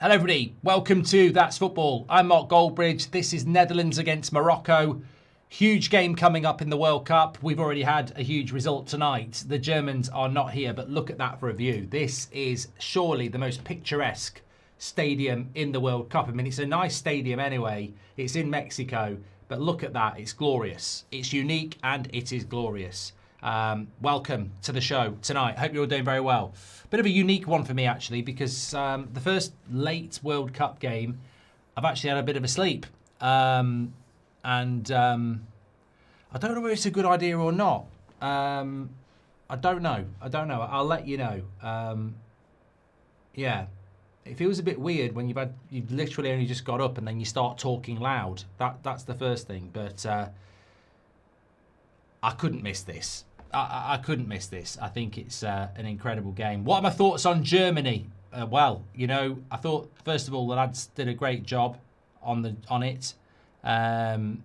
Hello everybody, welcome to That's Football. I'm Mark Goldbridge. This is Netherlands against Morocco. Huge game coming up in the World Cup. We've already had a huge result tonight. The Germans are not here, but look at that for a view. This is surely the most picturesque stadium in the World Cup. I mean, it's a nice stadium anyway. It's in Mexico, but look at that. It's glorious. It's unique and it is glorious. Welcome to the show tonight. Hope you're all doing very well. Bit of a unique one for me, actually, because the first late World Cup game, I've actually had a bit of a sleep. I don't know whether it's a good idea or not. I don't know. I'll let you know. Yeah. It feels a bit weird when you've literally only just got up and then you start talking loud. That's the first thing. But I couldn't miss this. I couldn't miss this. I think it's an incredible game. What are my thoughts on Germany? Well, you know, I thought first of all the lads did a great job on it, and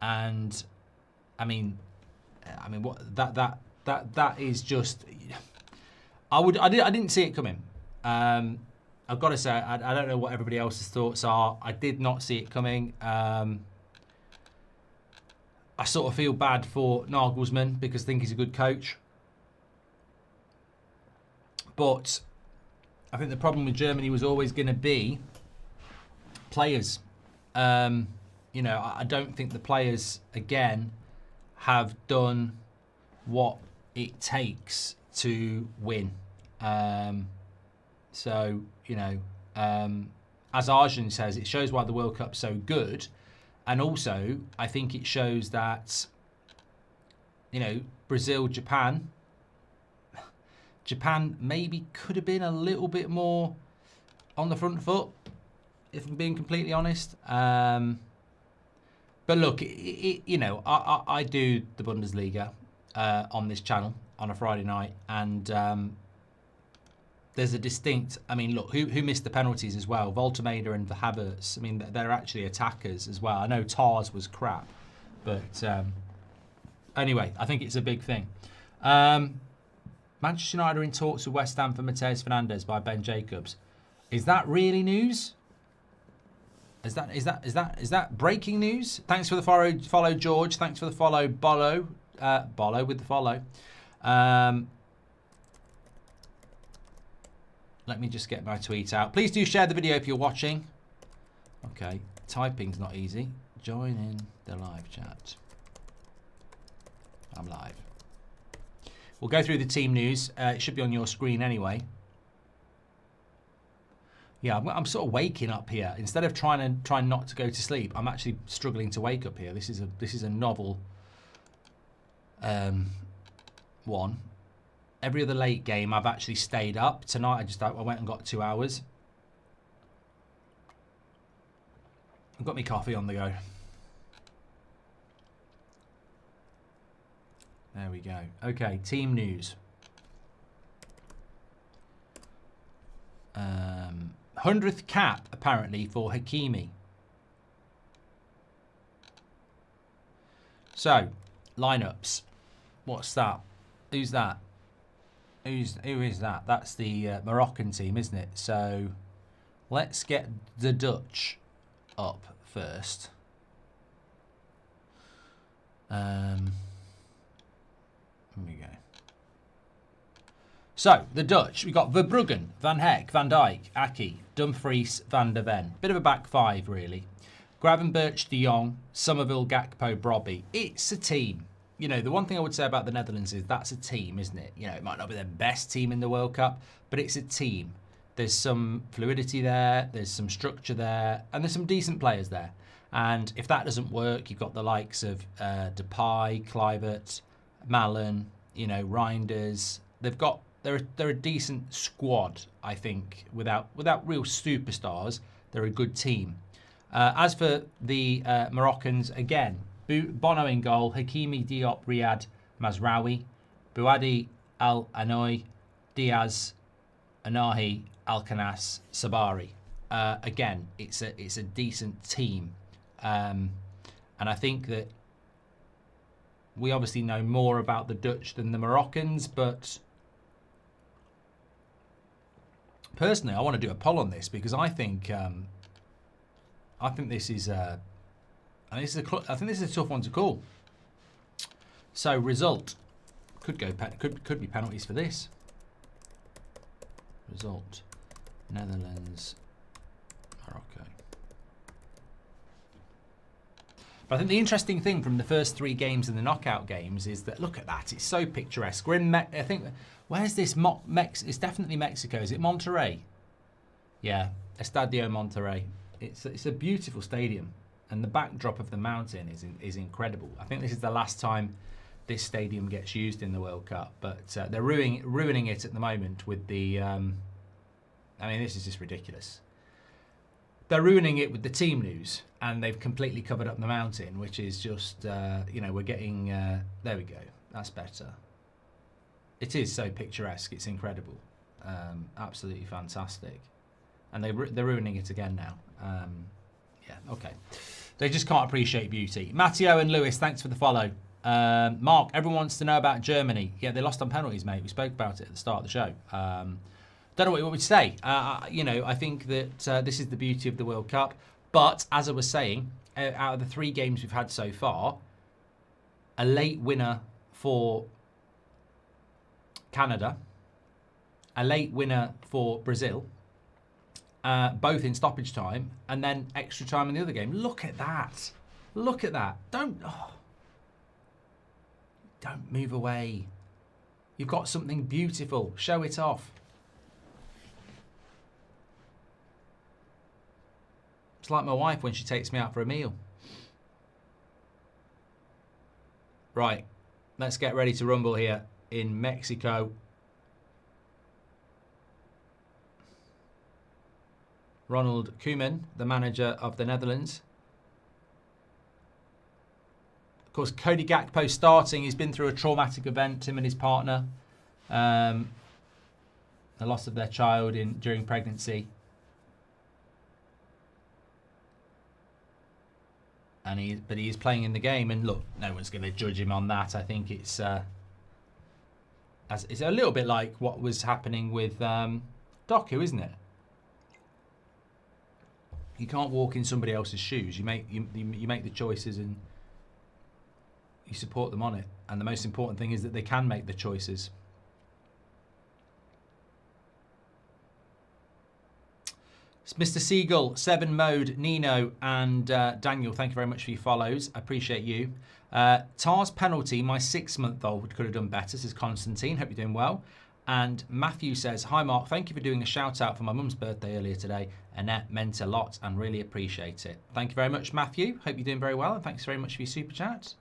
I mean, what that is just. I didn't see it coming. I've got to say I don't know what everybody else's thoughts are. I did not see it coming. I sort of feel bad for Nagelsmann because I think he's a good coach. But I think the problem with Germany was always going to be players. You know, I don't think the players, again, have done what it takes to win. So, you know, as Arjun says, it shows why the World Cup's so good. And also, I think it shows that, you know, Brazil, Japan maybe could have been a little bit more on the front foot, if I'm being completely honest. But look, you know, I do the Bundesliga on this channel on a Friday night, and there's a distinct. I mean, look, who missed the penalties as well? Voltemada and Havertz. I mean, they're actually attackers as well. I know Tars was crap, but anyway, I think it's a big thing. Manchester United are in talks with West Ham for Mateus Fernandes by Ben Jacobs. Is that really news? Is that breaking news? Thanks for the follow, George. Thanks for the follow, Bollo. Bollo with the follow. Let me just get my tweet out. Please do share the video if you're watching. Okay, typing's not easy. Join in the live chat. I'm live. We'll go through the team news. It should be on your screen anyway. Yeah, I'm sort of waking up here. Instead of trying not to go to sleep, I'm actually struggling to wake up here. This is a novel one. Every other late game, I've actually stayed up. Tonight, I went and got 2 hours. I've got my coffee on the go. There we go. Okay, team news. 100th cap, apparently, for Hakimi. So, lineups. What's that? Who's that? Who is that? That's the Moroccan team, isn't it? So let's get the Dutch up first. Here we go. So the Dutch, we've got Verbruggen, Van Heck, Van Dijk, Aki, Dumfries, Van der Ven. Bit of a back five, really. Gravenberch, De Jong, Somerville, Gakpo, Brobby. It's a team. You know, the one thing I would say about the Netherlands is that's a team, isn't it? You know, it might not be the best team in the World Cup, but it's a team. There's some fluidity there, there's some structure there, and there's some decent players there. And if that doesn't work, you've got the likes of Depay, Kluivert, Malen, you know, Reinders. They're a decent squad, I think. Without real superstars, they're a good team. As for the Moroccans, again, Bono in goal, Hakimi, Diop, Riyad, Mazraoui, Bouadi, Al-Anoui, Diaz, Anahi, Alcanas, Sabari. Again, it's a decent team. And I think that we obviously know more about the Dutch than the Moroccans, but personally, I want to do a poll on this because I think this is I think this is a tough one to call. So result could be penalties for this. Result: Netherlands, Morocco. But I think the interesting thing from the first 3 games in the knockout games is that, look at that, it's so picturesque. We're in, I think, where's this? It's definitely Mexico. Is it Monterrey? Yeah, Estadio Monterrey. It's a beautiful stadium, and the backdrop of the mountain is incredible. I think this is the last time this stadium gets used in the World Cup, but they're ruining it at the moment with the. I mean, this is just ridiculous. They're ruining it with the team news, and they've completely covered up the mountain, which is just, we're getting, there we go, that's better. It is so picturesque, it's incredible, absolutely fantastic. And they're ruining it again now. Yeah, okay. They just can't appreciate beauty. Matteo and Lewis, thanks for the follow. Mark, everyone wants to know about Germany. Yeah, they lost on penalties, mate. We spoke about it at the start of the show. Don't know what you want me to say. I think that this is the beauty of the World Cup. But as I was saying, out of the 3 games we've had so far, a late winner for Canada, a late winner for Brazil, both in stoppage time, and then extra time in the other game. Look at that. Look at that. Don't move away. You've got something beautiful. Show it off. It's like my wife when she takes me out for a meal. Right, let's get ready to rumble here in Mexico. Ronald Koeman, the manager of the Netherlands. Of course, Cody Gakpo starting. He's been through a traumatic event, him and his partner. The loss of their child during pregnancy. But he is playing in the game, and look, no one's going to judge him on that. I think it's a little bit like what was happening with Doku, isn't it? You can't walk in somebody else's shoes. You make the choices and you support them on it. And the most important thing is that they can make the choices. Mr. Siegel, 7 Mode, Nino, and Daniel, thank you very much for your follows. I appreciate you. Tar's penalty, my 6-month-old could have done better, says Constantine. Hope you're doing well. And Matthew says, hi, Mark. Thank you for doing a shout-out for my mum's birthday earlier today. Annette meant a lot and really appreciate it. Thank you very much, Matthew. Hope you're doing very well, and thanks very much for your super chat.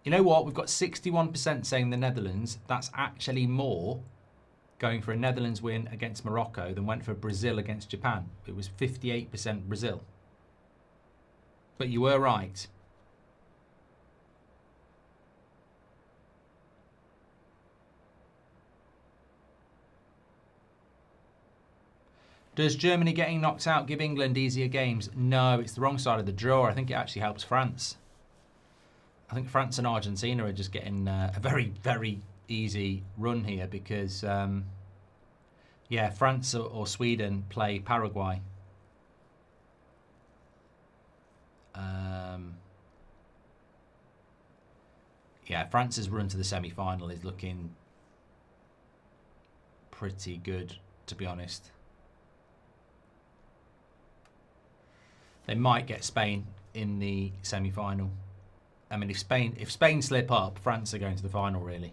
You know what? We've got 61% saying the Netherlands. That's actually more going for a Netherlands win against Morocco than went for Brazil against Japan. It was 58% Brazil. But you were right. Does Germany getting knocked out give England easier games? No, it's the wrong side of the draw. I think it actually helps France. I think France and Argentina are just getting a very, very easy run here because, yeah, France or Sweden play Paraguay. Yeah, France's run to the semi-final is looking pretty good, to be honest. They might get Spain in the semi-final. I mean, if Spain slip up, France are going to the final, really.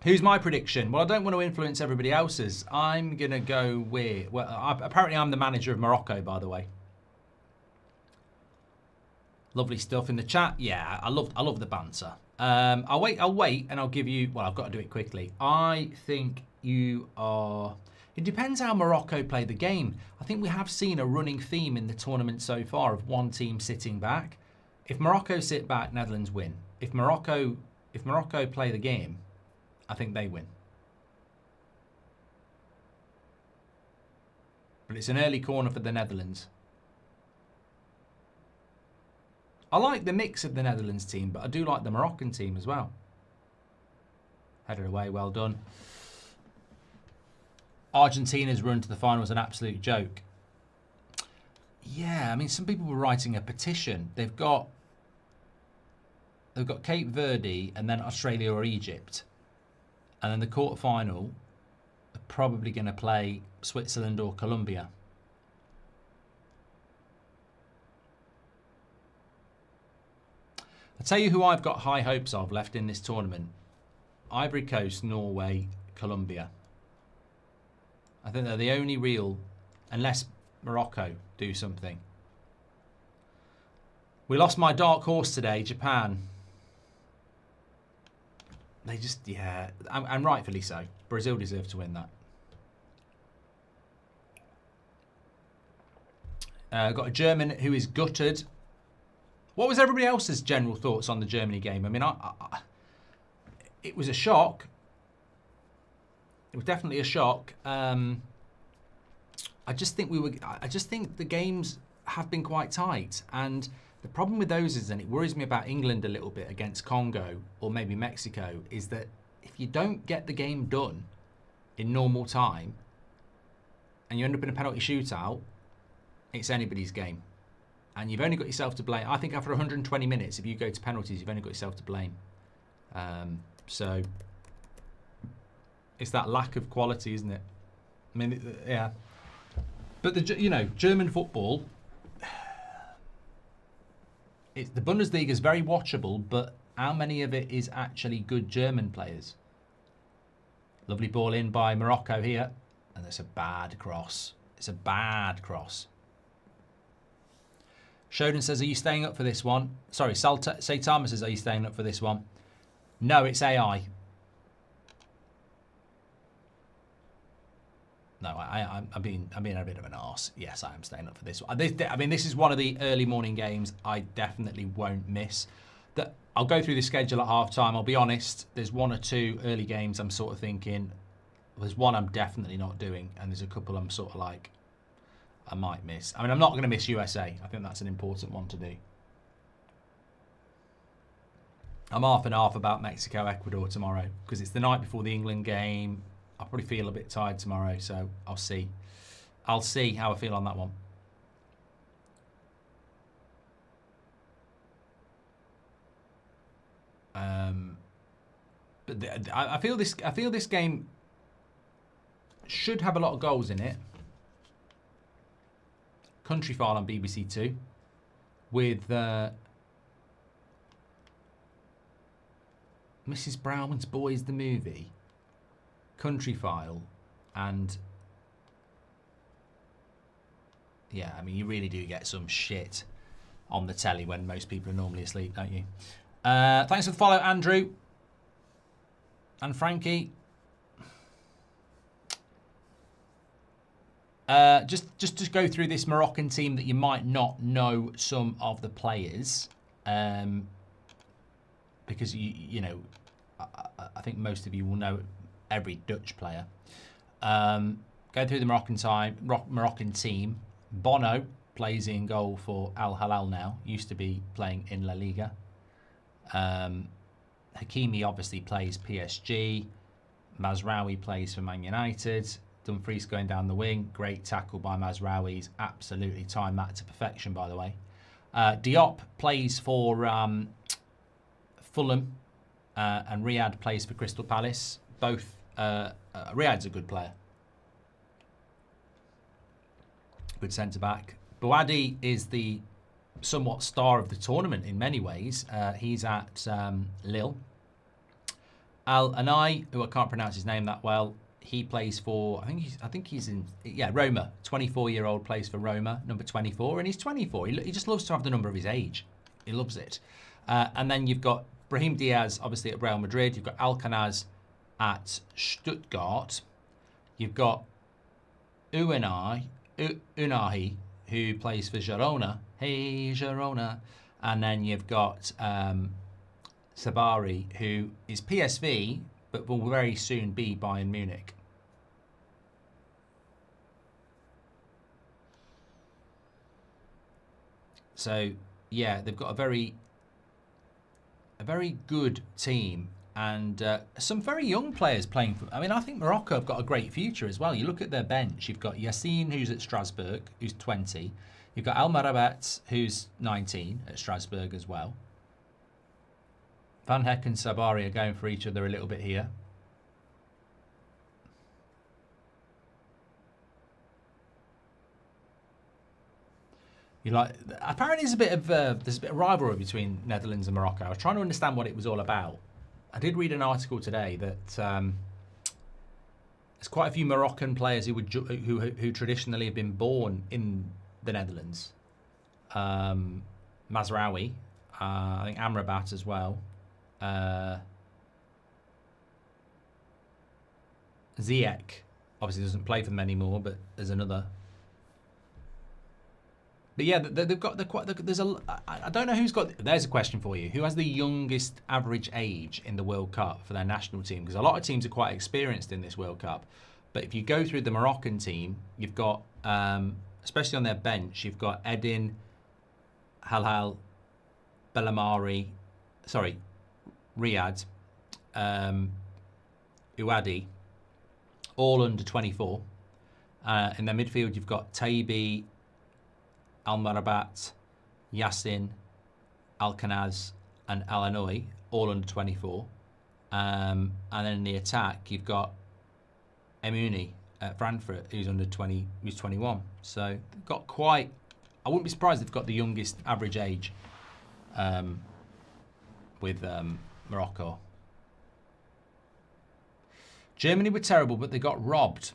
Who's my prediction? Well, I don't want to influence everybody else's. I'm going to go with... Well, apparently I'm the manager of Morocco, by the way. Lovely stuff in the chat. Yeah, I love the banter. I'll wait, and I'll give you... Well, I've got to do it quickly. I think you are... It depends how Morocco play the game. I think we have seen a running theme in the tournament so far of one team sitting back. If Morocco sit back, Netherlands win. If Morocco play the game, I think they win. But it's an early corner for the Netherlands. I like the mix of the Netherlands team, but I do like the Moroccan team as well. Headed away, well done. Argentina's run to the final was an absolute joke. Yeah, I mean, some people were writing a petition. They've got Cape Verde and then Australia or Egypt. And then the quarterfinal are probably going to play Switzerland or Colombia. I'll tell you who I've got high hopes of left in this tournament. Ivory Coast, Norway, Colombia. I think they're the only real, unless Morocco do something. We lost my dark horse today, Japan. They just, yeah, and rightfully so. Brazil deserve to win that. Got a German who is gutted. What was everybody else's general thoughts on the Germany game? I mean, it was a shock. It was definitely a shock. I just think the games have been quite tight, and the problem with those is, and it worries me about England a little bit against Congo or maybe Mexico, is that if you don't get the game done in normal time and you end up in a penalty shootout, it's anybody's game. And you've only got yourself to blame. I think after 120 minutes, if you go to penalties, you've only got yourself to blame. So it's that lack of quality, isn't it? I mean, yeah. But German football, the Bundesliga is very watchable, but how many of it is actually good German players? Lovely ball in by Morocco here, and it's a bad cross. It's a bad cross. Shodan says, are you staying up for this one? Sorry, Saitama says, are you staying up for this one? No, it's AI. No, I'm being a bit of an arse. Yes, I am staying up for this one. I mean, this is one of the early morning games I definitely won't miss. I'll go through the schedule at half time. I'll be honest, there's one or two early games I'm sort of thinking, there's one I'm definitely not doing, and there's a couple I'm sort of like, I might miss. I mean, I'm not going to miss USA. I think that's an important one to do. I'm half and half about Mexico, Ecuador tomorrow because it's the night before the England game. I'll probably feel a bit tired tomorrow, so I'll see. I'll see how I feel on that one. But I feel this game should have a lot of goals in it. Country File on BBC Two with Mrs. Brown's Boys the movie, Country File, and yeah, I mean, you really do get some shit on the telly when most people are normally asleep, don't you? Thanks for the follow, Andrew and Frankie. Just to go through this Moroccan team that you might not know some of the players, because you know, I think most of you will know every Dutch player. Go through the Moroccan team. Bono plays in goal for Al Hilal now. Used to be playing in La Liga. Hakimi obviously plays PSG. Mazraoui plays for Man United. Dumfries going down the wing. Great tackle by Mazraoui. He's absolutely timed that to perfection, by the way. Diop plays for Fulham. And Riyad plays for Crystal Palace. Both. Riyad's a good player. Good centre-back. Bouadi is the somewhat star of the tournament in many ways. He's at Lille. Al Anai, who I can't pronounce his name that well, he plays for, I think he's in, yeah, Roma. 24-year-old plays for Roma, number 24, and he's 24. He just loves to have the number of his age. He loves it. And then you've got Brahim Diaz, obviously at Real Madrid. You've got Alcaraz at Stuttgart. You've got Unahi, who plays for Girona. Hey, Girona. And then you've got Sabari, who is PSV, but will very soon be Bayern Munich. So, yeah, they've got a very good team. And some very young players playing for... I mean, I think Morocco have got a great future as well. You look at their bench. You've got Yassine, who's at Strasbourg, who's 20. You've got Al Marabat, who's 19 at Strasbourg as well. Van Hecke and Sabari are going for each other a little bit here. Apparently there's a bit of rivalry between Netherlands and Morocco. I was trying to understand what it was all about. I did read an article today that there's quite a few Moroccan players who traditionally have been born in the Netherlands. Mazraoui, I think Amrabat as well. Ziyech obviously doesn't play for them anymore, but there's another. But yeah, they've got there's a. I don't know who's got. There's a question for you. Who has the youngest average age in the World Cup for their national team? Because a lot of teams are quite experienced in this World Cup. But if you go through the Moroccan team, you've got, especially on their bench, you've got Edin, Halhal, Bellamari, Riyad, Ouadi, all under 24. In their midfield, you've got Taibi, Al Marabat, Yassin, Alkanaz, and Al Anoui, all under 24. And then in the attack, you've got Emouni at Frankfurt, who's under 20, who's 21. So they've got quite. I wouldn't be surprised if they've got the youngest average age with Morocco. Germany were terrible, but they got robbed.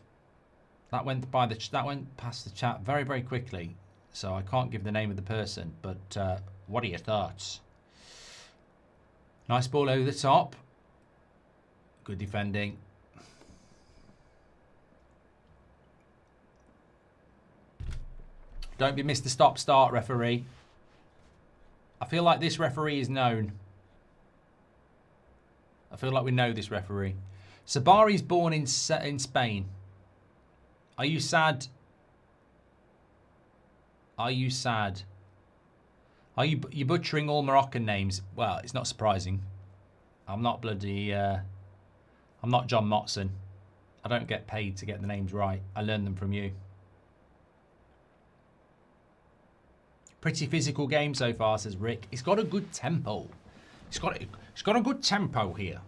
That went past the chat very, very quickly. So I can't give the name of the person, but what are your thoughts? Nice ball over the top. Good defending. Don't be Mr. Stop-Start, referee. I feel like this referee is known. I feel like we know this referee. Sabari's born in Spain. Are you sad? Are you sad? Are you butchering all Moroccan names? Well, it's not surprising. I'm not bloody... I'm not John Motson. I don't get paid to get the names right. I learn them from you. Pretty physical game so far, says Rick. It's got a good tempo. It's got a good tempo here.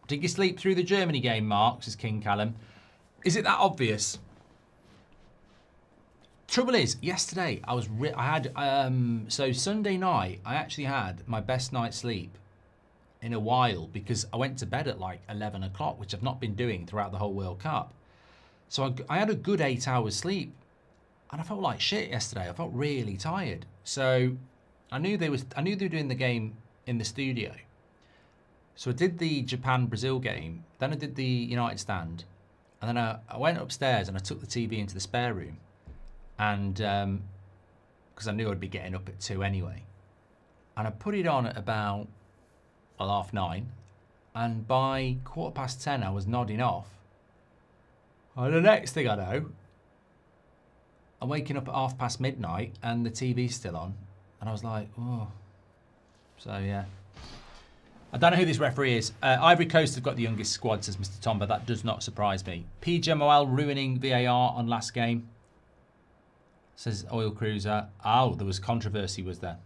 Did you sleep through the Germany game, Mark? Says King Callum. Is it that obvious? Trouble is, yesterday so Sunday night I actually had my best night's sleep in a while because I went to bed at like 11 o'clock, which I've not been doing throughout the whole World Cup. So I had a good 8 hours sleep, and I felt like shit yesterday. I felt really tired. So I knew they were doing the game in the studio. So I did the Japan-Brazil game, then I did the United stand, and then I went upstairs and I took the TV into the spare room. And because I knew I'd be getting up at 2 anyway, and I put it on at about 9:30, and by 10:15 I was nodding off. And the next thing I know, I'm waking up at midnight and the TV's still on, and I was like, oh. So yeah, I don't know who this referee is. Ivory Coast have got the youngest squad, says Mr. Tom, but that does not surprise me. PJ Moel ruining VAR on last game, says Oil Cruiser. Oh, there was controversy, was there?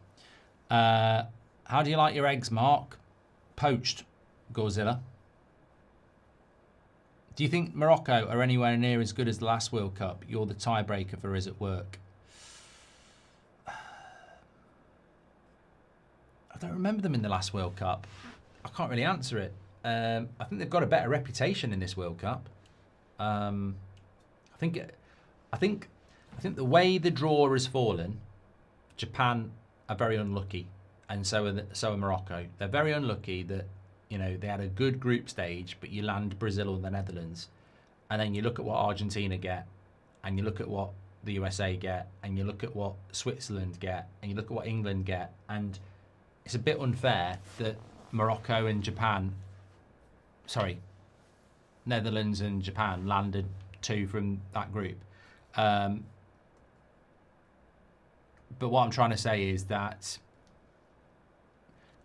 How do you like your eggs, Mark? Poached, Godzilla. Do you think Morocco are anywhere near as good as the last World Cup? You're the tiebreaker for us at work. I don't remember them in the last World Cup. I can't really answer it. I think they've got a better reputation in this World Cup. I think the way the draw has fallen, Japan are very unlucky, and so are Morocco. They're very unlucky that, you know, they had a good group stage, but you land Brazil or the Netherlands, and then you look at what Argentina get, and you look at what the USA get, and you look at what Switzerland get, and you look at what England get, and it's a bit unfair that Morocco and Japan, Netherlands and Japan landed 2 from that group. But what I'm trying to say is that,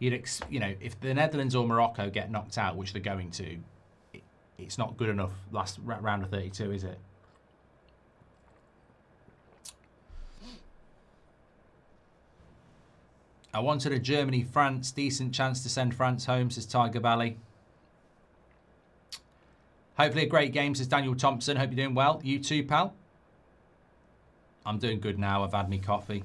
you know, if the Netherlands or Morocco get knocked out, which they're going to, it's not good enough last round of 32, is it? I wanted a Germany-France. Decent chance to send France home, says Tiger Valley. Hopefully a great game, says Daniel Thompson. Hope you're doing well. You too, pal? I'm doing good now. I've had me coffee.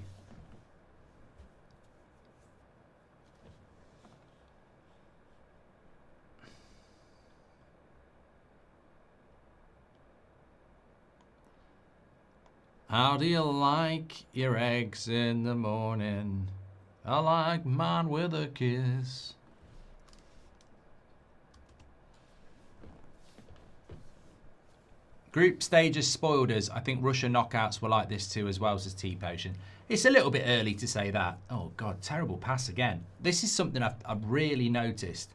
How do you like your eggs in the morning? I like mine with a kiss. Group stages spoiled us. I think Russia knockouts were like this too as well, says T-Potion. It's a little bit early to say that. Oh, God, terrible pass again. This is something I've really noticed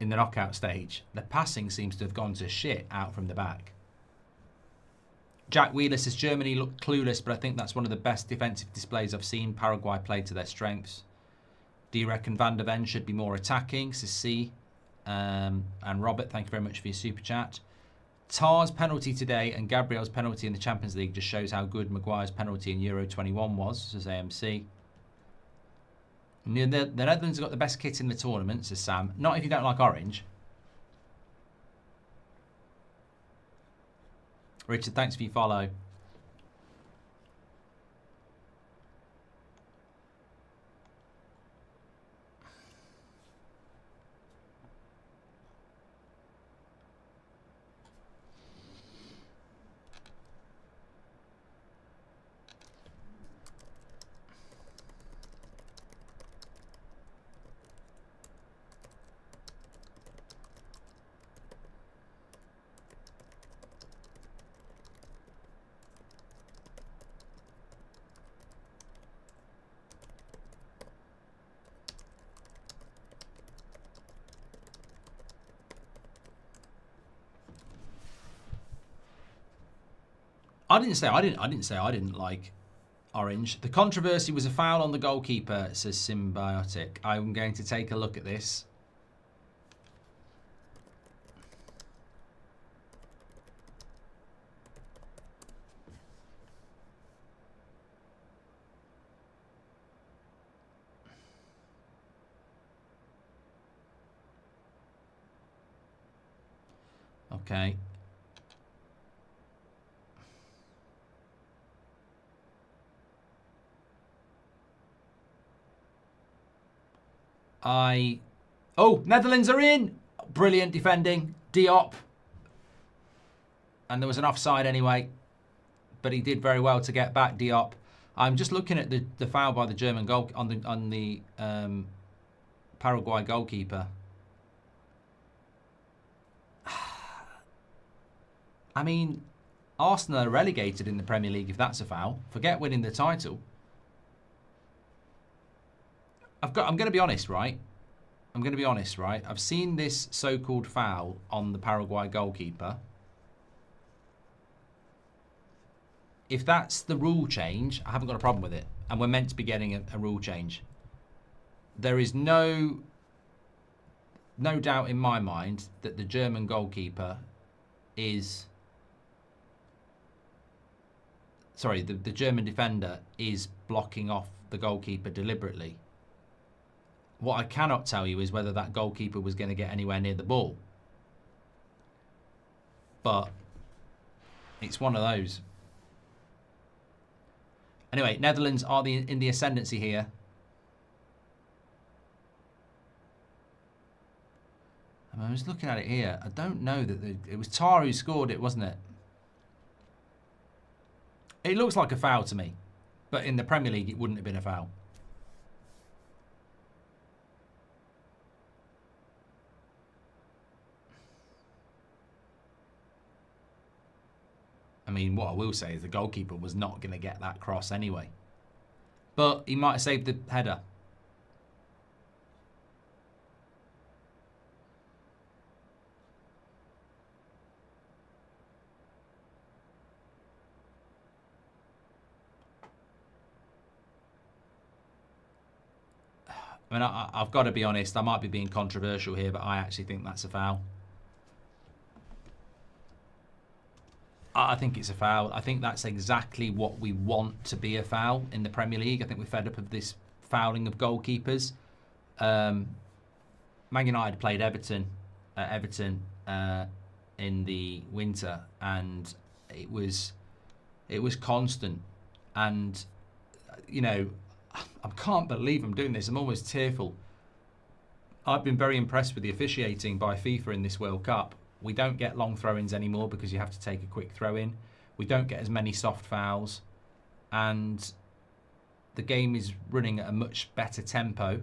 in the knockout stage. The passing seems to have gone to shit out from the back. Jack Wheeler says Germany looked clueless, but I think that's one of the best defensive displays I've seen. Paraguay played to their strengths. Do you reckon Van der Ven should be more attacking? Says C. And Robert, thank you very much for your super chat. Tar's penalty today and Gabriel's penalty in the Champions League just shows how good Maguire's penalty in Euro 21 was, says AMC. The Netherlands have got the best kit in the tournament, says Sam. Not if you don't like orange. Richard, thanks for your follow. I didn't say I didn't like orange. The controversy was a foul on the goalkeeper, says Symbiotic. I'm going to take a look at this. Okay. Oh, Netherlands are in! Brilliant defending. Diop. And there was an offside anyway. But he did very well to get back, Diop. I'm just looking at the foul by the German goal on the Paraguay goalkeeper. I mean, Arsenal are relegated in the Premier League if that's a foul. Forget winning the title. I'm going to be honest, right? I've seen this so-called foul on the Paraguay goalkeeper. If that's the rule change, I haven't got a problem with it. And we're meant to be getting a rule change. There is no doubt in my mind that the German goalkeeper is... Sorry, the German defender is blocking off the goalkeeper deliberately. What I cannot tell you is whether that goalkeeper was going to get anywhere near the ball. But it's one of those. Anyway, Netherlands are in the ascendancy here. I was looking at it here. I don't know that it was Tar who scored it, wasn't it? It looks like a foul to me. But in the Premier League, it wouldn't have been a foul. I mean, what I will say is the goalkeeper was not going to get that cross anyway. But he might have saved the header. I I mean, I've got to be honest, I might be being controversial here, but I actually think that's a foul. I think it's a foul. I think that's exactly what we want to be a foul in the Premier League. I think we're fed up of this fouling of goalkeepers. Man United played Everton in the winter, and it was constant. And you know, I can't believe I'm doing this. I'm almost tearful. I've been very impressed with the officiating by FIFA in this World Cup. We don't get long throw-ins anymore because you have to take a quick throw-in. We don't get as many soft fouls. And the game is running at a much better tempo.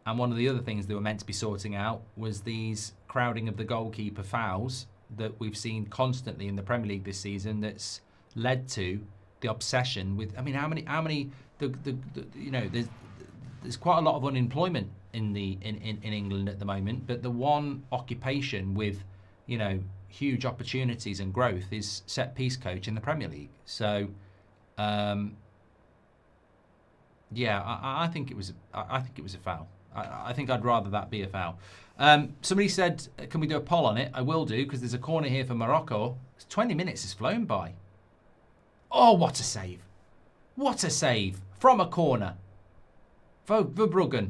And one of the other things they were meant to be sorting out was these crowding of the goalkeeper fouls that we've seen constantly in the Premier League this season that's led to the obsession with, I mean, how many you know, there's quite a lot of unemployment in England at the moment, but the one occupation with, you know, huge opportunities and growth is set piece coach in the Premier League. So yeah, I think it was a foul. I think I'd rather that be a foul. Somebody said, can we do a poll on it? I will do, because there's a corner here for Morocco. 20 minutes has flown by. Oh, what a save. What a save from a corner. Verbruggen,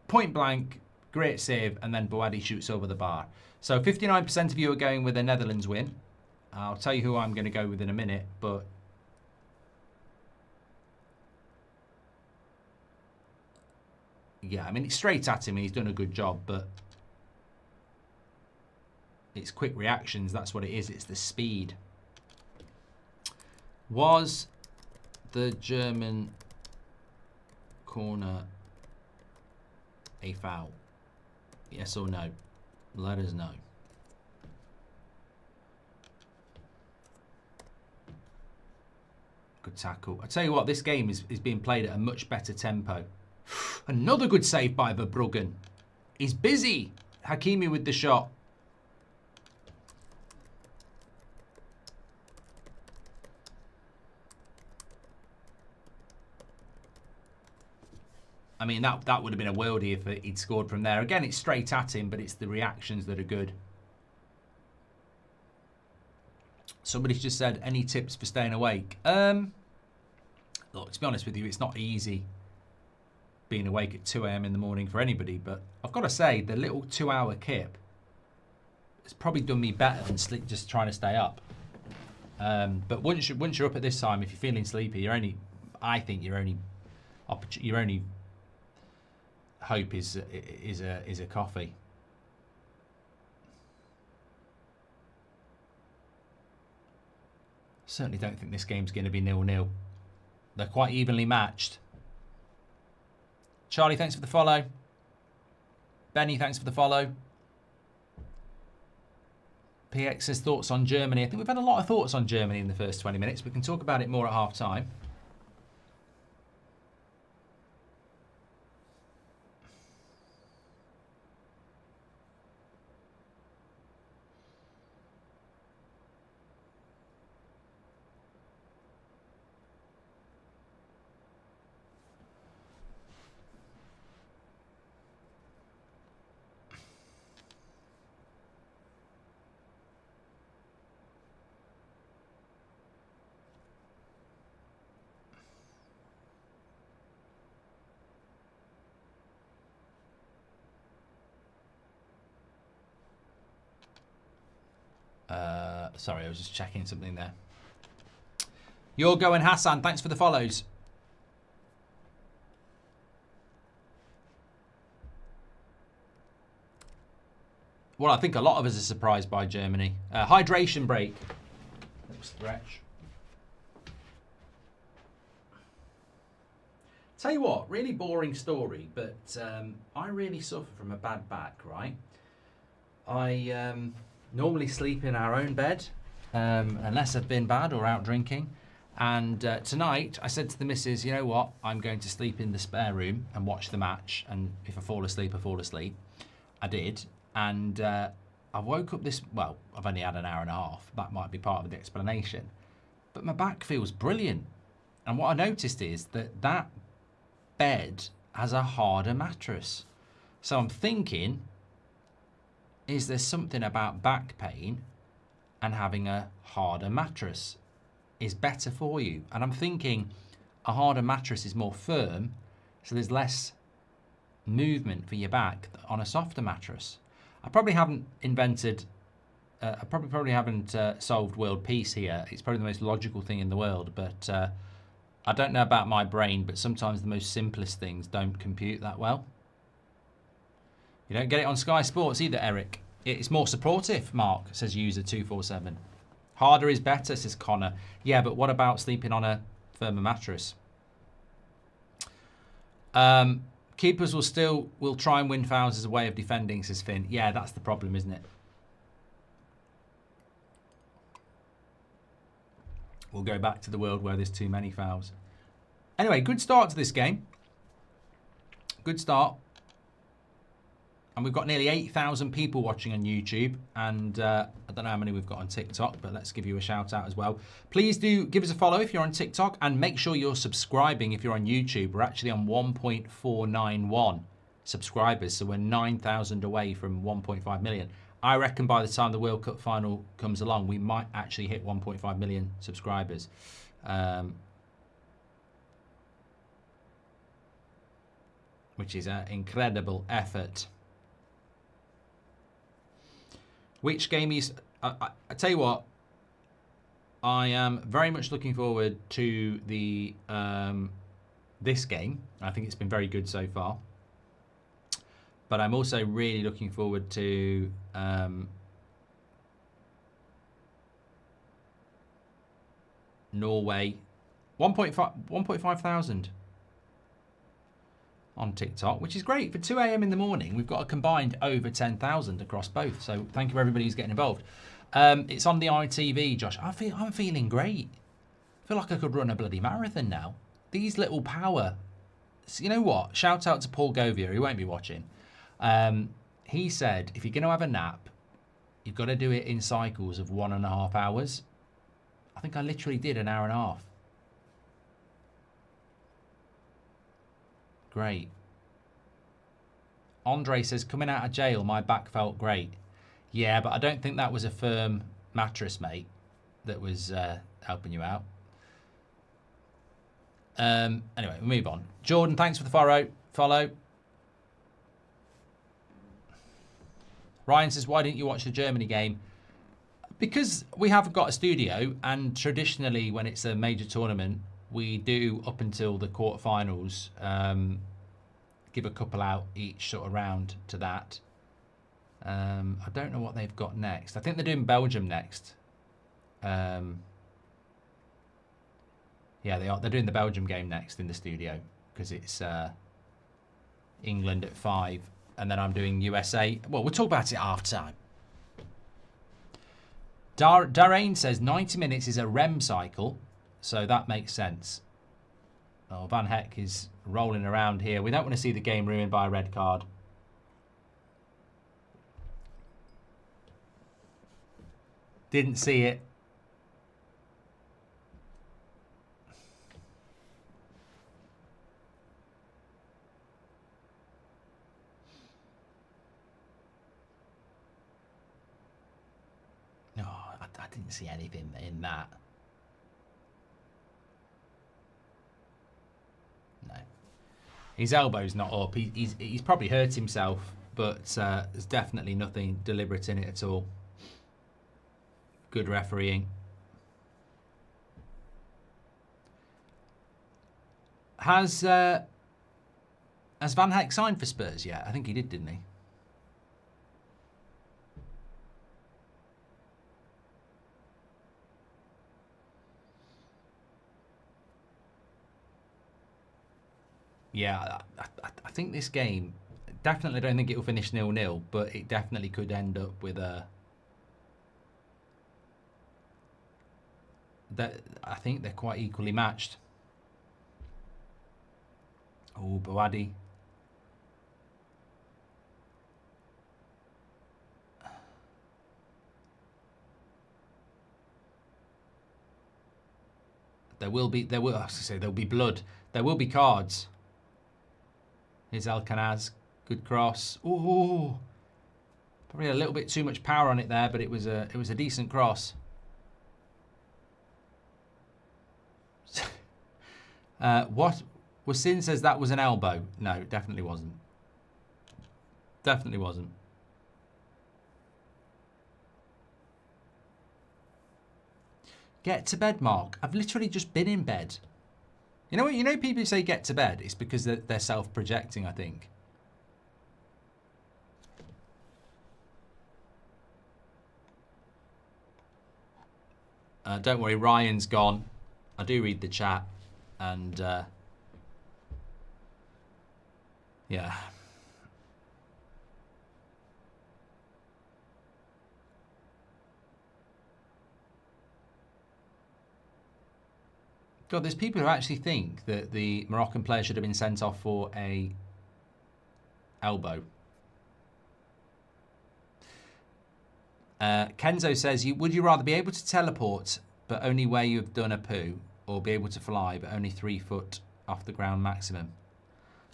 point blank, great save, and then Boadi shoots over the bar. So 59% of you are going with a Netherlands win. I'll tell you who I'm going to go with in a minute, but yeah, I mean, it's straight at him and he's done a good job, but it's quick reactions. That's what it is. It's the speed. Was the German corner a foul? Yes or no? Let us know. Good tackle. I tell you what, this game is being played at a much better tempo. Another good save by Verbruggen. He's busy. Hakimi with the shot. I mean, that would have been a worldie if he'd scored from there. Again, it's straight at him, but it's the reactions that are good. Somebody's just said, any tips for staying awake? Look, to be honest with you, it's not easy being awake at 2 a.m. in the morning for anybody, but I've got to say, the little 2-hour kip has probably done me better than sleep, just trying to stay up. But once you're up at this time, if you're feeling sleepy, I think your only hope is a coffee. Certainly don't think this game's going to be 0-0. They're quite evenly matched. Charlie, thanks for the follow. Benny, thanks for the follow. PX says thoughts on Germany. I think we've had a lot of thoughts on Germany in the first 20 minutes. We can talk about it more at half time. Sorry, I was just checking something there. You're going Hassan. Thanks for the follows. Well, I think a lot of us are surprised by Germany. Hydration break. Little stretch. Tell you what, really boring story, but I really suffer from a bad back, right? I normally sleep in our own bed, unless I've been bad or out drinking. And tonight, I said to the missus, you know what? I'm going to sleep in the spare room and watch the match. And if I fall asleep, I fall asleep. I did. And I woke up well, I've only had an hour and a half. That might be part of the explanation. But my back feels brilliant. And what I noticed is that bed has a harder mattress. So I'm thinking, is there something about back pain and having a harder mattress is better for you? And I'm thinking a harder mattress is more firm, so there's less movement for your back on a softer mattress. I probably haven't invented, I probably haven't solved world peace here. It's probably the most logical thing in the world, but I don't know about my brain, but sometimes the most simplest things don't compute that well. You don't get it on Sky Sports either, Eric. It's more supportive, Mark, says user247. Harder is better, says Connor. Yeah, but what about sleeping on a firmer mattress? Keepers will try and win fouls as a way of defending, says Finn. Yeah, that's the problem, isn't it? We'll go back to the world where there's too many fouls. Anyway, good start to this game. Good start. And we've got nearly 8,000 people watching on YouTube. And I don't know how many we've got on TikTok, but let's give you a shout out as well. Please do give us a follow if you're on TikTok. And make sure you're subscribing if you're on YouTube. We're actually on 1.491 subscribers. So we're 9,000 away from 1.5 million. I reckon by the time the World Cup final comes along, we might actually hit 1.5 million subscribers. Which is an incredible effort. Which game is... I tell you what, I am very much looking forward to the this game. I think it's been very good so far. But I'm also really looking forward to Norway. 1.5 thousand on TikTok, which is great. For 2 a.m. in the morning, we've got a combined over 10,000 across both. So thank you for everybody who's getting involved. It's on the ITV, Josh. I'm feeling great. I feel like I could run a bloody marathon now. These little power... You know what? Shout out to Paul Govier. He won't be watching. He said, if you're going to have a nap, you've got to do it in cycles of 1.5 hours. I think I literally did an hour and a half. Great. Andre says, coming out of jail, my back felt great. Yeah, but I don't think that was a firm mattress, mate, that was helping you out. Anyway, we'll move on. Jordan, thanks for the follow. Ryan says, why didn't you watch the Germany game? Because we haven't got a studio, and traditionally when it's a major tournament, we do up until the quarterfinals, give a couple out each sort of round to that. I don't know what they've got next. I think they're doing Belgium next. Yeah, they are. They're doing the Belgium game next in the studio because it's England at 5, and then I'm doing USA. Well, we'll talk about it half time. Darain says 90 minutes is a REM cycle, so that makes sense. Oh, Van Heck is rolling around here. We don't want to see the game ruined by a red card. Didn't see it. No, I didn't see anything in that. No. His elbow's not up. He's probably hurt himself, but there's definitely nothing deliberate in it at all. Good refereeing. Has Van Heck signed for Spurs yet? I think he did, didn't he? Yeah, I think this game, definitely don't think it will finish 0-0, but it definitely could end up with a... I think they're quite equally matched. Oh, Boadi. There'll be blood. There will be cards. Here's Elkanaz. Good cross. Ooh. Probably a little bit too much power on it there, but it was a decent cross. What Wasin says that was an elbow. No, it definitely wasn't. Definitely wasn't. Get to bed, Mark. I've literally just been in bed. You know what? You know people who say get to bed. It's because they're self-projecting, I think. Don't worry, Ryan's gone. I do read the chat, and yeah. God, there's people who actually think that the Moroccan player should have been sent off for a elbow. Kenzo says, would you rather be able to teleport but only where you have done a poo, or be able to fly but only 3 foot off the ground maximum?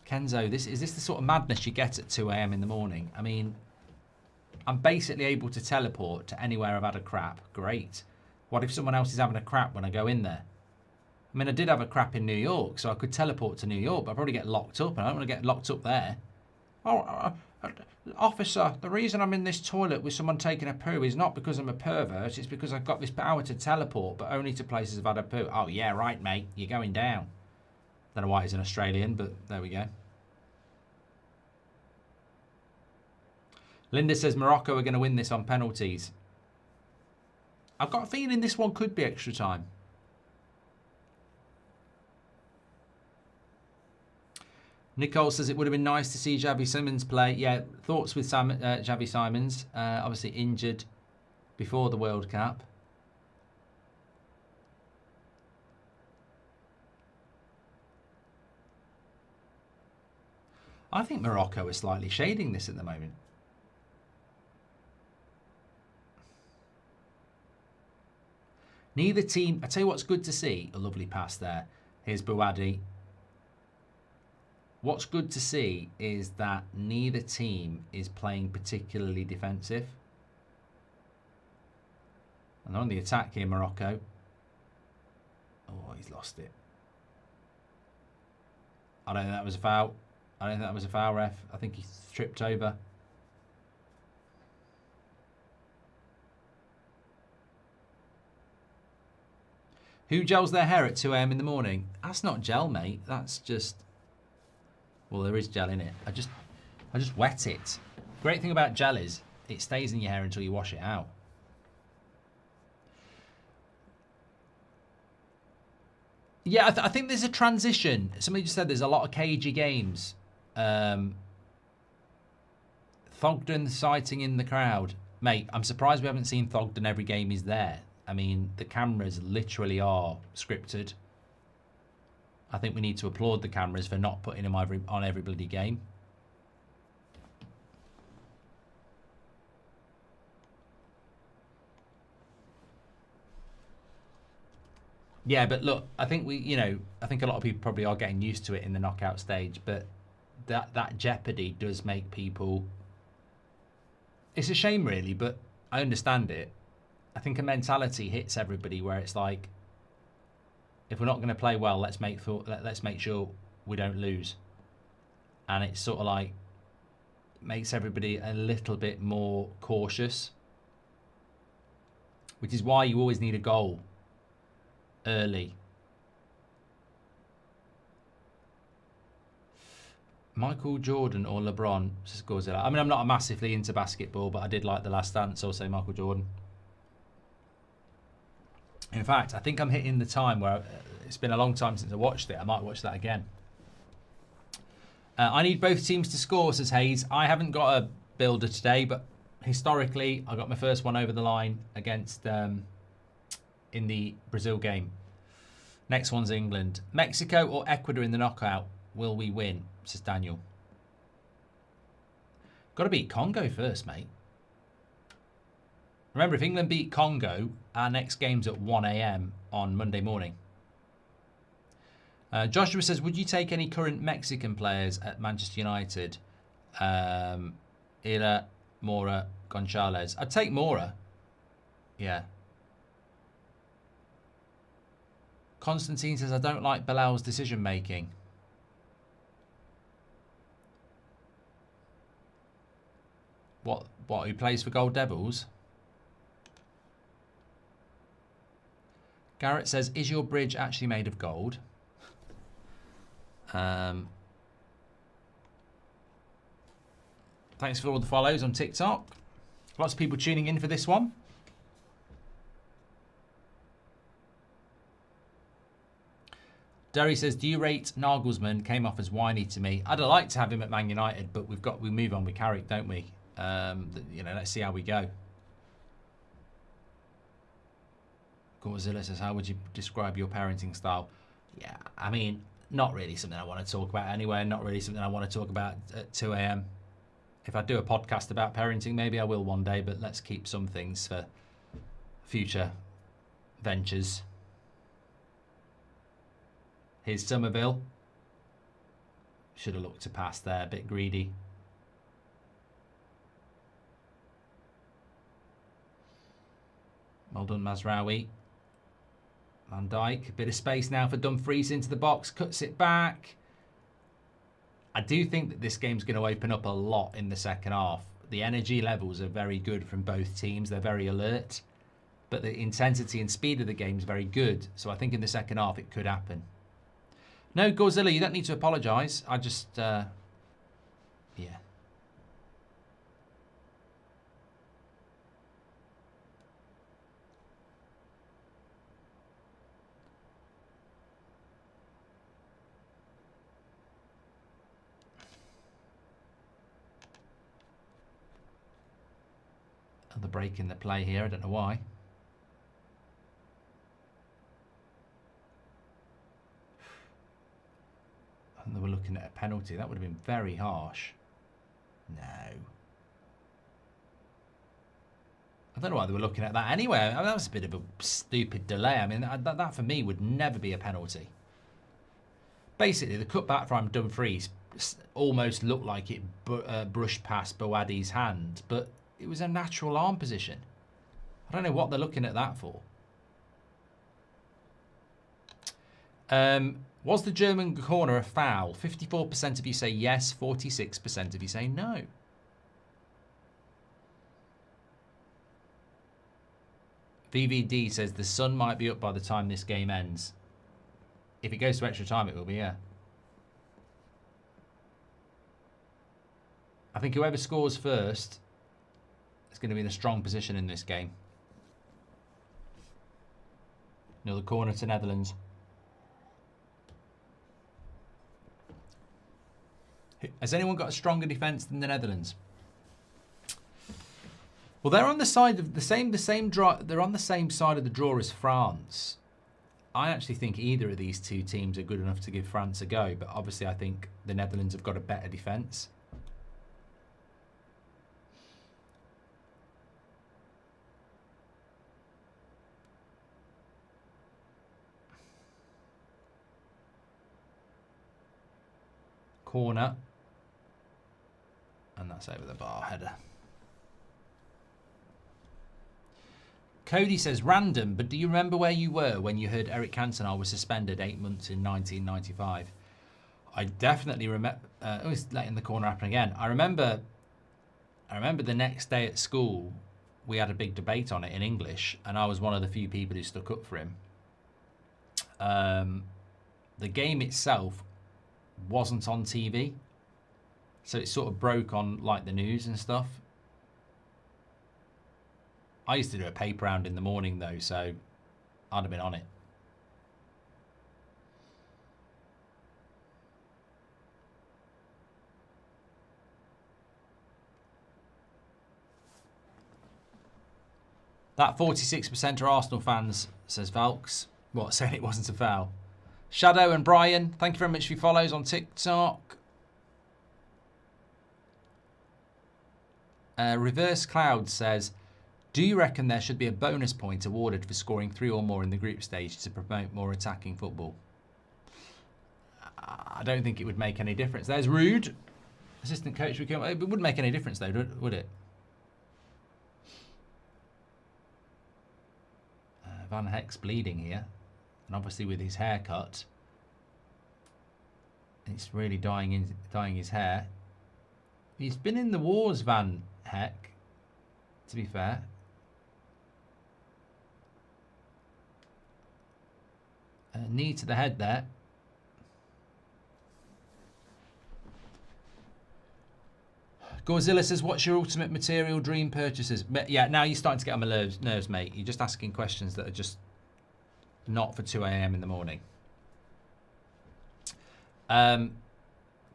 Kenzo, is this the sort of madness you get at 2 a.m. in the morning? I mean, I'm basically able to teleport to anywhere I've had a crap. Great. What if someone else is having a crap when I go in there? I mean, I did have a crap in New York, so I could teleport to New York, but I'd probably get locked up, and I don't want to get locked up there. Oh, officer, the reason I'm in this toilet with someone taking a poo is not because I'm a pervert, it's because I've got this power to teleport, but only to places I've had a poo. Oh, yeah, right, mate, you're going down. Don't know why he's an Australian, but there we go. Linda says Morocco are going to win this on penalties. I've got a feeling this one could be extra time. Nicole says it would have been nice to see Xavi Simons play. Yeah, thoughts with Xavi Simons. Obviously injured before the World Cup. I think Morocco is slightly shading this at the moment. Neither team... I tell you what's good to see. A lovely pass there. Here's Bouadi. What's good to see is that neither team is playing particularly defensive. And on the attack here, Morocco. Oh, he's lost it. I don't think that was a foul. I don't think that was a foul, ref. I think he tripped over. Who gels their hair at 2 a.m. in the morning? That's not gel, mate. That's just... Well, there is gel in it. I just wet it. Great thing about gel is it stays in your hair until you wash it out. Yeah, I think there's a transition. Somebody just said there's a lot of cagey games. Thogden sighting in the crowd. Mate, I'm surprised we haven't seen Thogden every game he's there. I mean, the cameras literally are scripted. I think we need to applaud the cameras for not putting him on every bloody game. Yeah, but look, I think I think a lot of people probably are getting used to it in the knockout stage, but that jeopardy does make people... It's a shame, really, but I understand it. I think a mentality hits everybody where it's like, if we're not going to play well, let's make sure we don't lose. And it's sort of like makes everybody a little bit more cautious, which is why you always need a goal early. Michael Jordan or LeBron scores it out. I mean, I'm not massively into basketball, but I did like The Last Dance, so I'll say Michael Jordan. In fact, I think I'm hitting the time where it's been a long time since I watched it. I might watch that again. I need both teams to score, says Hayes. I haven't got a builder today, but historically, I got my first one over the line against in the Brazil game. Next one's England. Mexico or Ecuador in the knockout? Will we win? Says Daniel. Got to beat Congo first, mate. Remember, if England beat Congo, our next game's at 1 a.m. on Monday morning. Joshua says, would you take any current Mexican players at Manchester United? Ila, Mora, Gonzalez. I'd take Mora. Yeah. Constantine says, I don't like Bilal's decision making. What? Who plays for Gold Devils? Garrett says, is your bridge actually made of gold? Thanks for all the follows on TikTok. Lots of people tuning in for this one. Derry says, do you rate Nagelsmann? Came off as whiny to me. I'd like to have him at Man United, but we move on with Carrick, don't we? Let's see how we go. Gorzilla says, how would you describe your parenting style? Yeah, I mean, not really something I want to talk about anyway. Not really something I want to talk about at 2 a.m. If I do a podcast about parenting, maybe I will one day, but let's keep some things for future ventures. Here's Somerville. Should have looked to pass there, a bit greedy. Well done, Mazraoui. Van Dijk, a bit of space now for Dumfries into the box, cuts it back. I do think that this game's going to open up a lot in the second half. The energy levels are very good from both teams. They're very alert. But the intensity and speed of the game is very good. So I think in the second half it could happen. No, Gorzilla, you don't need to apologise. I just, yeah. The break in the play here. I don't know why. And they were looking at a penalty. That would have been very harsh. No. I don't know why they were looking at that anyway. I mean, that was a bit of a stupid delay. I mean, that for me would never be a penalty. Basically, the cutback from Dumfries almost looked like it brushed past Bouadi's hand, but it was a natural arm position. I don't know what they're looking at that for. Was the German corner a foul? 54% of you say yes, 46% of you say no. VVD says the sun might be up by the time this game ends. If it goes to extra time, it will be, yeah. I think whoever scores first is going to be in a strong position in this game. Another corner to Netherlands. Has anyone got a stronger defence than the Netherlands? Well, they're on the side of the same draw. They're on the same side of the draw as France. I actually think either of these two teams are good enough to give France a go, but obviously I think the Netherlands have got a better defence. Corner. And that's over the bar, header. Cody says, random, but do you remember where you were when you heard Eric Cantona was suspended 8 months in 1995? I definitely remember. It was letting the corner happen again. I remember the next day at school, we had a big debate on it in English, and I was one of the few people who stuck up for him. The game itself wasn't on TV, so it sort of broke on like the news and stuff. I used to do a paper round in the morning though, so I'd have been on it. That 46% are Arsenal fans, says Valks. What, saying it wasn't a foul? Shadow and Brian, thank you very much for your follows on TikTok. Reverse Cloud says, do you reckon there should be a bonus point awarded for scoring 3 or more in the group stage to promote more attacking football? I don't think it would make any difference. There's Rude, assistant coach. It wouldn't make any difference though, would it? Van Heck's bleeding here, and obviously with his haircut, it's really dyeing his hair. He's been in the wars, Van Heck, to be fair. Knee to the head there. Godzilla says, what's your ultimate material dream purchases? Yeah, now you're starting to get on my nerves, mate. You're just asking questions that are just not for 2 a.m. in the morning.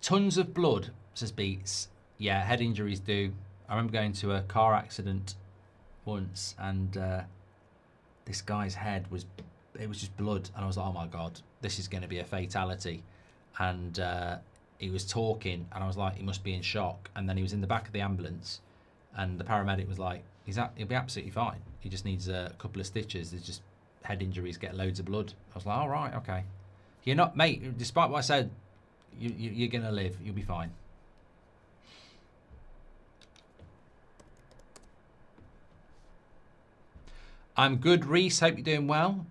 Tons of blood, says Beats. Yeah, head injuries do. I remember going to a car accident once, and this guy's head was just blood, and I was like, oh my god, this is going to be a fatality. And he was talking, and I was like, he must be in shock. And then he was in the back of the ambulance, and the paramedic was like, he'll be absolutely fine. He just needs a couple of stitches. There's just head injuries, get loads of blood. I was like, all right, okay. You're not, mate. Despite what I said, you're gonna live. You'll be fine. I'm good, Reese. Hope you're doing well.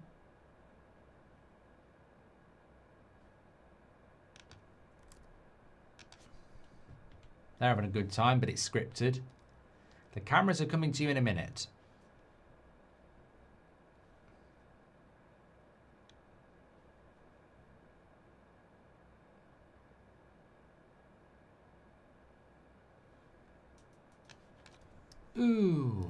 They're having a good time, but it's scripted. The cameras are coming to you in a minute. Ooh.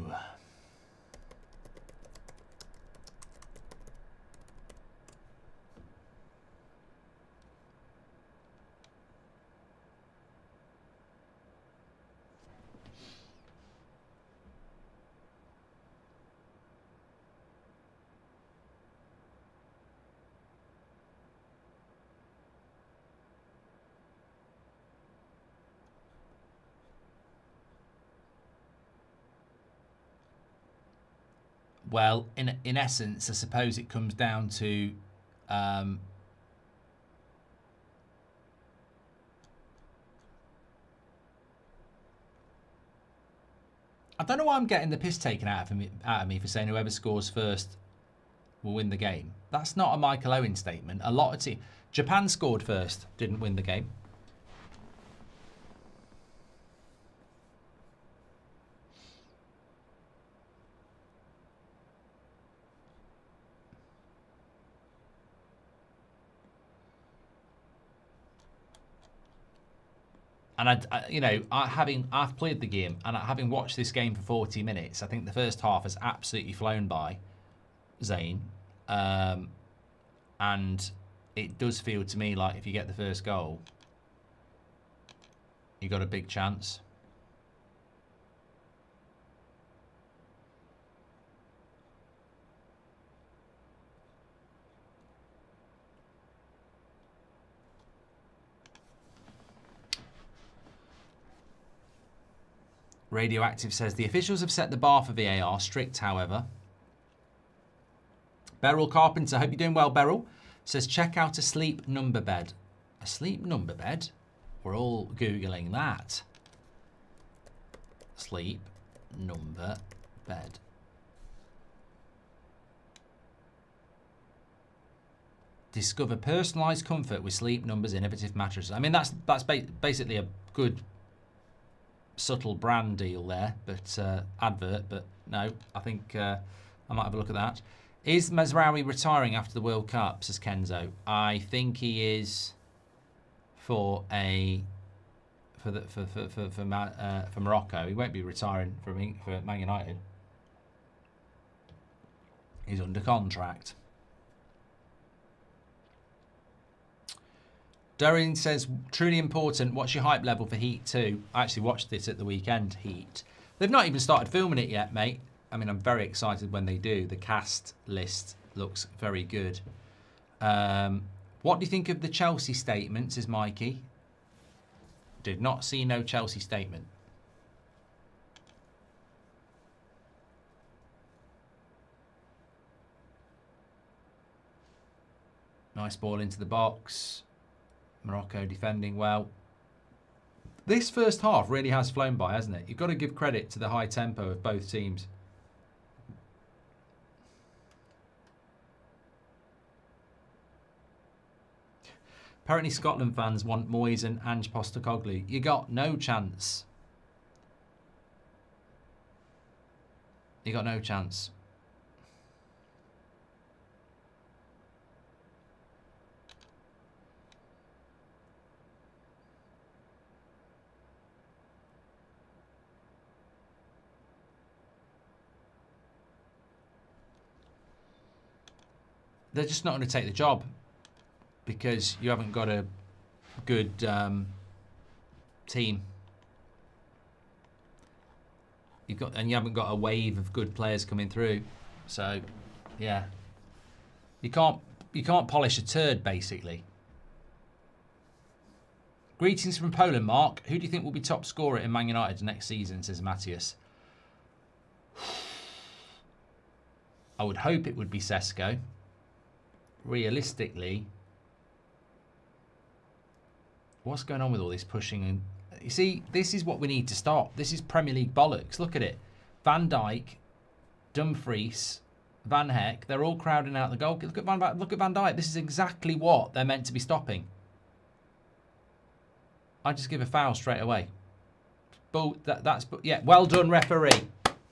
Well, in essence, I suppose it comes down to I don't know why I'm getting the piss taken out of me for saying whoever scores first will win the game. That's not a Michael Owen statement. A lot of Japan scored first, didn't win the game. And I've played the game, and having watched this game for 40 minutes, I think the first half has absolutely flown by, Zane. And it does feel to me like if you get the first goal, you got a big chance. Radioactive says, the officials have set the bar for VAR, strict however. Beryl Carpenter, hope you're doing well, Beryl. Says, check out a sleep number bed. A sleep number bed? We're all Googling that. Sleep number bed. Discover personalised comfort with Sleep Number's innovative mattresses. I mean, that's basically a good subtle brand deal there, but advert. But no, I think I might have a look at that. Is Mazraoui retiring after the World Cup? Says Kenzo. I think he is for Morocco. He won't be retiring for Man United. He's under contract. Doreen says, truly important. What's your hype level for Heat 2? I actually watched it at the weekend, Heat. They've not even started filming it yet, mate. I mean, I'm very excited when they do. The cast list looks very good. What do you think of the Chelsea statement, says Mikey? Did not see no Chelsea statement. Nice ball into the box. Morocco defending well. This first half really has flown by, hasn't it? You've got to give credit to the high tempo of both teams. Apparently Scotland fans want Moyes and Ange Postecoglou. You got no chance. You got no chance. They're just not going to take the job because you haven't got a good team. You haven't got a wave of good players coming through. So, yeah, you can't polish a turd basically. Greetings from Poland, Mark. Who do you think will be top scorer in Man United next season? Says Matthias. I would hope it would be Sesko. Realistically, what's going on with all this pushing? And you see, this is what we need to stop. This is Premier League bollocks. Look at it. Van Dijk, Dumfries, Van Heck, they're all crowding out the goal. Look at Van Dijk. This is exactly what they're meant to be stopping. I just give a foul straight away. But yeah, well done, referee.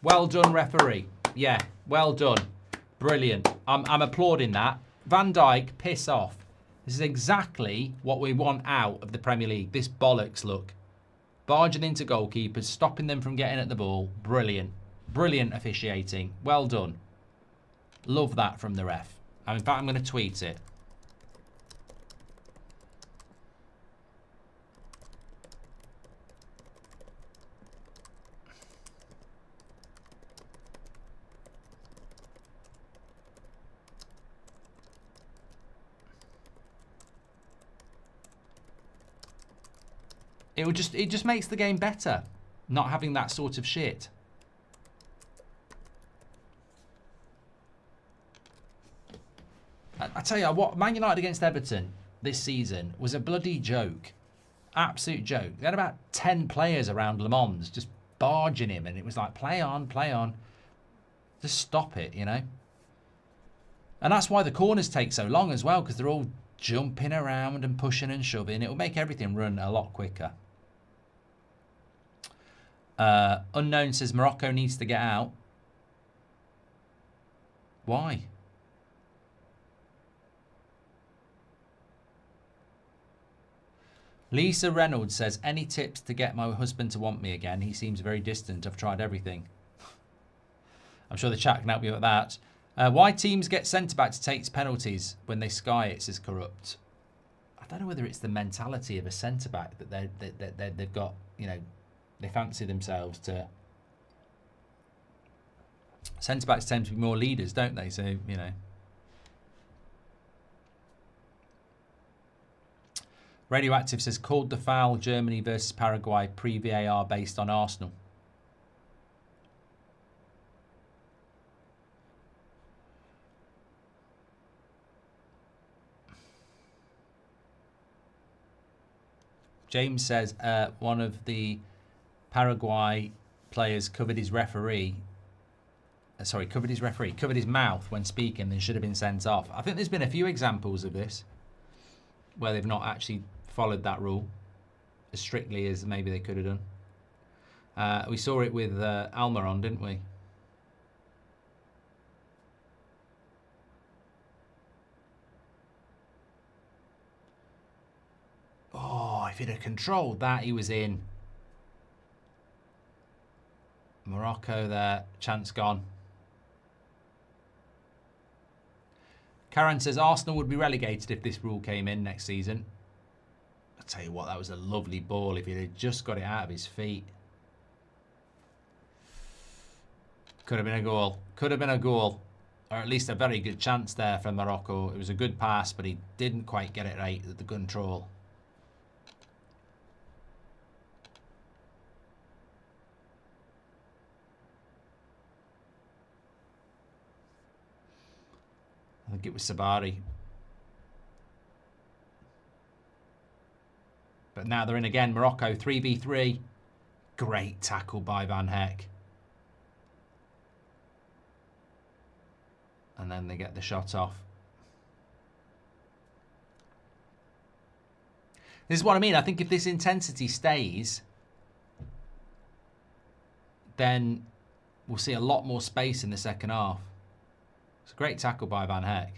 Well done, referee. Yeah, well done. Brilliant. I'm applauding that. Van Dijk, piss off. This is exactly what we want out of the Premier League. This bollocks look. Barging into goalkeepers, stopping them from getting at the ball. Brilliant. Brilliant officiating. Well done. Love that from the ref. In fact, I'm going to tweet it. It just makes the game better, not having that sort of shit. I tell you what, Man United against Everton this season was a bloody joke. Absolute joke. They had about 10 players around Le Mans just barging him, and it was like, play on, play on. Just stop it, you know. And that's why the corners take so long as well, because they're all jumping around and pushing and shoving. It will make everything run a lot quicker. Unknown says Morocco needs to get out. Why? Lisa Reynolds says, any tips to get my husband to want me again? He seems very distant. I've tried everything. I'm sure the chat can help you with that. Why teams get centre-back to take penalties when they sky it, says Corrupt. I don't know whether it's the mentality of a centre-back that they've got, you know, they fancy themselves to... Centre-backs tend to be more leaders, don't they? So, you know. Radioactive says, called the foul Germany versus Paraguay pre-VAR based on Arsenal. James says one of the Paraguay players covered his mouth when speaking and should have been sent off. I think there's been a few examples of this where they've not actually followed that rule as strictly as maybe they could have done. We saw it with Almiron, didn't we? Oh, if he'd have controlled that, he was in. Morocco there, chance gone. Karen says Arsenal would be relegated if this rule came in next season. I'll tell you what, that was a lovely ball if he'd have just got it out of his feet. Could have been a goal. Could have been a goal. Or at least a very good chance there for Morocco. It was a good pass, but he didn't quite get it right with the control. I think it was Sabari. But now they're in again. Morocco 3v3. Great tackle by Van Heck. And then they get the shot off. This is what I mean. I think if this intensity stays, then we'll see a lot more space in the second half. It's a great tackle by Van Heck.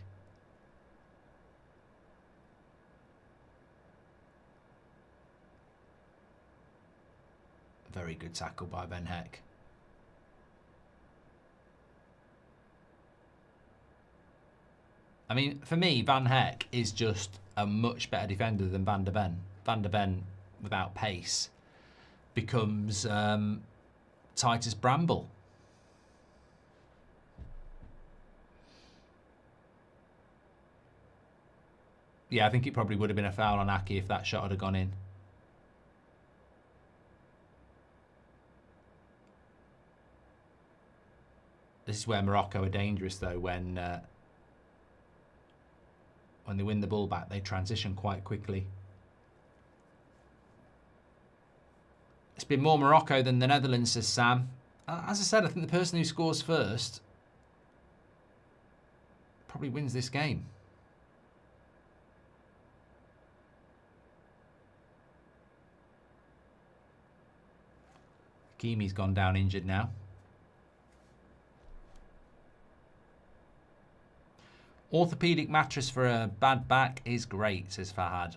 Very good tackle by Van Heck. I mean, for me, Van Heck is just a much better defender than Van der Ven. Van der Ven, without pace, becomes Titus Bramble. Yeah, I think it probably would have been a foul on Aki if that shot had gone in. This is where Morocco are dangerous, though, when they win the ball back, they transition quite quickly. It's been more Morocco than the Netherlands, says Sam. As I said, I think the person who scores first probably wins this game. Hakimi's gone down injured now. Orthopedic mattress for a bad back is great, says Fahad.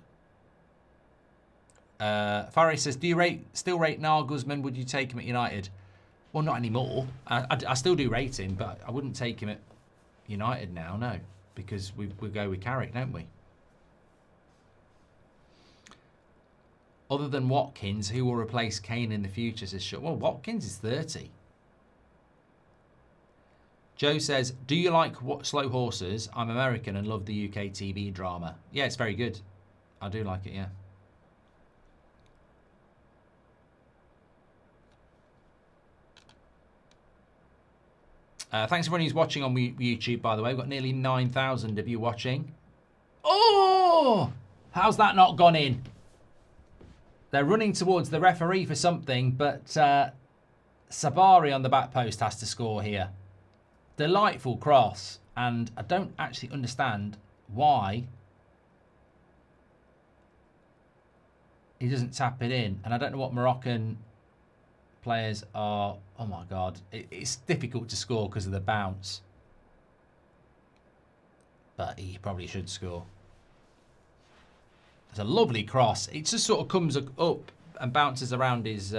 Faris says, do you still rate Nagelsmann? Would you take him at United? Well, not anymore. I still do rate him, but I wouldn't take him at United now, no. Because we go with Carrick, don't we? Other than Watkins, who will replace Kane in the future, says Sean. Well, Watkins is 30. Joe says, do you like Slow Horses? I'm American and love the UK TV drama. Yeah, it's very good. I do like it, yeah. Thanks everyone who's watching on YouTube, by the way. We've got nearly 9,000 of you watching. Oh! How's that not gone in? They're running towards the referee for something, but Sabari on the back post has to score here. Delightful cross, and I don't actually understand why he doesn't tap it in. And I don't know what Moroccan players are. Oh my God, it's difficult to score because of the bounce, but he probably should score. It's a lovely cross. It just sort of comes up and bounces around his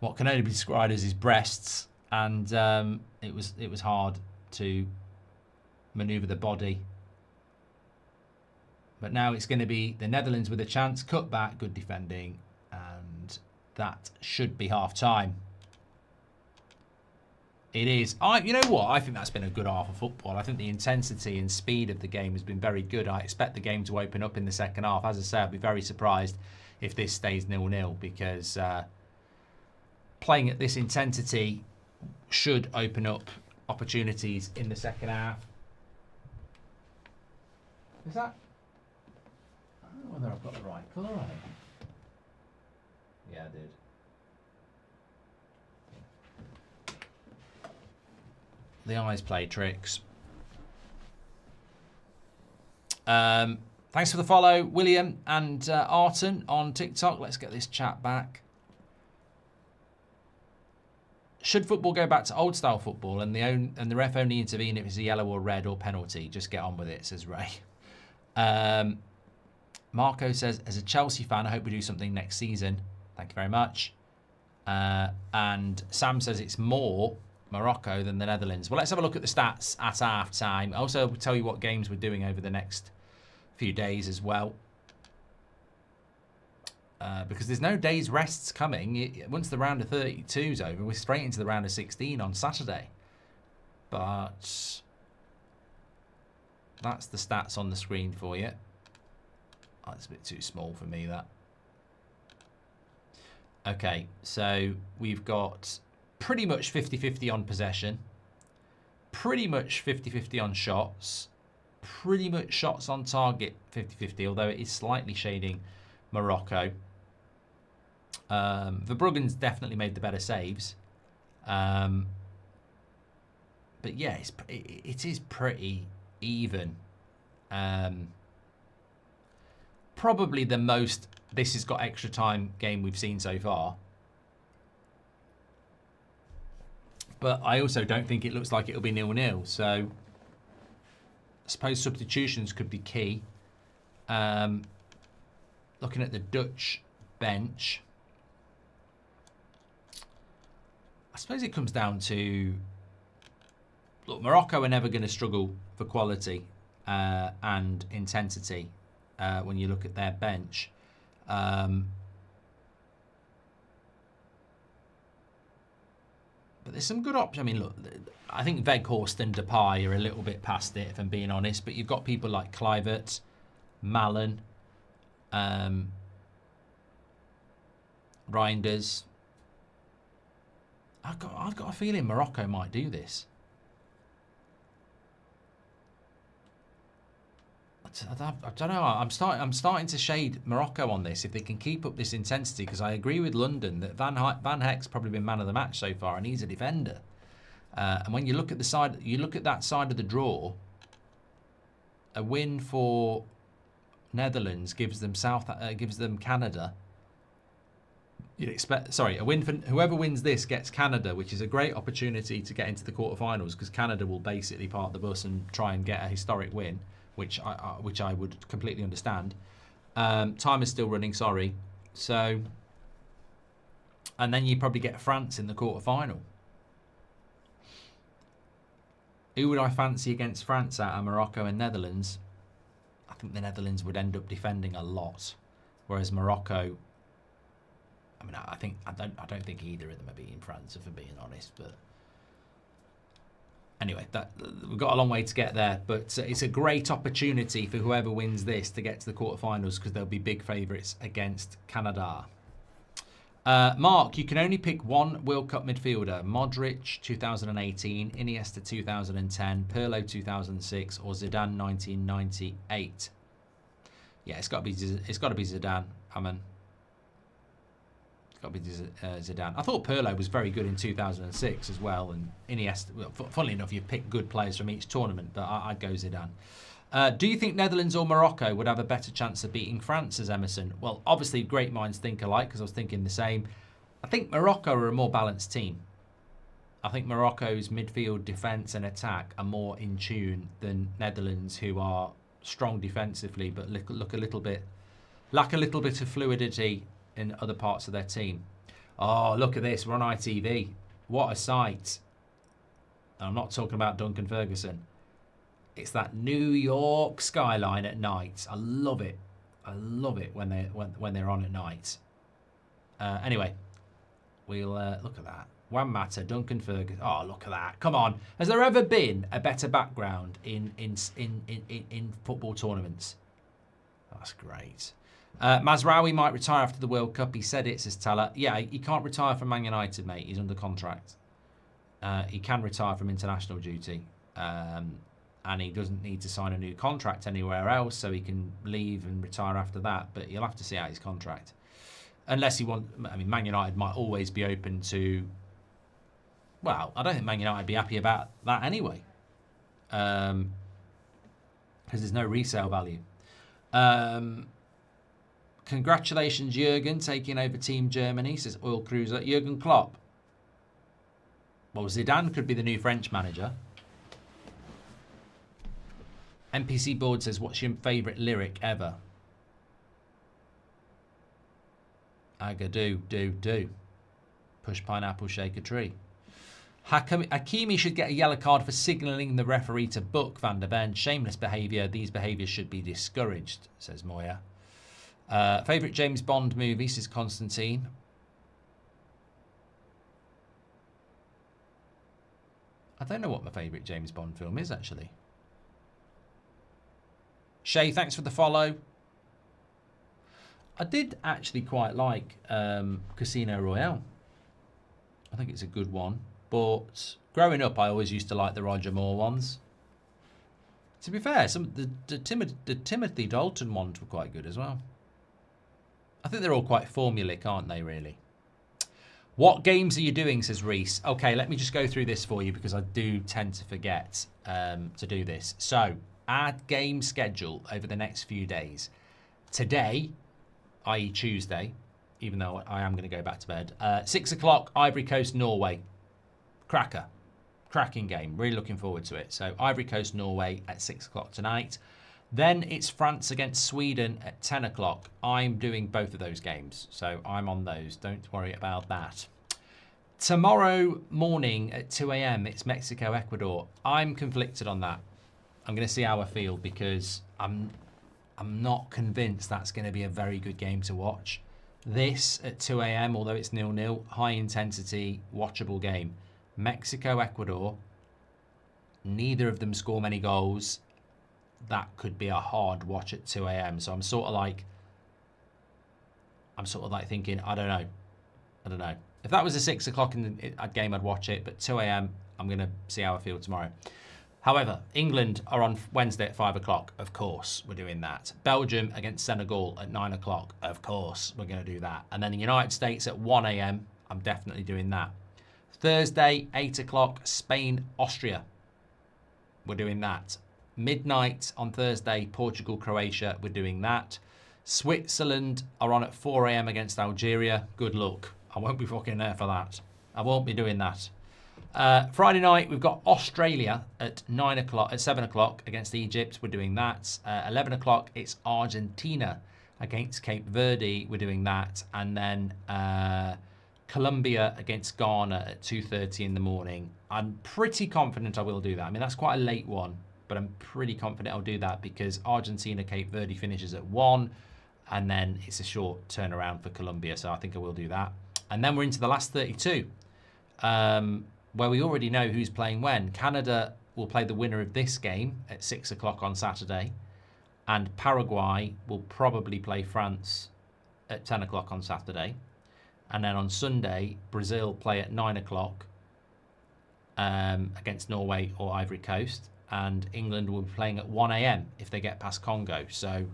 what can only be described as his breasts. And it was hard to manoeuvre the body. But now it's going to be the Netherlands with a chance. Cut back, good defending. And that should be half-time. It is. You know what? I think that's been a good half of football. I think the intensity and speed of the game has been very good. I expect the game to open up in the second half. As I say, I'd be very surprised if this stays 0-0 because playing at this intensity should open up opportunities in the second half. Is that? I don't know whether I've got the right colour on it. Yeah, I did. The eyes play tricks. Thanks for the follow, William and Arton on TikTok. Let's get this chat back. Should football go back to old style football and the ref only intervene if it's a yellow or red or penalty? Just get on with it, says Ray. Marco says, as a Chelsea fan, I hope we do something next season. Thank you very much. And Sam says it's more Morocco than the Netherlands. Well, let's have a look at the stats at half time. Also, we'll tell you what games we're doing over the next few days as well. Because there's no days rests coming. Once the round of 32 is over, we're straight into the round of 16 on Saturday. But that's the stats on the screen for you. Oh, it's a bit too small for me, that. Okay, so we've got pretty much 50-50 on possession. Pretty much 50-50 on shots. pretty much shots on target 50-50, although it is slightly shading Morocco. Verbruggen's definitely made the better saves. But yeah, it is pretty even. Probably the most this has got extra time game we've seen so far. But I also don't think it looks like it'll be 0-0. So I suppose substitutions could be key. Looking at the Dutch bench, I suppose it comes down to, look, Morocco are never going to struggle for quality and intensity when you look at their bench. But there's some good options. I mean, look, I think Weghorst and Depay are a little bit past it, if I'm being honest. But you've got people like Kluivert, Malen, Reinders. I've got a feeling Morocco might do this. I don't know. I'm starting to shade Morocco on this if they can keep up this intensity, because I agree with London that Van Heck's probably been man of the match so far, and he's a defender. And when you look at that side of the draw, a win for Netherlands gives them Canada. You'd expect, a win for whoever wins this gets Canada, which is a great opportunity to get into the quarterfinals, because Canada will basically park the bus and try and get a historic win, which I would completely understand. Time is still running, sorry. So, and then you probably get France in the quarterfinal. Who would I fancy against France out of Morocco and Netherlands? I think the Netherlands would end up defending a lot, whereas Morocco, I mean, I don't think either of them are beating France, if I'm being honest. But anyway, we've got a long way to get there. But it's a great opportunity for whoever wins this to get to the quarterfinals, because they'll be big favourites against Canada. Mark, you can only pick one World Cup midfielder: Modric 2018, Iniesta 2010, Pirlo 2006, or Zidane 1998. Yeah, it's got to be Zidane. It's got to be Zidane. I thought Pirlo was very good in 2006 as well, and Iniesta. Well, funnily enough, you pick good players from each tournament, but I'd go Zidane. Do you think Netherlands or Morocco would have a better chance of beating France, as Emerson? Well, obviously, great minds think alike, because I was thinking the same. I think Morocco are a more balanced team. I think Morocco's midfield, defence and attack are more in tune than Netherlands, who are strong defensively, but lack a little bit of fluidity in other parts of their team. Oh, look at this. We're on ITV. What a sight. And I'm not talking about Duncan Ferguson. It's that New York skyline at night. I love it. I love it when they're on at night. Anyway, we'll look at that. Juan Mata, Duncan Ferguson. Oh, look at that! Come on. Has there ever been a better background in football tournaments? That's great. Mazraoui might retire after the World Cup. He said it, says Teller. Yeah, he can't retire from Man United, mate. He's under contract. He can retire from international duty. And he doesn't need to sign a new contract anywhere else, so he can leave and retire after that. But you'll have to see out his contract. Unless he wants... I mean, Man United might always be open to... Well, I don't think Man United would be happy about that anyway. Because there's no resale value. Congratulations, Jurgen, taking over Team Germany, says Oil Cruiser. Jurgen Klopp. Well, Zidane could be the new French manager. NPC Board says, what's your favourite lyric ever? Aga do. Push pineapple, shake a tree. Hakimi should get a yellow card for signalling the referee to book Van der Ven. Shameless behaviour. These behaviours should be discouraged, says Moya. Favourite James Bond movie, says Constantine. I don't know what my favourite James Bond film is, actually. Shay, thanks for the follow. I did actually quite like Casino Royale. I think it's a good one. But growing up, I always used to like the Roger Moore ones. To be fair, the Timothy Dalton ones were quite good as well. I think they're all quite formulaic, aren't they, really? What games are you doing, says Reese. Okay, let me just go through this for you because I do tend to forget to do this. So, add game schedule over the next few days. Today, i.e. Tuesday, even though I am going to go back to bed, 6 o'clock, Ivory Coast, Norway. Cracker. Cracking game. Really looking forward to it. So, Ivory Coast, Norway at 6 o'clock tonight. Then it's France against Sweden at 10 o'clock. I'm doing both of those games, so I'm on those. Don't worry about that. Tomorrow morning at 2 a.m., it's Mexico, Ecuador. I'm conflicted on that. I'm going to see how I feel because I'm not convinced that's going to be a very good game to watch. This at 2 a.m., although it's 0-0, high intensity, watchable game. Mexico, Ecuador. Neither of them score many goals. That could be a hard watch at 2 a.m. So I'm sort of like thinking, I don't know. If that was a 6 o'clock game, I'd watch it. But 2 a.m., I'm going to see how I feel tomorrow. However, England are on Wednesday at 5 o'clock. Of course, we're doing that. Belgium against Senegal at 9 o'clock. Of course, we're going to do that. And then the United States at 1 a.m. I'm definitely doing that. Thursday, 8 o'clock, Spain, Austria. We're doing that. Midnight on Thursday, Portugal, Croatia. We're doing that. Switzerland are on at 4 a.m. against Algeria. Good luck. I won't be fucking there for that. I won't be doing that. Friday night, we've got Australia at 7 o'clock against Egypt. We're doing that. 11 o'clock, it's Argentina against Cape Verde. We're doing that. And then Colombia against Ghana at 2:30 in the morning. I'm pretty confident I will do that. I mean, that's quite a late one, but I'm pretty confident I'll do that because Argentina, Cape Verde finishes at 1, and then it's a short turnaround for Colombia, so I think I will do that. And then we're into the last 32, where we already know who's playing when. Canada will play the winner of this game at 6 o'clock on Saturday, and Paraguay will probably play France at 10 o'clock on Saturday. And then on Sunday, Brazil play at 9 o'clock against Norway or Ivory Coast. And England will be playing at 1 a.m. if they get past Congo. So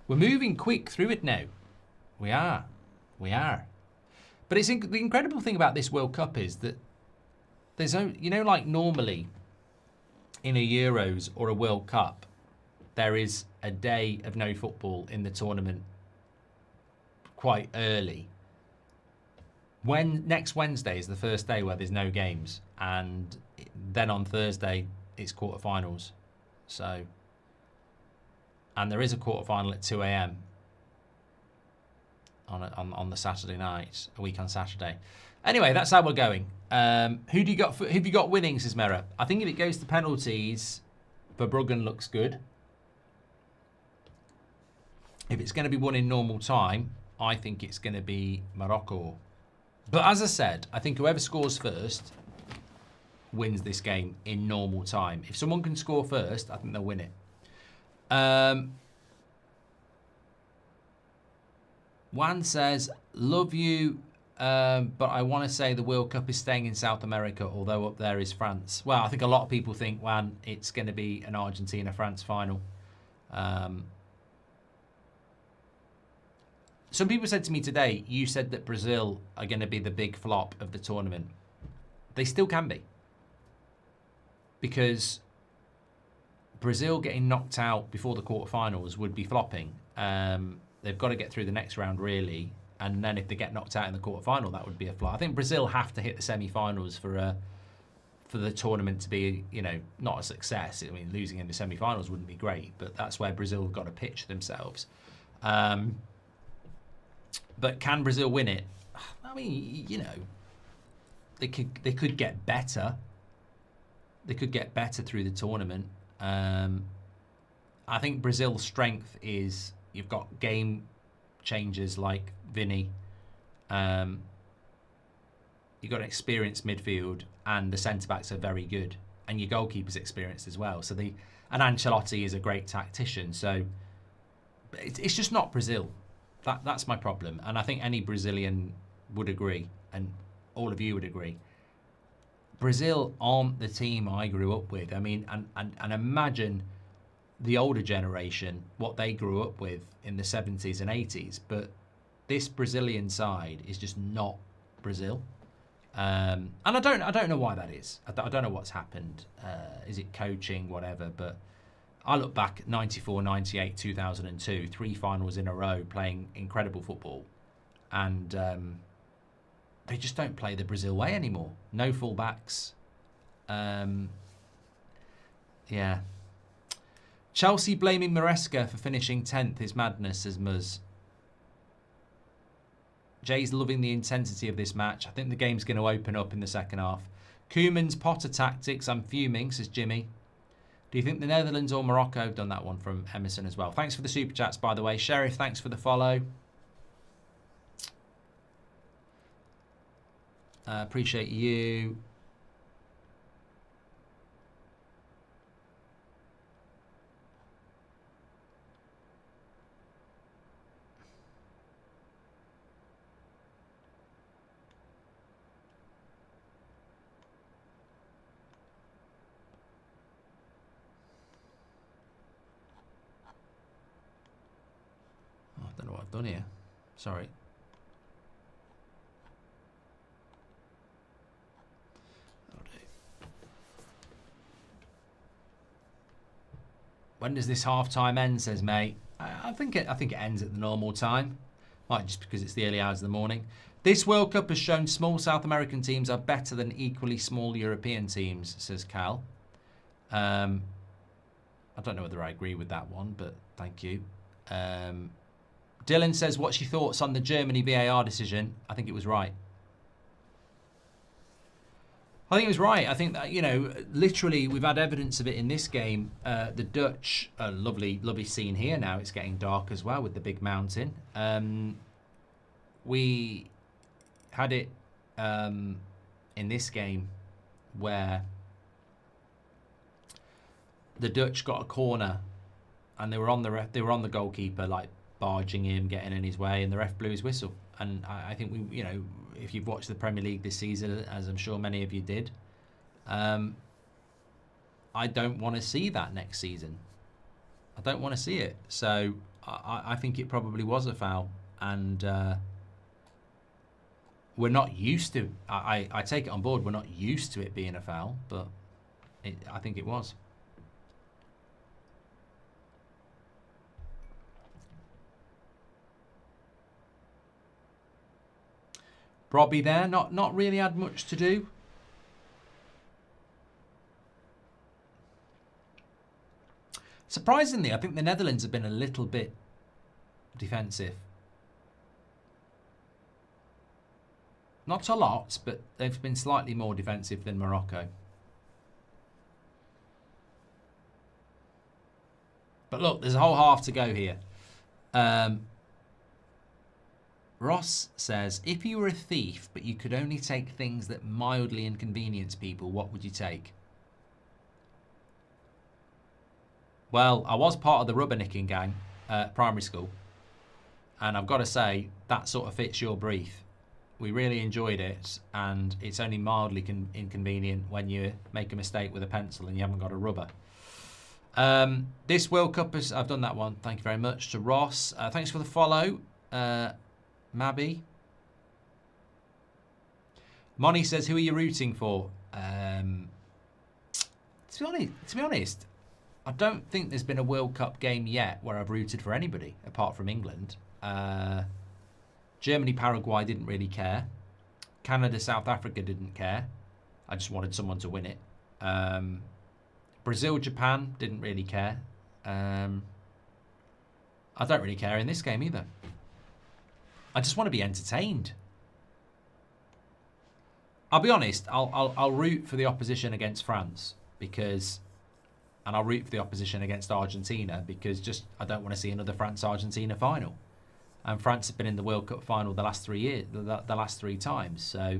we're moving quick through it now. We are. But it's the incredible thing about this World Cup is that there's like normally in a Euros or a World Cup, there is a day of no football in the tournament quite early. Next Wednesday is the first day where there's no games, and then on Thursday it's quarterfinals. So, and there is a quarterfinal at 2 a.m. on the Saturday night, a week on Saturday. Anyway, that's how we're going. Who do you got? Who have you got winning, says Mera? I think if it goes to penalties, Verbruggen looks good. If it's going to be won in normal time, I think it's going to be Morocco. But as I said, I think whoever scores first wins this game in normal time. If someone can score first, I think they'll win it. Juan says, love you, but I want to say the World Cup is staying in South America, although up there is France. Well, I think a lot of people think, Juan, it's going to be an Argentina-France final. Some people said to me today, you said that Brazil are going to be the big flop of the tournament. They still can be. Because Brazil getting knocked out before the quarterfinals would be flopping. They've got to get through the next round, really. And then if they get knocked out in the quarterfinal, that would be a flop. I think Brazil have to hit the semi-finals for the tournament to be, not a success. I mean, losing in the semi-finals wouldn't be great, but that's where Brazil have got to pitch themselves. But can Brazil win it? I mean, they could get better. They could get better through the tournament. I think Brazil's strength is you've got game changers like Vini. You've got an experienced midfield, and the centre backs are very good, and your goalkeeper's experienced as well. So and Ancelotti is a great tactician. So it's just not Brazil. That's my problem, and I think any Brazilian would agree, and all of you would agree. Brazil aren't the team I grew up with. I mean, and imagine the older generation, what they grew up with in the 70s and 80s. But this Brazilian side is just not Brazil. And I don't know why that is. I don't know what's happened. Is it coaching, whatever? But I look back at 94, 98, 2002, 3 finals in a row playing incredible football. And they just don't play the Brazil way anymore. No fullbacks. Yeah. Chelsea blaming Maresca for finishing 10th is madness, says Muzz. Jay's loving the intensity of this match. I think the game's going to open up in the second half. Koeman's Potter tactics. I'm fuming, says Jimmy. Do you think the Netherlands or Morocco? Done that one from Emerson as well. Thanks for the super chats, by the way. Sheriff, thanks for the follow. Appreciate you. Oh, I don't know what I've done here. Sorry. When does this half-time end, says mate? I think it ends at the normal time. Might just because it's the early hours of the morning. This World Cup has shown small South American teams are better than equally small European teams, says Cal. I don't know whether I agree with that one, but thank you. Dylan says, what's your thoughts on the Germany VAR decision? I think it was right. I think it was right. I think that, literally we've had evidence of it in this game. The Dutch, lovely scene here now. It's getting dark as well with the big mountain. We had it in this game where the Dutch got a corner and they were on the goalkeeper, like barging him, getting in his way, and the ref blew his whistle. And I think we, if you've watched the Premier League this season, as I'm sure many of you did, I don't want to see that next season. I don't want to see it. So I think it probably was a foul, and we're not used to. I take it on board. We're not used to it being a foul, but I think it was. Robbie there, not really had much to do. Surprisingly, I think the Netherlands have been a little bit defensive. Not a lot, but they've been slightly more defensive than Morocco. But look, there's a whole half to go here. Ross says, if you were a thief, but you could only take things that mildly inconvenience people, what would you take? Well, I was part of the rubbernicking gang at primary school. And I've got to say, that sort of fits your brief. We really enjoyed it. And it's only mildly inconvenient when you make a mistake with a pencil and you haven't got a rubber. This World Cup, I've done that one. Thank you very much to Ross. Thanks for the follow. Mabby. Moni says, who are you rooting for? To be honest, I don't think there's been a World Cup game yet where I've rooted for anybody apart from England. Germany, Paraguay didn't really care. Canada, South Africa didn't care. I just wanted someone to win it. Brazil, Japan didn't really care. I don't really care in this game either. I just want to be entertained. I'll be honest. I'll root for the opposition against France and I'll root for the opposition against Argentina because I don't want to see another France-Argentina final. And France have been in the World Cup final the last 3 years, the last 3 times. So,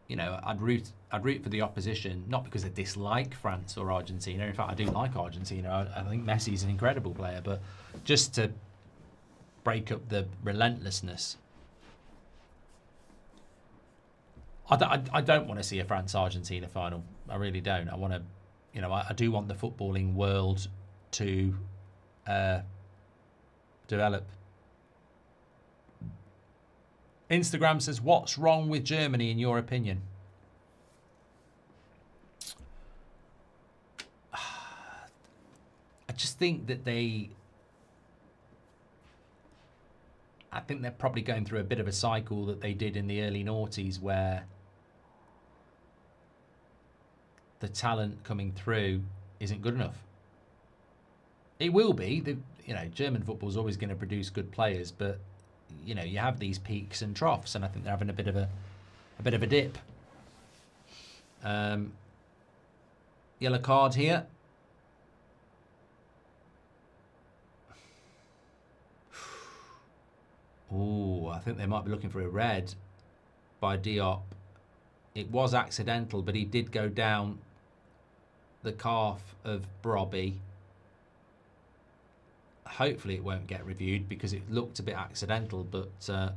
I'd root for the opposition not because I dislike France or Argentina. In fact, I do like Argentina. I think Messi's an incredible player, but just to break up the relentlessness. I don't want to see a France-Argentina final. I really don't. I want to, I do want the footballing world to develop. Instagram says, what's wrong with Germany in your opinion? I just think that I think they're probably going through a bit of a cycle that they did in the early noughties where the talent coming through isn't good enough. It will be. German football is always going to produce good players, but you have these peaks and troughs, and I think they're having a bit of a dip. Yellow card here. Oh, I think they might be looking for a red by Diop. It was accidental, but he did go down the calf of Brobby. Hopefully it won't get reviewed because it looked a bit accidental, but I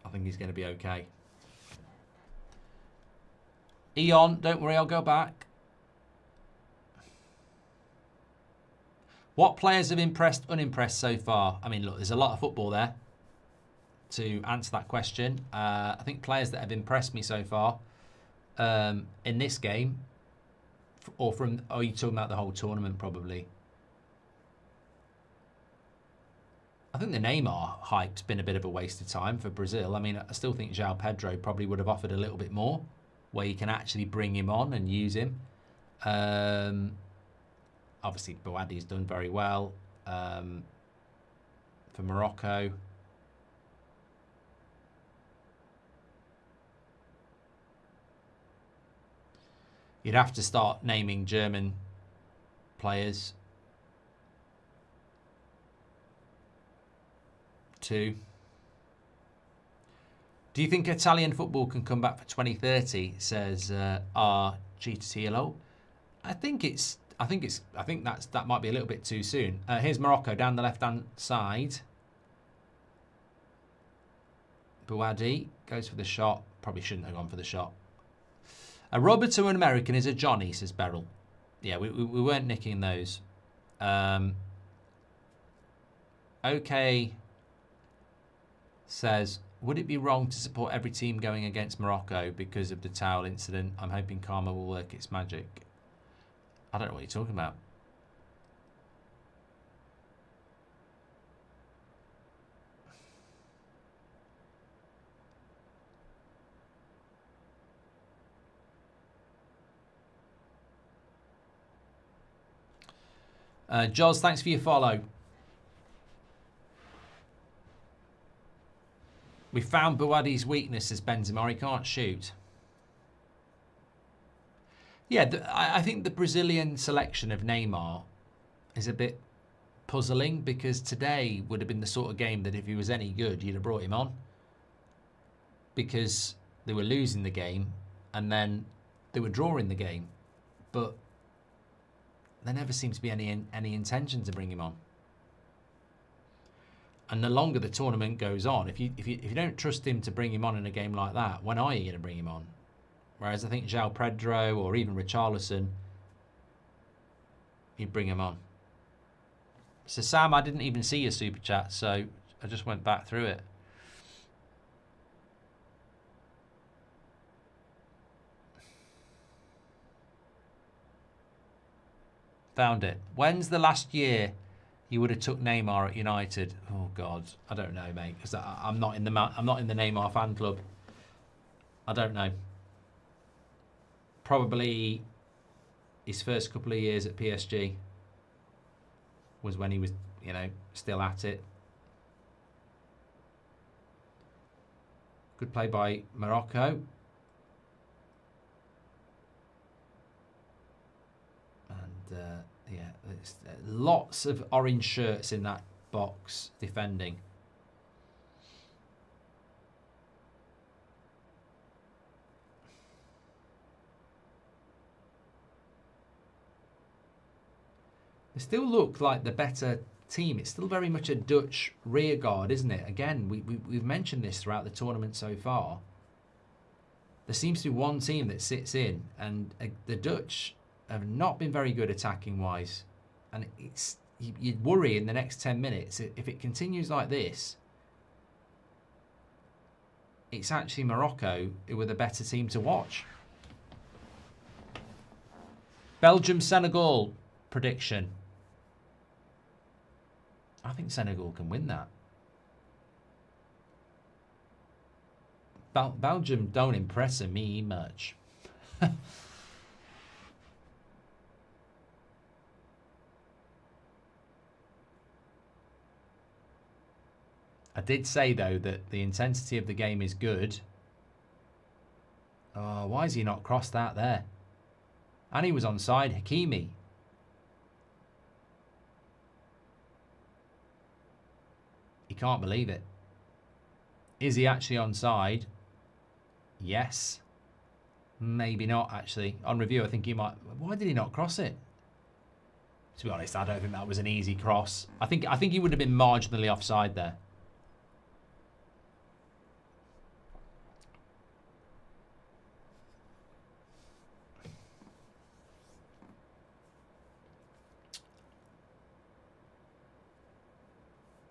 think he's going to be okay. Eon, don't worry, I'll go back. What players have impressed, unimpressed so far? I mean, look, there's a lot of football there to answer that question. I think players that have impressed me so far in this game, are you talking about the whole tournament probably? I think the Neymar hype's been a bit of a waste of time for Brazil. I mean, I still think João Pedro probably would have offered a little bit more, where you can actually bring him on and use him. Obviously, Bouadi's done very well for Morocco. You'd have to start naming German players. 2. Do you think Italian football can come back for 2030? Says RGTLO. I think that might be a little bit too soon. Here's Morocco down the left-hand side. Bouadi goes for the shot. Probably shouldn't have gone for the shot. A rubber to an American is a Johnny, says Beryl. Yeah, we weren't nicking those. Okay. Says, would it be wrong to support every team going against Morocco because of the towel incident? I'm hoping karma will work its magic. I don't know what you're talking about. Joz, thanks for your follow. We found Bouadi's weakness as Benzema. He can't shoot. Yeah, I think the Brazilian selection of Neymar is a bit puzzling because today would have been the sort of game that if he was any good, you'd have brought him on. Because they were losing the game and then they were drawing the game. But there never seemed to be any intention to bring him on. And the longer the tournament goes on, if you don't trust him to bring him on in a game like that, when are you going to bring him on? Whereas I think João Pedro or even Richarlison, you'd bring him on. So Sam, I didn't even see your super chat, so I just went back through it. Found it. When's the last year you would have took Neymar at United? Oh God, I don't know, mate. Because I'm not in the Neymar fan club. I don't know. Probably his first couple of years at PSG was when he was, still at it. Good play by Morocco. And yeah, there's lots of orange shirts in that box defending. They still look like the better team. It's still very much a Dutch rearguard, isn't it? Again, we've mentioned this throughout the tournament so far. There seems to be one team that sits in, and the Dutch have not been very good attacking-wise. And you'd worry in the next 10 minutes, if it continues like this, it's actually Morocco who are the better team to watch. Belgium-Senegal prediction. I think Senegal can win that. Belgium don't impress me much. I did say, though, that the intensity of the game is good. Oh, why has he not crossed that there? And he was onside, Hakimi. He can't believe it. Is he actually onside? Yes. Maybe not, actually. On review, I think he might... Why did he not cross it? To be honest, I don't think that was an easy cross. I think he would have been marginally offside there.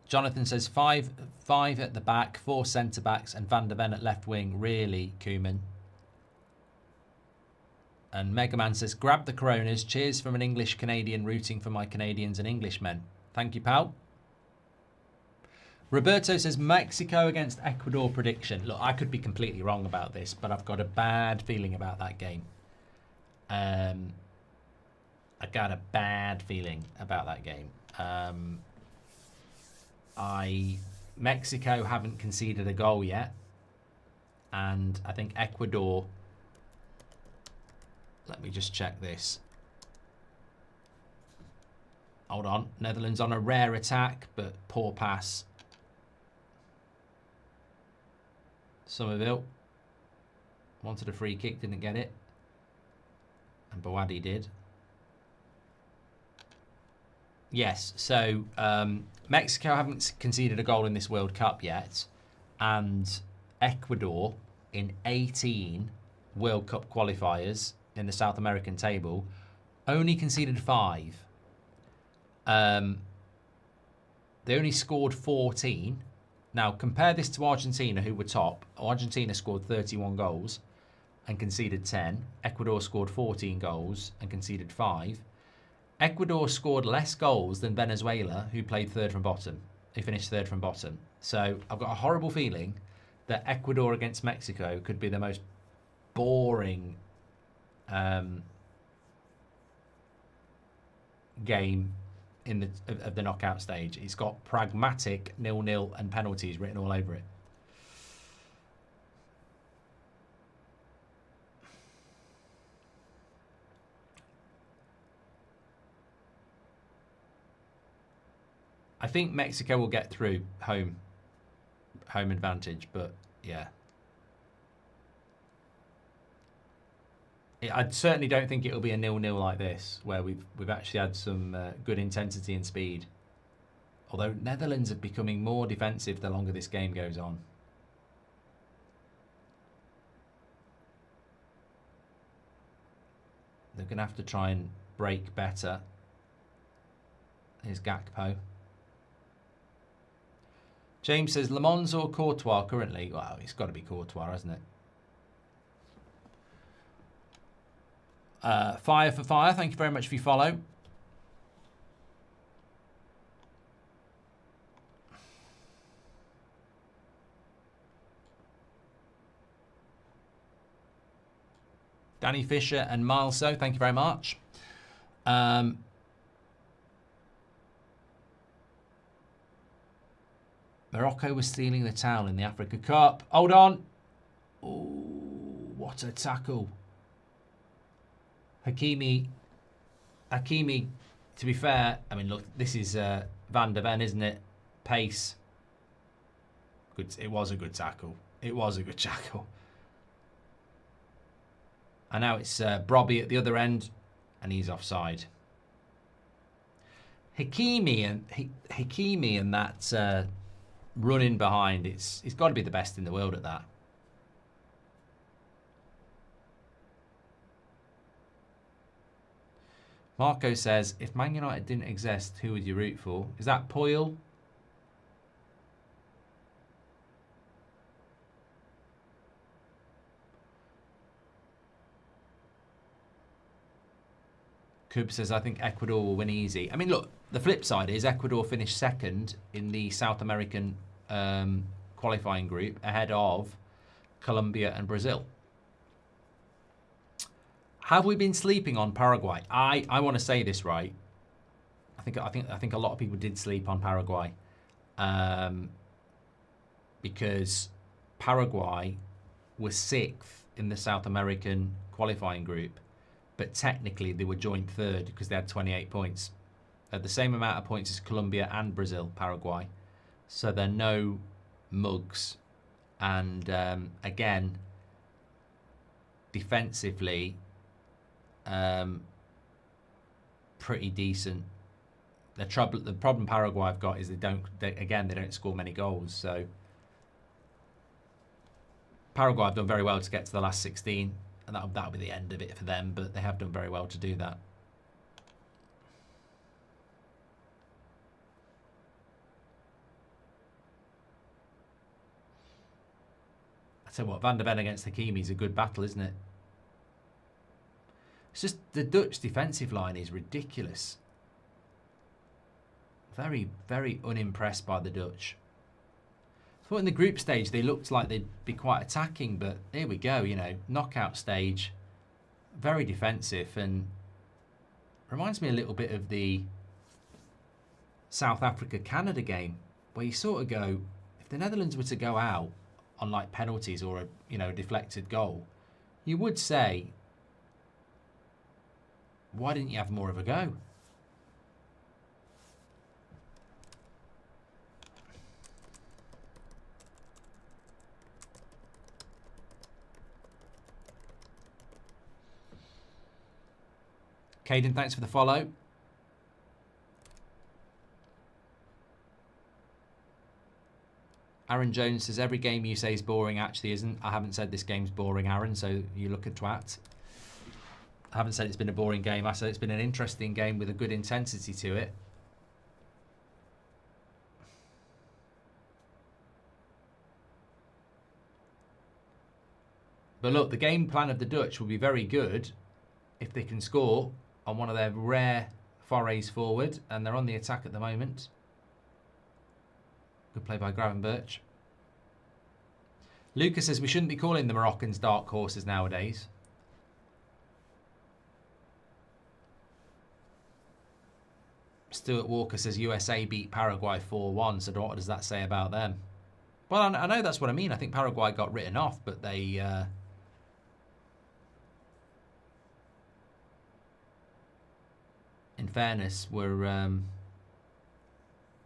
Jonathan says 5 at the back, 4 centre-backs and Van der Ven at left wing. Really, Koeman? And Megaman says, grab the Coronas. Cheers from an English-Canadian rooting for my Canadians and Englishmen. Thank you, pal. Roberto says, Mexico against Ecuador prediction. Look, I could be completely wrong about this, but I've got a bad feeling about that game. I got a bad feeling about that game. Mexico haven't conceded a goal yet, and I think Ecuador, let me just check this. Hold on. Netherlands on a rare attack, but poor pass. Somerville wanted a free kick, didn't get it, and Boadi did. Yes, so Mexico haven't conceded a goal in this World Cup yet, and Ecuador in 18 World Cup qualifiers in the South American table only conceded 5. They only scored 14. Now compare this to Argentina, who were top. Argentina scored 31 goals and conceded 10. Ecuador scored 14 goals and conceded 5. Ecuador scored less goals than Venezuela, who played third from bottom. They finished third from bottom. So I've got a horrible feeling that Ecuador against Mexico could be the most boring game of the knockout stage. It's got pragmatic 0-0 and penalties written all over it. I think Mexico will get through home advantage, but yeah. I certainly don't think it'll be a 0-0 like this, where we've actually had some good intensity and speed. Although Netherlands are becoming more defensive the longer this game goes on. They're going to have to try and break better. Here's Gakpo. James says, Le Mans or Courtois currently? Well, it's got to be Courtois, hasn't it? Fire for Fire, thank you very much for your follow. Danny Fisher and Mileso, thank you very much. Morocco was stealing the towel in the Africa Cup. Hold on. Oh, what a tackle. Hakimi, to be fair, I mean, look, this is Van der Ven, isn't it? Pace. Good. It was a good tackle. It was a good tackle. And now it's Brobby at the other end, and he's offside. Hakimi and that running behind, he's got to be the best in the world at that. Marco says, if Man United didn't exist, who would you root for? Is that Poyle? Cooper says, I think Ecuador will win easy. I mean, look, the flip side is Ecuador finished second in the South American qualifying group ahead of Colombia and Brazil. Have we been sleeping on Paraguay? I want to say this right. I think a lot of people did sleep on Paraguay, because Paraguay was 6th in the South American qualifying group, but technically they were joint third because they had 28 points. They had the same amount of points as Colombia and Brazil, Paraguay. So they're no mugs. And again, defensively, pretty decent. The problem Paraguay have got is they don't score many goals. So Paraguay have done very well to get to the last 16, and that'll be the end of it for them. But they have done very well to do that. I tell you what, Van der Ven against Hakimi is a good battle, isn't it? It's just the Dutch defensive line is ridiculous. Very, very unimpressed by the Dutch. I thought in the group stage they looked like they'd be quite attacking, but here we go, you know, knockout stage, very defensive, and reminds me a little bit of the South Africa-Canada game, where you sort of go, if the Netherlands were to go out on like penalties or a deflected goal, you would say, why didn't you have more of a go? Caden, thanks for the follow. Aaron Jones says, every game you say is boring actually isn't. I haven't said this game's boring, Aaron, so you look a twat. I haven't said it's been a boring game. I said it's been an interesting game with a good intensity to it. But look, the game plan of the Dutch will be very good if they can score on one of their rare forays forward, and they're on the attack at the moment. Good play by Gravenberch. Lucas says we shouldn't be calling the Moroccans dark horses nowadays. Stuart Walker says USA beat Paraguay 4-1, so what does that say about them? Well, I know that's what I mean. I think Paraguay got written off, but they... in fairness,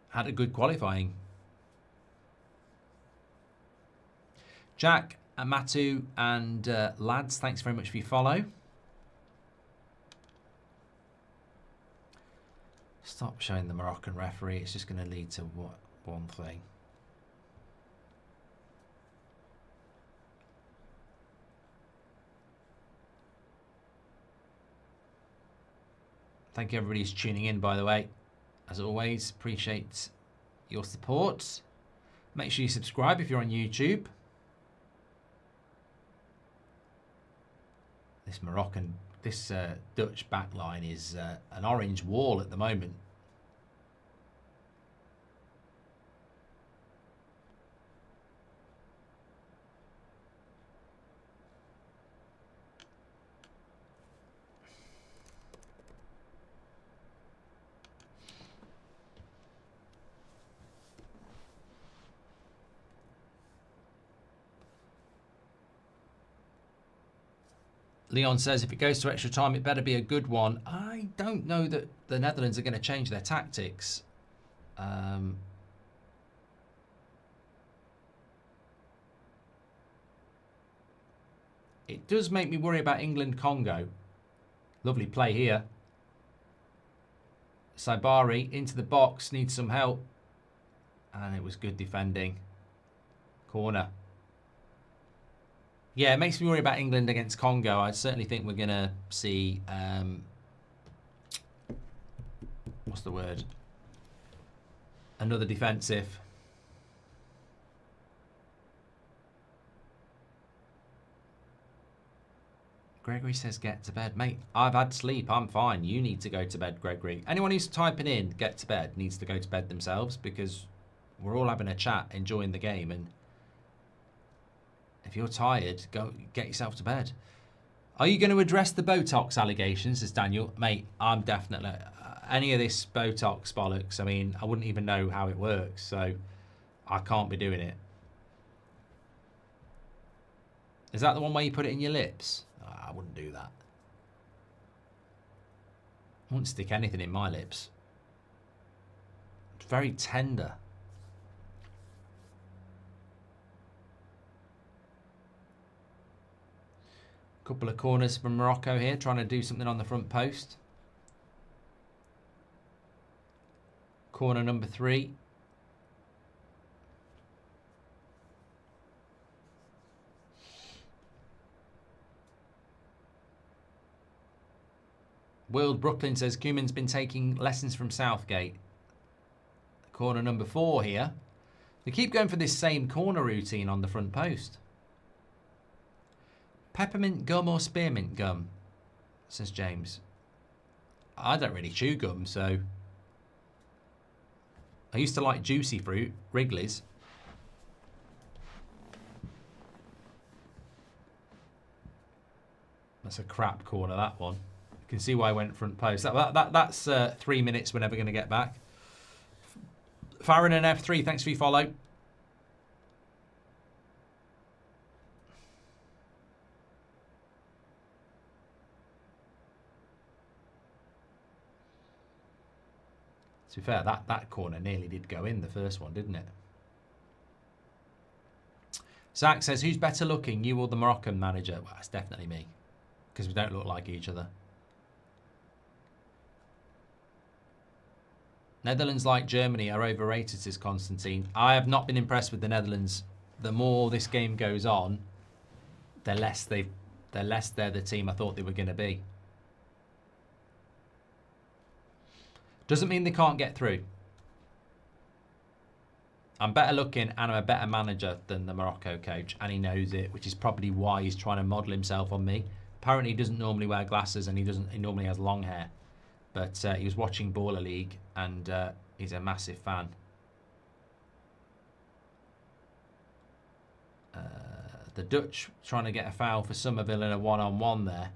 had a good qualifying. Jack, Matu, and lads, thanks very much for your follow. Stop showing the Moroccan referee. It's just going to lead to one thing. Thank you everybody who's tuning in, by the way. As always, appreciate your support. Make sure you subscribe if you're on YouTube. This Dutch backline is an orange wall at the moment. Leon says if it goes to extra time, it better be a good one. I don't know that the Netherlands are going to change their tactics. It does make me worry about England-Congo. Lovely play here. Saibari into the box, needs some help. And it was good defending. Corner. Yeah, it makes me worry about England against Congo. I certainly think we're going to see what's the word? Another defensive. Gregory says get to bed. Mate, I've had sleep. I'm fine. You need to go to bed, Gregory. Anyone who's typing in get to bed needs to go to bed themselves, because we're all having a chat, enjoying the game, and if you're tired, go get yourself to bed. Are you going to address the Botox allegations, says Daniel? Mate, I'm definitely... any of this Botox bollocks, I mean, I wouldn't even know how it works, so I can't be doing it. Is that the one where you put it in your lips? I wouldn't do that. I wouldn't stick anything in my lips. It's very tender. Couple of corners from Morocco here, trying to do something on the front post. Corner number 3. World Brooklyn says Koeman's been taking lessons from Southgate. Corner number 4 here. They keep going for this same corner routine on the front post. Peppermint gum or spearmint gum, says James. I don't really chew gum, so... I used to like juicy fruit, Wrigley's. That's a crap corner, that one. You can see why I went front post. That's 3 minutes we're never going to get back. Farron and F3, thanks for your follow. To be fair, that corner nearly did go in, the first one, didn't it? Zach says, who's better looking, you or the Moroccan manager? Well, it's definitely me, because we don't look like each other. Netherlands, like Germany, are overrated, says Constantine. I have not been impressed with the Netherlands. The more this game goes on, the less they're the team I thought they were going to be. Doesn't mean they can't get through. I'm better looking and I'm a better manager than the Morocco coach, and he knows it, which is probably why he's trying to model himself on me. Apparently he doesn't normally wear glasses, and he normally has long hair. But he was watching Baller League, and he's a massive fan. The Dutch trying to get a foul for Somerville in a one-on-one there.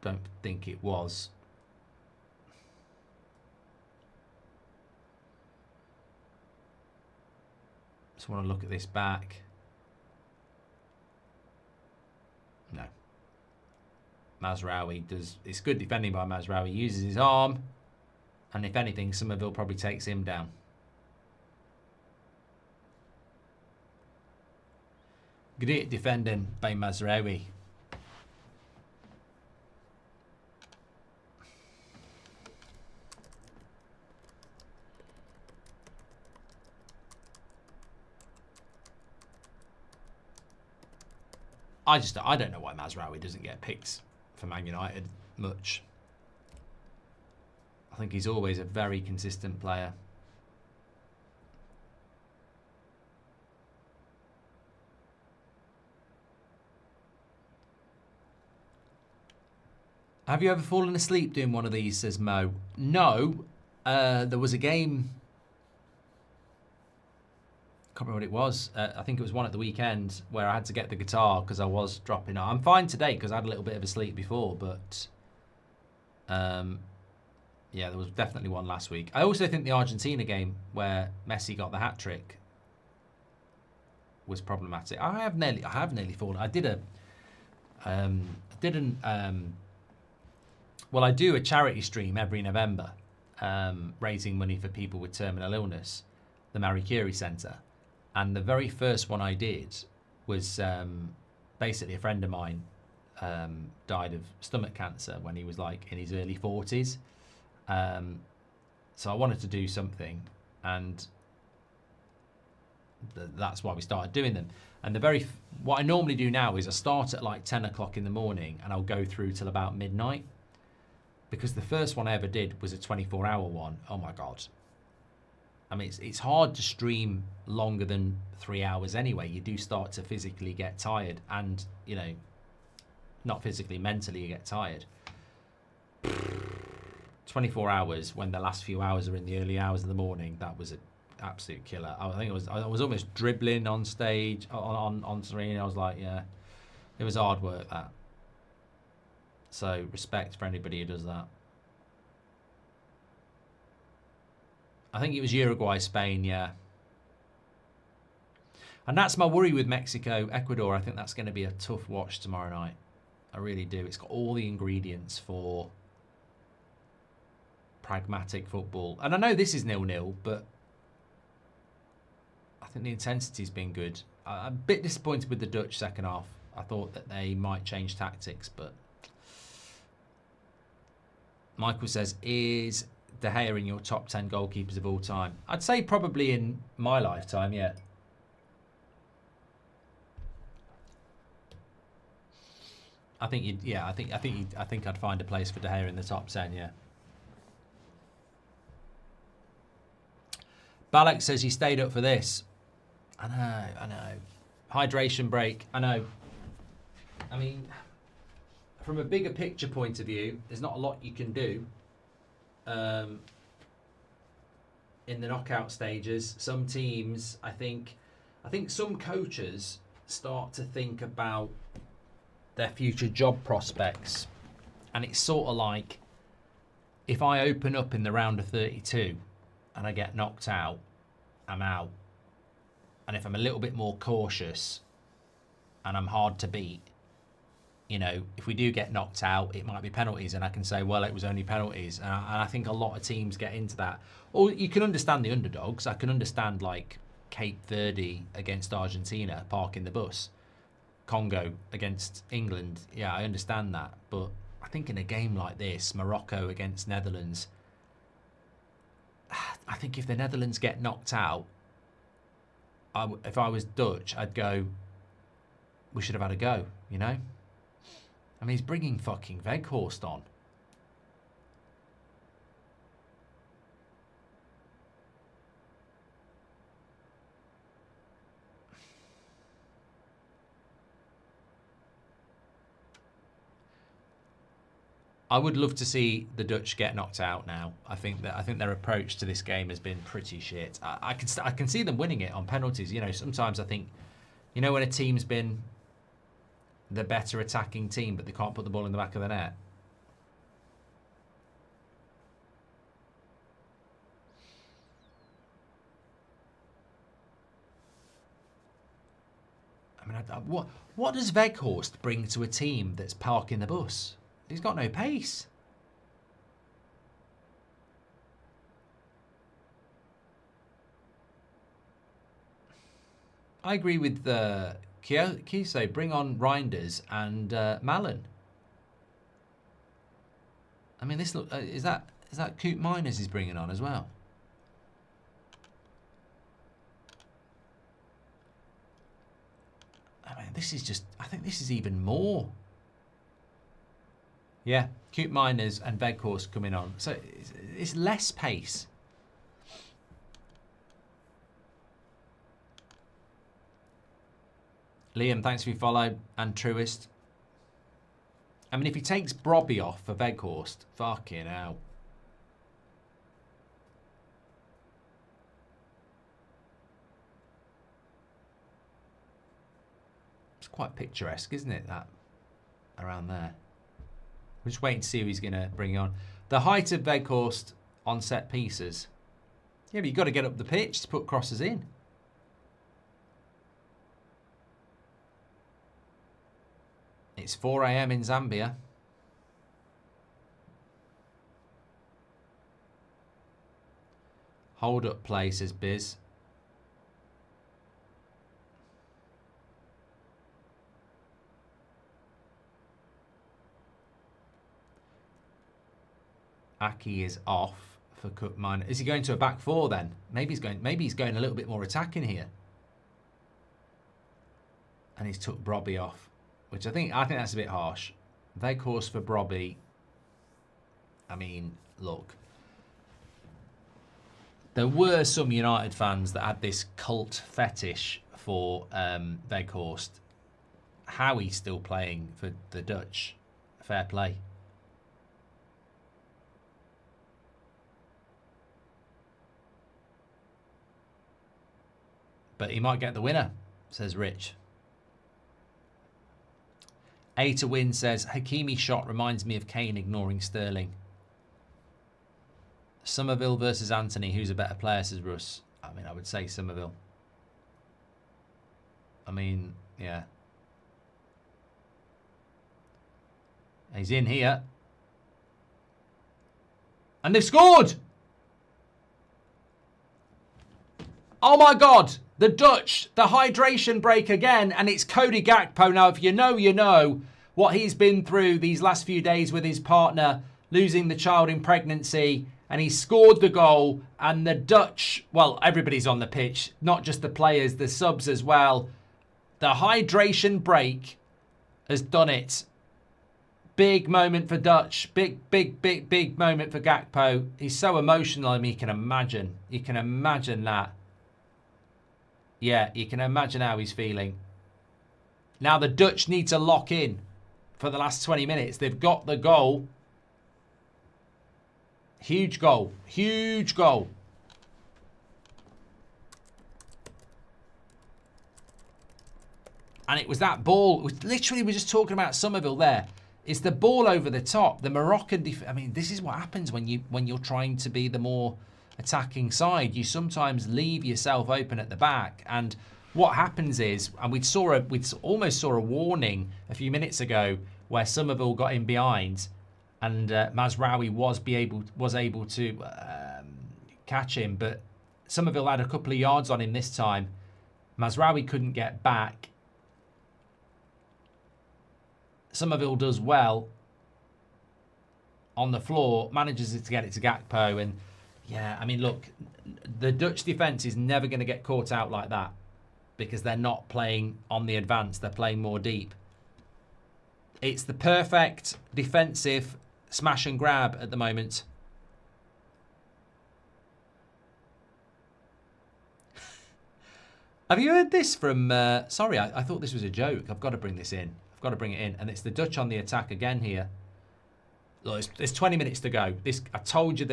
Don't think it was. Just want to look at this back. No. Mazraoui does. It's good defending by Mazraoui. He uses his arm, and if anything, Somerville probably takes him down. Great defending by Mazraoui. I don't know why Mazraoui doesn't get picked for Man United much. I think he's always a very consistent player. Have you ever fallen asleep doing one of these, says Mo? No. There was a game... I can't remember what it was. I think it was one at the weekend where I had to get the guitar because I was dropping out. I'm fine today because I had a little bit of a sleep before, but yeah, there was definitely one last week. I also think the Argentina game where Messi got the hat trick was problematic. I have nearly fallen. I did well, I do a charity stream every November, raising money for people with terminal illness, the Marie Curie Centre. And the very first one I did was basically a friend of mine died of stomach cancer when he was like in his early 40s. So I wanted to do something, and that's why we started doing them. And what I normally do now is I start at like 10 o'clock in the morning and I'll go through till about midnight. because the first one I ever did was a 24-hour one. Oh my God. I mean, it's hard to stream longer than 3 hours anyway. You do start to physically get tired, and, you know, not physically, mentally you get tired. 24 hours when the last few hours are in the early hours of the morning, that was an absolute killer. I think I was almost dribbling on stage, on screen. I was like, yeah, it was hard work, that. So respect for anybody who does that. I think it was Uruguay, Spain, yeah. And that's my worry with Mexico, Ecuador. I think that's going to be a tough watch tomorrow night. I really do. It's got all the ingredients for pragmatic football. And I know this is 0-0, but I think the intensity's been good. I'm a bit disappointed with the Dutch second half. I thought that they might change tactics, but Michael says, is De Gea in your top 10 goalkeepers of all time? I'd say probably in my lifetime, yeah. I think you'd, yeah, I think I'd find a place for De Gea in the top 10, yeah. Balak says he stayed up for this. I know. Hydration break, I know. I mean, from a bigger picture point of view, there's not a lot you can do in the knockout stages. Some teams, I think some coaches start to think about their future job prospects, and it's sort of like, if I open up in the round of 32 and I get knocked out, I'm out. And if I'm a little bit more cautious and I'm hard to beat, you know, if we do get knocked out, it might be penalties, and I can say, well, it was only penalties. And I think a lot of teams get into that. Or you can understand the underdogs. I can understand, like, Cape Verde against Argentina parking the bus. Congo against England. Yeah, I understand that. But I think in a game like this, Morocco against Netherlands, I think if the Netherlands get knocked out, if I was Dutch, I'd go, we should have had a go, you know? I mean, he's bringing fucking Weghorst on. I would love to see the Dutch get knocked out now. I think their approach to this game has been pretty shit. I can see them winning it on penalties. You know, sometimes I think, you know, when a team's been the better attacking team, but they can't put the ball in the back of the net. I mean, what does Weghorst bring to a team that's parking the bus? He's got no pace. I agree with Kise. Bring on Reinders and Mallon. I mean, this look is that Coop Miners he's bringing on as well? I mean, this is just. I think this is even more. Yeah, Coop Miners and Weghorst coming on. So it's less pace. Liam, thanks for your follow. And Truist. I mean, if he takes Brobby off for Weghorst, fucking hell. It's quite picturesque, isn't it, that around there? We're just waiting to see who he's going to bring on. The height of Weghorst on set pieces. Yeah, but you've got to get up the pitch to put crosses in. It's 4 a.m. in Zambia. Hold up play, says Biz. Aki is off for Cook Miner. Is he going to a back four then? Maybe he's going a little bit more attacking here. And he's took Brobby off, which I think that's a bit harsh. Weghorst for Brobby. I mean, look. There were some United fans that had this cult fetish for Weghorst. How he's still playing for the Dutch, fair play. But he might get the winner, says Rich. A to win says, Hakimi shot reminds me of Kane ignoring Sterling. Somerville versus Anthony, who's a better player, says Russ. I mean, I would say Somerville. I mean, yeah. He's in here. And they've scored! Oh my God! The Dutch, the hydration break again, and it's Cody Gakpo. Now, if you know, you know what he's been through these last few days with his partner, losing the child in pregnancy, and he scored the goal, and the Dutch, well, everybody's on the pitch, not just the players, the subs as well. The hydration break has done it. Big moment for Dutch. Big moment for Gakpo. He's so emotional, I mean, you can imagine. You can imagine that. Yeah, you can imagine how he's feeling. Now the Dutch need to lock in for the last 20 minutes. They've got the goal. Huge goal. Huge goal. And it was that ball. Literally, we're just talking about Somerville there. It's the ball over the top. The Moroccan I mean, this is what happens when you're trying to be the more attacking side. You sometimes leave yourself open at the back, and what happens is, and we almost saw a warning a few minutes ago where Somerville got in behind, and Mazraoui was able to catch him, but Somerville had a couple of yards on him this time. Mazraoui couldn't get back. Somerville does well on the floor, manages to get it to Gakpo, and yeah, I mean, look, the Dutch defence is never going to get caught out like that because they're not playing on the advance, they're playing more deep. It's the perfect defensive smash and grab at the moment. Have you heard this from... sorry, I thought this was a joke. I've got to bring this in. I've got to bring it in. And it's the Dutch on the attack again here. Look, there's 20 minutes to go. I told you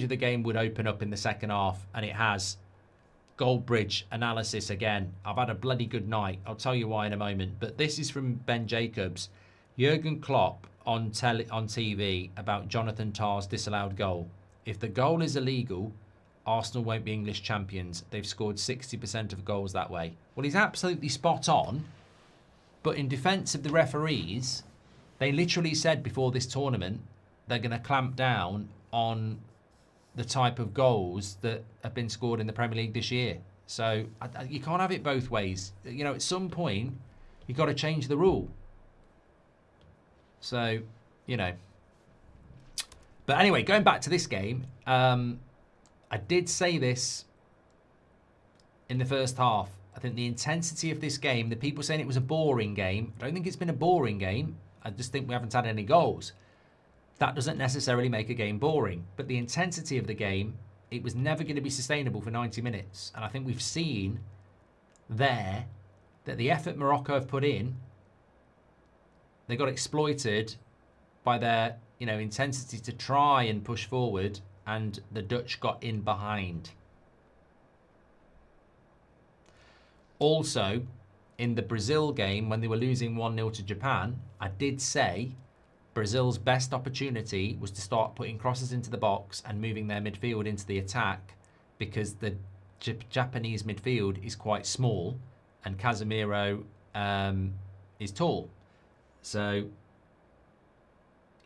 the game would open up in the second half, and it has. Goldbridge analysis again. I've had a bloody good night. I'll tell you why in a moment. But this is from Ben Jacobs. Jurgen Klopp on TV about Jonathan Tah's disallowed goal. If the goal is illegal, Arsenal won't be English champions. They've scored 60% of goals that way. Well, he's absolutely spot on. But in defence of the referees, they literally said before this tournament they're going to clamp down on the type of goals that have been scored in the Premier League this year. So you can't have it both ways. You know, at some point, you've got to change the rule. So, you know. But anyway, going back to this game, I did say this in the first half. I think the intensity of this game, the people saying it was a boring game, I don't think it's been a boring game. I just think we haven't had any goals. That doesn't necessarily make a game boring. But the intensity of the game, it was never going to be sustainable for 90 minutes. And I think we've seen there that the effort Morocco have put in, they got exploited by their, intensity to try and push forward, and the Dutch got in behind. Also, in the Brazil game, when they were losing 1-0 to Japan, I did say Brazil's best opportunity was to start putting crosses into the box and moving their midfield into the attack, because the Japanese midfield is quite small and Casemiro is tall. So,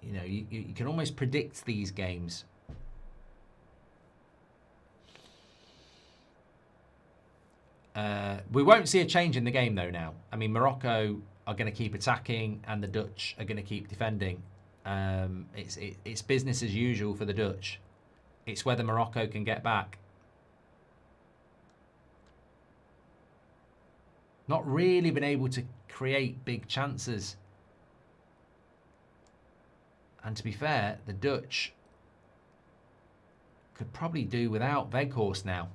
you can almost predict these games. We won't see a change in the game, though, now. I mean, Morocco are going to keep attacking and the Dutch are going to keep defending. It's business as usual for the Dutch. It's whether Morocco can get back. Not really been able to create big chances. And to be fair, the Dutch could probably do without Weghorst now.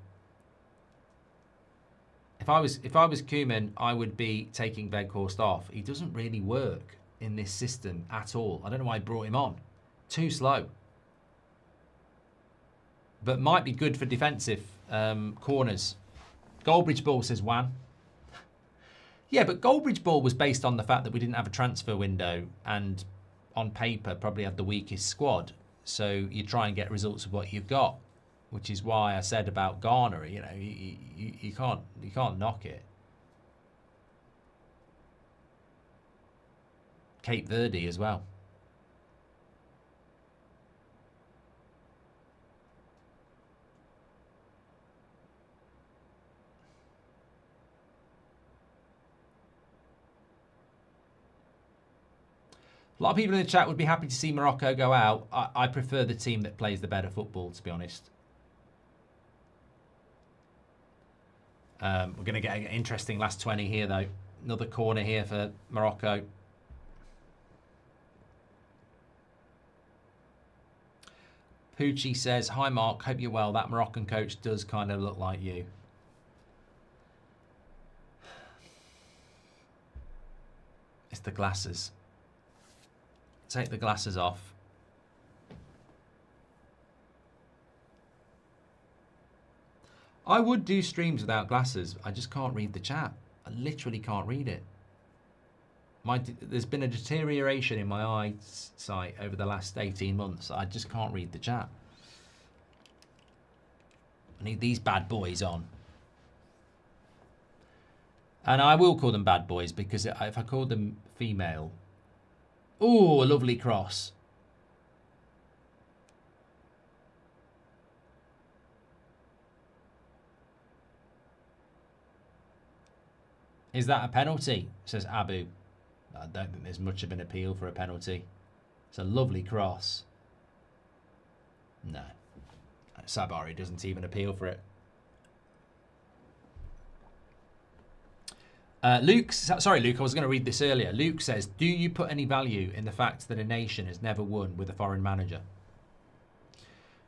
If I was Koeman, I would be taking Weghorst off. He doesn't really work in this system at all. I don't know why I brought him on. Too slow. But might be good for defensive corners. Goldbridge ball, says Wan. Yeah, but Goldbridge ball was based on the fact that we didn't have a transfer window and on paper probably had the weakest squad. So you try and get results of what you've got, which is why I said about Ghana, you know, you can't knock it. Cape Verde as well. A lot of people in the chat would be happy to see Morocco go out. I prefer the team that plays the better football, to be honest. We're going to get an interesting last 20 here, though. Another corner here for Morocco. Poochie says, hi, Mark. Hope you're well. That Moroccan coach does kind of look like you. It's the glasses. Take the glasses off. I would do streams without glasses. I just can't read the chat. I literally can't read it. There's been a deterioration in my eyesight over the last 18 months. I just can't read the chat. I need these bad boys on. And I will call them bad boys because if I call them female... Oh, a lovely cross. Is that a penalty? Says Abu. I don't think there's much of an appeal for a penalty. It's a lovely cross. No. Sabari doesn't even appeal for it. Luke, sorry, Luke, I was going to read this earlier. Luke says, do you put any value in the fact that a nation has never won with a foreign manager?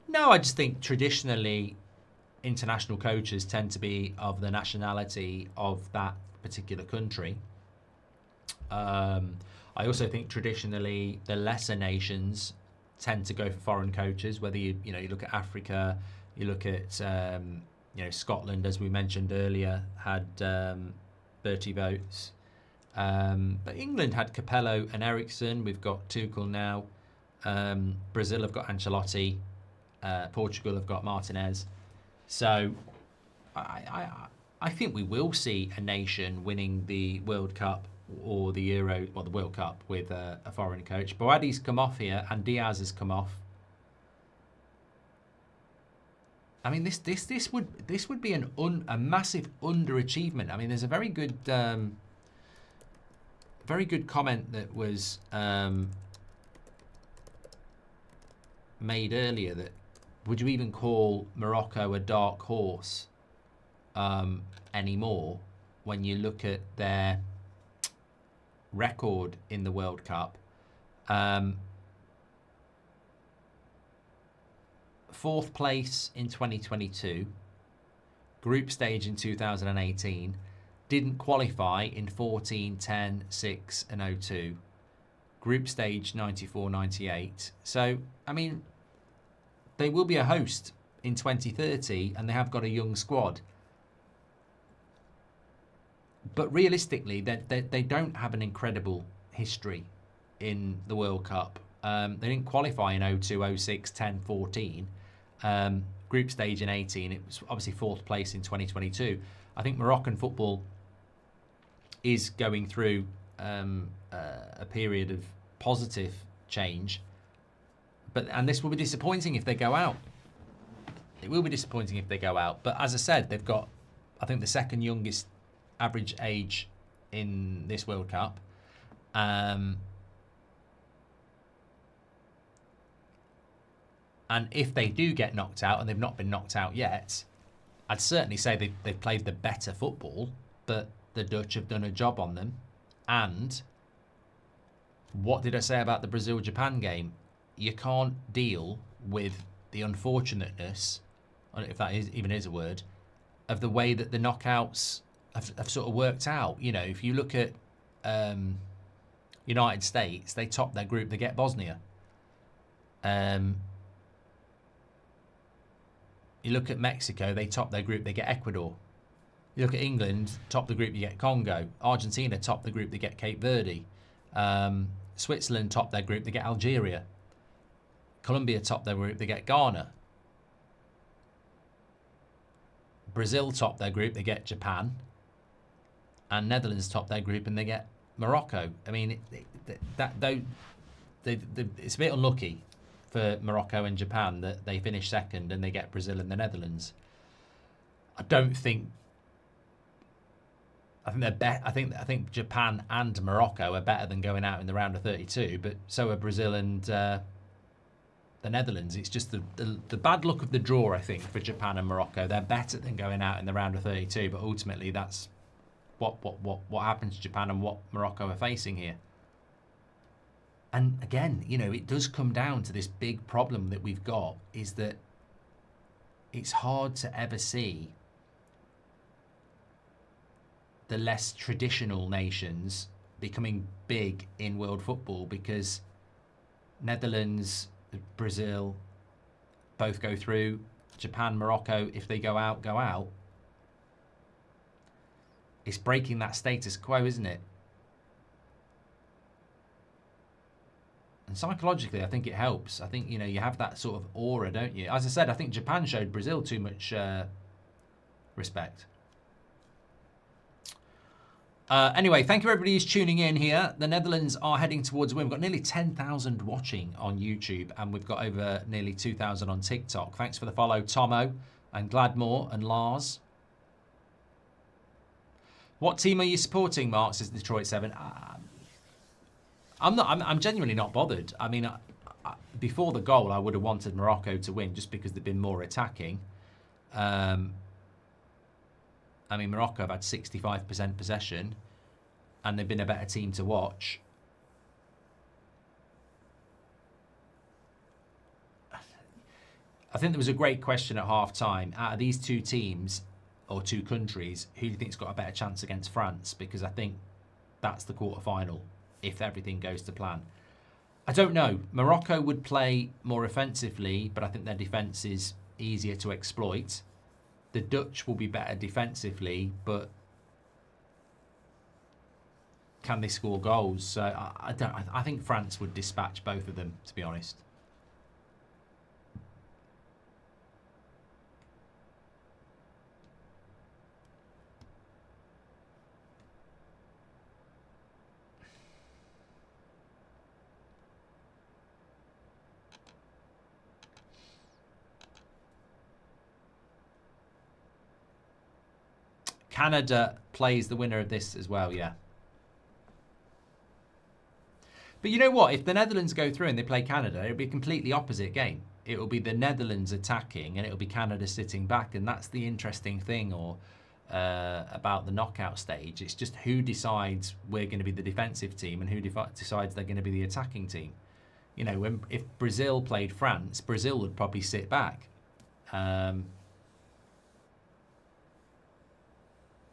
No, I just think traditionally international coaches tend to be of the nationality of that particular country. I also think traditionally the lesser nations tend to go for foreign coaches, whether you look at Africa, you look at Scotland, as we mentioned earlier, had 30 votes. But England had Capello and Ericsson. We've got Tuchel now. Brazil have got Ancelotti. Portugal have got Martinez. So I think we will see a nation winning the World Cup or the Euro, well, the World Cup with a foreign coach. Boadi's come off here and Diaz has come off. I mean, this would be a massive underachievement. I mean, there's a very good comment that was made earlier that would you even call Morocco a dark horse anymore when you look at their record in the World Cup? Fourth place in 2022, group stage in 2018, didn't qualify in 14, 10, 6 and 02, group stage 94, 98. So, I mean, they will be a host in 2030 and they have got a young squad. But realistically, they don't have an incredible history in the World Cup. They didn't qualify in 02, 06, 10, 14. Group stage in 18. It was obviously fourth place in 2022. I think Moroccan football is going through a period of positive change. And this will be disappointing if they go out. It will be disappointing if they go out. But as I said, they've got, I think, the second youngest average age in this World Cup. And if they do get knocked out, and they've not been knocked out yet, I'd certainly say they've played the better football, but the Dutch have done a job on them. And what did I say about the Brazil-Japan game? you can't deal with the unfortunateness, I don't know if that even is a word, of the way that the knockouts have sort of worked out. You know, if you look at United States, they top their group, they get Bosnia. You look at Mexico, they top their group, they get Ecuador. You look at England, top the group, you get Congo. Argentina, top the group, they get Cape Verde. Switzerland, top their group, they get Algeria. Colombia, top their group, they get Ghana. Brazil, top their group, they get Japan. And Netherlands, top their group, and they get Morocco. I mean, it's a bit unlucky for Morocco and Japan that they finish second and they get Brazil and the Netherlands. I think they're I think Japan and Morocco are better than going out in the round of 32, but so are Brazil and the Netherlands. It's just the bad luck of the draw, I think, for Japan and Morocco. They're better than going out in the round of 32, but ultimately that's what happens to Japan and what Morocco are facing here. And again, you know, it does come down to this big problem that we've got, is that it's hard to ever see the less traditional nations becoming big in world football, because Netherlands, Brazil both go through. Japan, Morocco, if they go out, go out. It's breaking that status quo, isn't it? And psychologically, I think it helps. I think, you know, you have that sort of aura, don't you? As I said, I think Japan showed Brazil too much respect. Anyway, thank you everybody who's tuning in here. The Netherlands are heading towards a win. We've got nearly 10,000 watching on YouTube, and we've got over nearly 2,000 on TikTok. Thanks for the follow, Tomo and Gladmore and Lars. What team are you supporting, Mark? Says Detroit 7. I'm genuinely not bothered. I mean, before the goal, I would have wanted Morocco to win just because they've been more attacking. I mean, Morocco have had 65% possession, and they've been a better team to watch. I think there was a great question at half-time. Out of these two teams, or two countries, who do you think's got a better chance against France? Because I think that's the quarter-final, if everything goes to plan. I don't know. Morocco would play more offensively, but I think their defence is easier to exploit. The Dutch will be better defensively, but can they score goals? So I think France would dispatch both of them, to be honest. Canada plays the winner of this as well, yeah. But you know what? If the Netherlands go through and they play Canada, it'll be a completely opposite game. It will be the Netherlands attacking and it'll be Canada sitting back. And that's the interesting thing about the knockout stage. It's just who decides we're going to be the defensive team and who decides they're going to be the attacking team. You know, if Brazil played France, Brazil would probably sit back.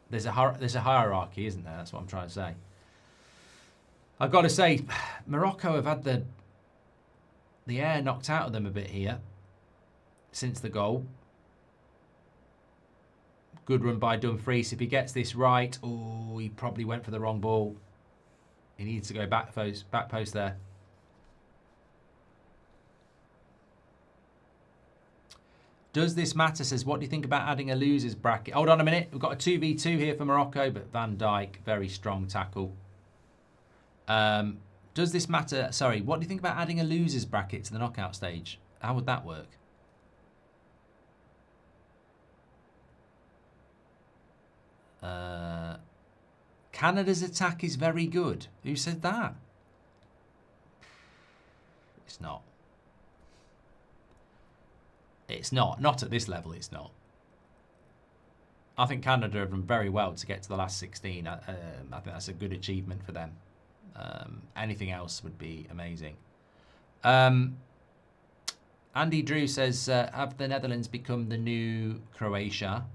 There's a hierarchy, isn't there? That's what I'm trying to say. I've got to say, Morocco have had the air knocked out of them a bit here since the goal. Good run by Dumfries. If he gets this right, oh, he probably went for the wrong ball. He needs to go back post there. Does this matter? Says, what do you think about adding a losers bracket? Hold on a minute. We've got a 2v2 here for Morocco, but Van Dijk, very strong tackle. Does this matter? Sorry, what do you think about adding a losers bracket to the knockout stage? How would that work? Canada's attack is very good. Who said that? It's not. It's not. Not at this level, it's not. I think Canada have done very well to get to the last 16. I think that's a good achievement for them. Anything else would be amazing. Andy Drew says, have the Netherlands become the new Croatia?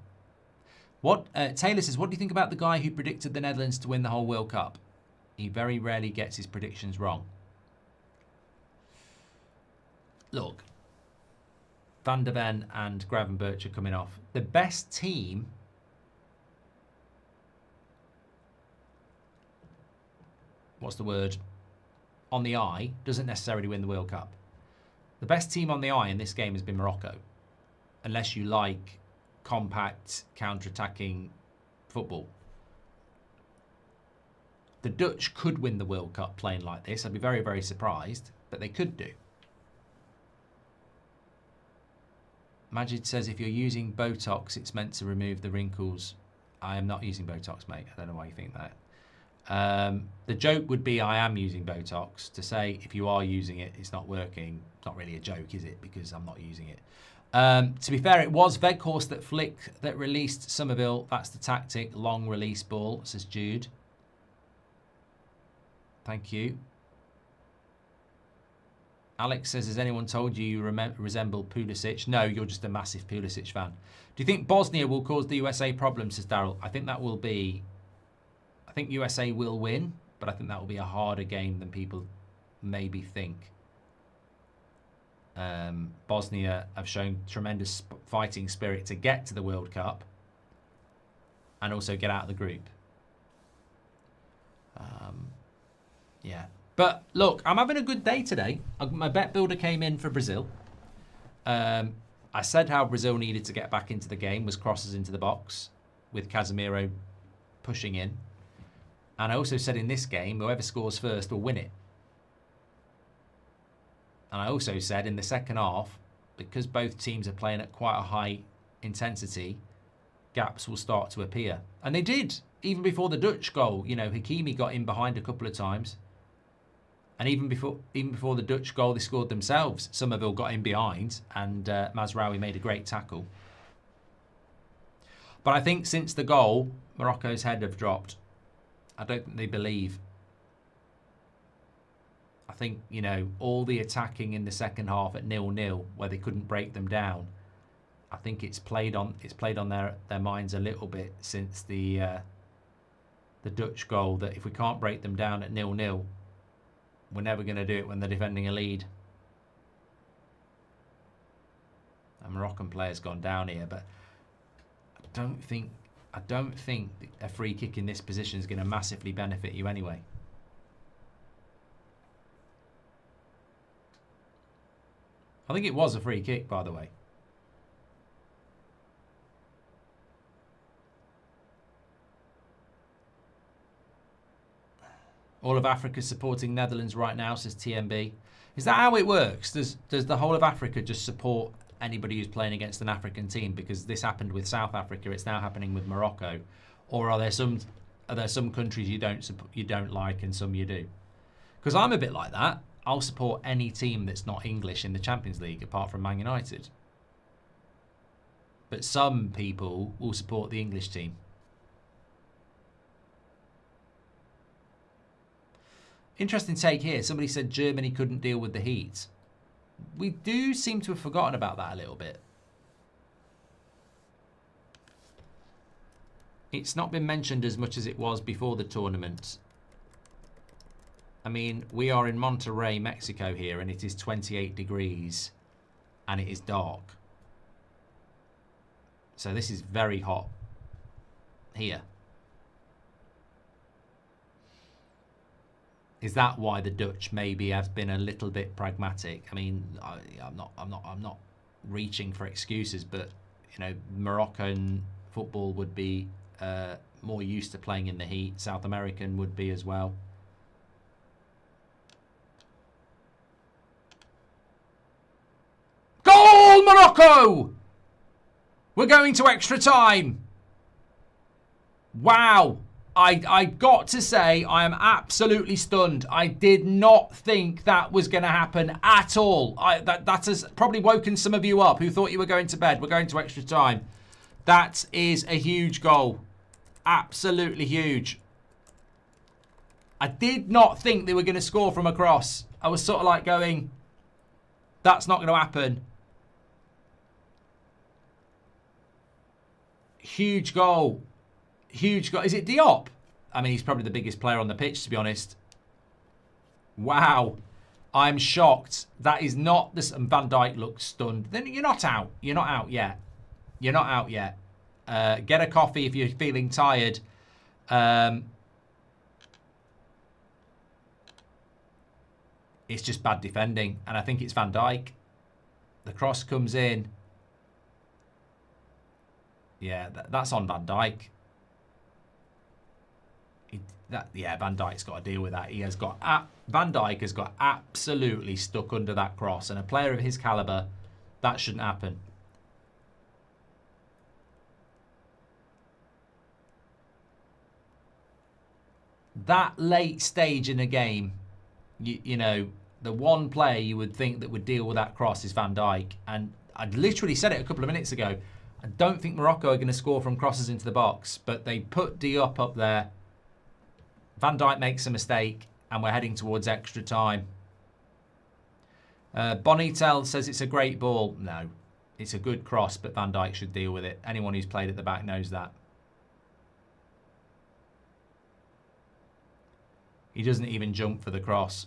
What Taylor says, what do you think about the guy who predicted the Netherlands to win the whole World Cup? He very rarely gets his predictions wrong. Look, Van der Ven and Gravenberch are coming off. The best team... What's the word? On the eye doesn't necessarily win the World Cup. The best team on the eye in this game has been Morocco. Unless you like compact, counter-attacking football. The Dutch could win the World Cup playing like this. I'd be very, very surprised, but they could do. Majid says, if you're using Botox, it's meant to remove the wrinkles. I am not using Botox, mate. I don't know why you think that. The joke would be I am using Botox. To say if you are using it, it's not working. It's not really a joke, is it? Because I'm not using it. To be fair, it was Weghorst that released Somerville. That's the tactic. Long release ball, says Jude. Thank you. Alex says, has anyone told you you resemble Pulisic? No, you're just a massive Pulisic fan. Do you think Bosnia will cause the USA problems, says Daryl? I think that will be... I think USA will win, but I think that will be a harder game than people maybe think. Bosnia have shown tremendous fighting spirit to get to the World Cup and also get out of the group. Yeah. But look, I'm having a good day today. My bet builder came in for Brazil. I said how Brazil needed to get back into the game was crosses into the box with Casemiro pushing in. And I also said in this game, whoever scores first will win it. And I also said in the second half, because both teams are playing at quite a high intensity, gaps will start to appear. And they did. Even before the Dutch goal, you know, Hakimi got in behind a couple of times. And even before the Dutch goal, they scored themselves. Somerville got in behind and Mazraoui made a great tackle. But I think since the goal, Morocco's head have dropped. I don't think they believe. I think, you know, all the attacking in the second half at 0-0, where they couldn't break them down, I think it's played on their minds a little bit since the Dutch goal, that if we can't break them down at 0-0, we're never going to do it when they're defending a lead. A Moroccan player's gone down here, but I don't think a free kick in this position is going to massively benefit you anyway. I think it was a free kick, by the way. All of Africa supporting Netherlands right now, says TMB. Is that how it works? Does the whole of Africa just support anybody who's playing against an African team? Because this happened with South Africa, it's now happening with Morocco. Or are there some countries you don't like and some you do? Because I'm a bit like that. I'll support any team that's not English in the Champions League, apart from Man United. But some people will support the English team. Interesting take here. Somebody said Germany couldn't deal with the heat. We do seem to have forgotten about that a little bit. It's not been mentioned as much as it was before the tournament. I mean, we are in Monterrey, Mexico here, and it is 28 degrees and it is dark. So this is very hot here. Is that why the Dutch maybe have been a little bit pragmatic? I mean, I'm not reaching for excuses, but you know, Moroccan football would be more used to playing in the heat. South American would be as well. Goal, Morocco! We're going to extra time. Wow. I got to say, I am absolutely stunned. I did not think that was going to happen at all. That has probably woken some of you up who thought you were going to bed. We're going to extra time. That is a huge goal. Absolutely huge. I did not think they were going to score from a cross. I was sort of like going, that's not going to happen. Huge goal. Huge goal. Is it Diop? I mean, he's probably the biggest player on the pitch, to be honest. Wow. I'm shocked. That is not this. And Van Dijk looks stunned. Then you're not out. You're not out yet. You're not out yet. Get a coffee if you're feeling tired. It's just bad defending. And I think it's Van Dijk. The cross comes in. Yeah, that's on Van Dijk. Van Dijk's got to deal with that. Van Dijk has got absolutely stuck under that cross. And a player of his calibre, that shouldn't happen. That late stage in a game, you know, the one player you would think that would deal with that cross is Van Dijk. And I literally said it a couple of minutes ago. I don't think Morocco are going to score from crosses into the box, but they put Diop up there. Van Dijk makes a mistake, and we're heading towards extra time. Bonitel says it's a great ball. No, it's a good cross, but Van Dijk should deal with it. Anyone who's played at the back knows that. He doesn't even jump for the cross.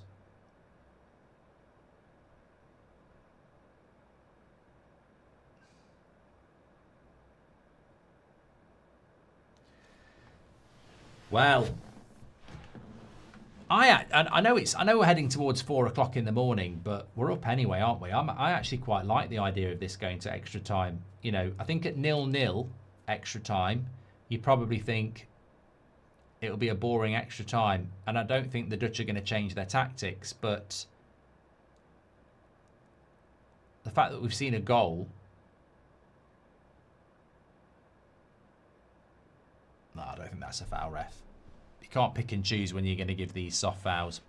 Well, I know we're heading towards 4 o'clock in the morning, but we're up anyway, aren't we? I actually quite like the idea of this going to extra time. You know, I think at 0-0 extra time, you probably think it'll be a boring extra time, and I don't think the Dutch are going to change their tactics. But the fact that we've seen a goal, no, I don't think that's a foul, ref. You can't pick and choose when you're going to give these soft fouls.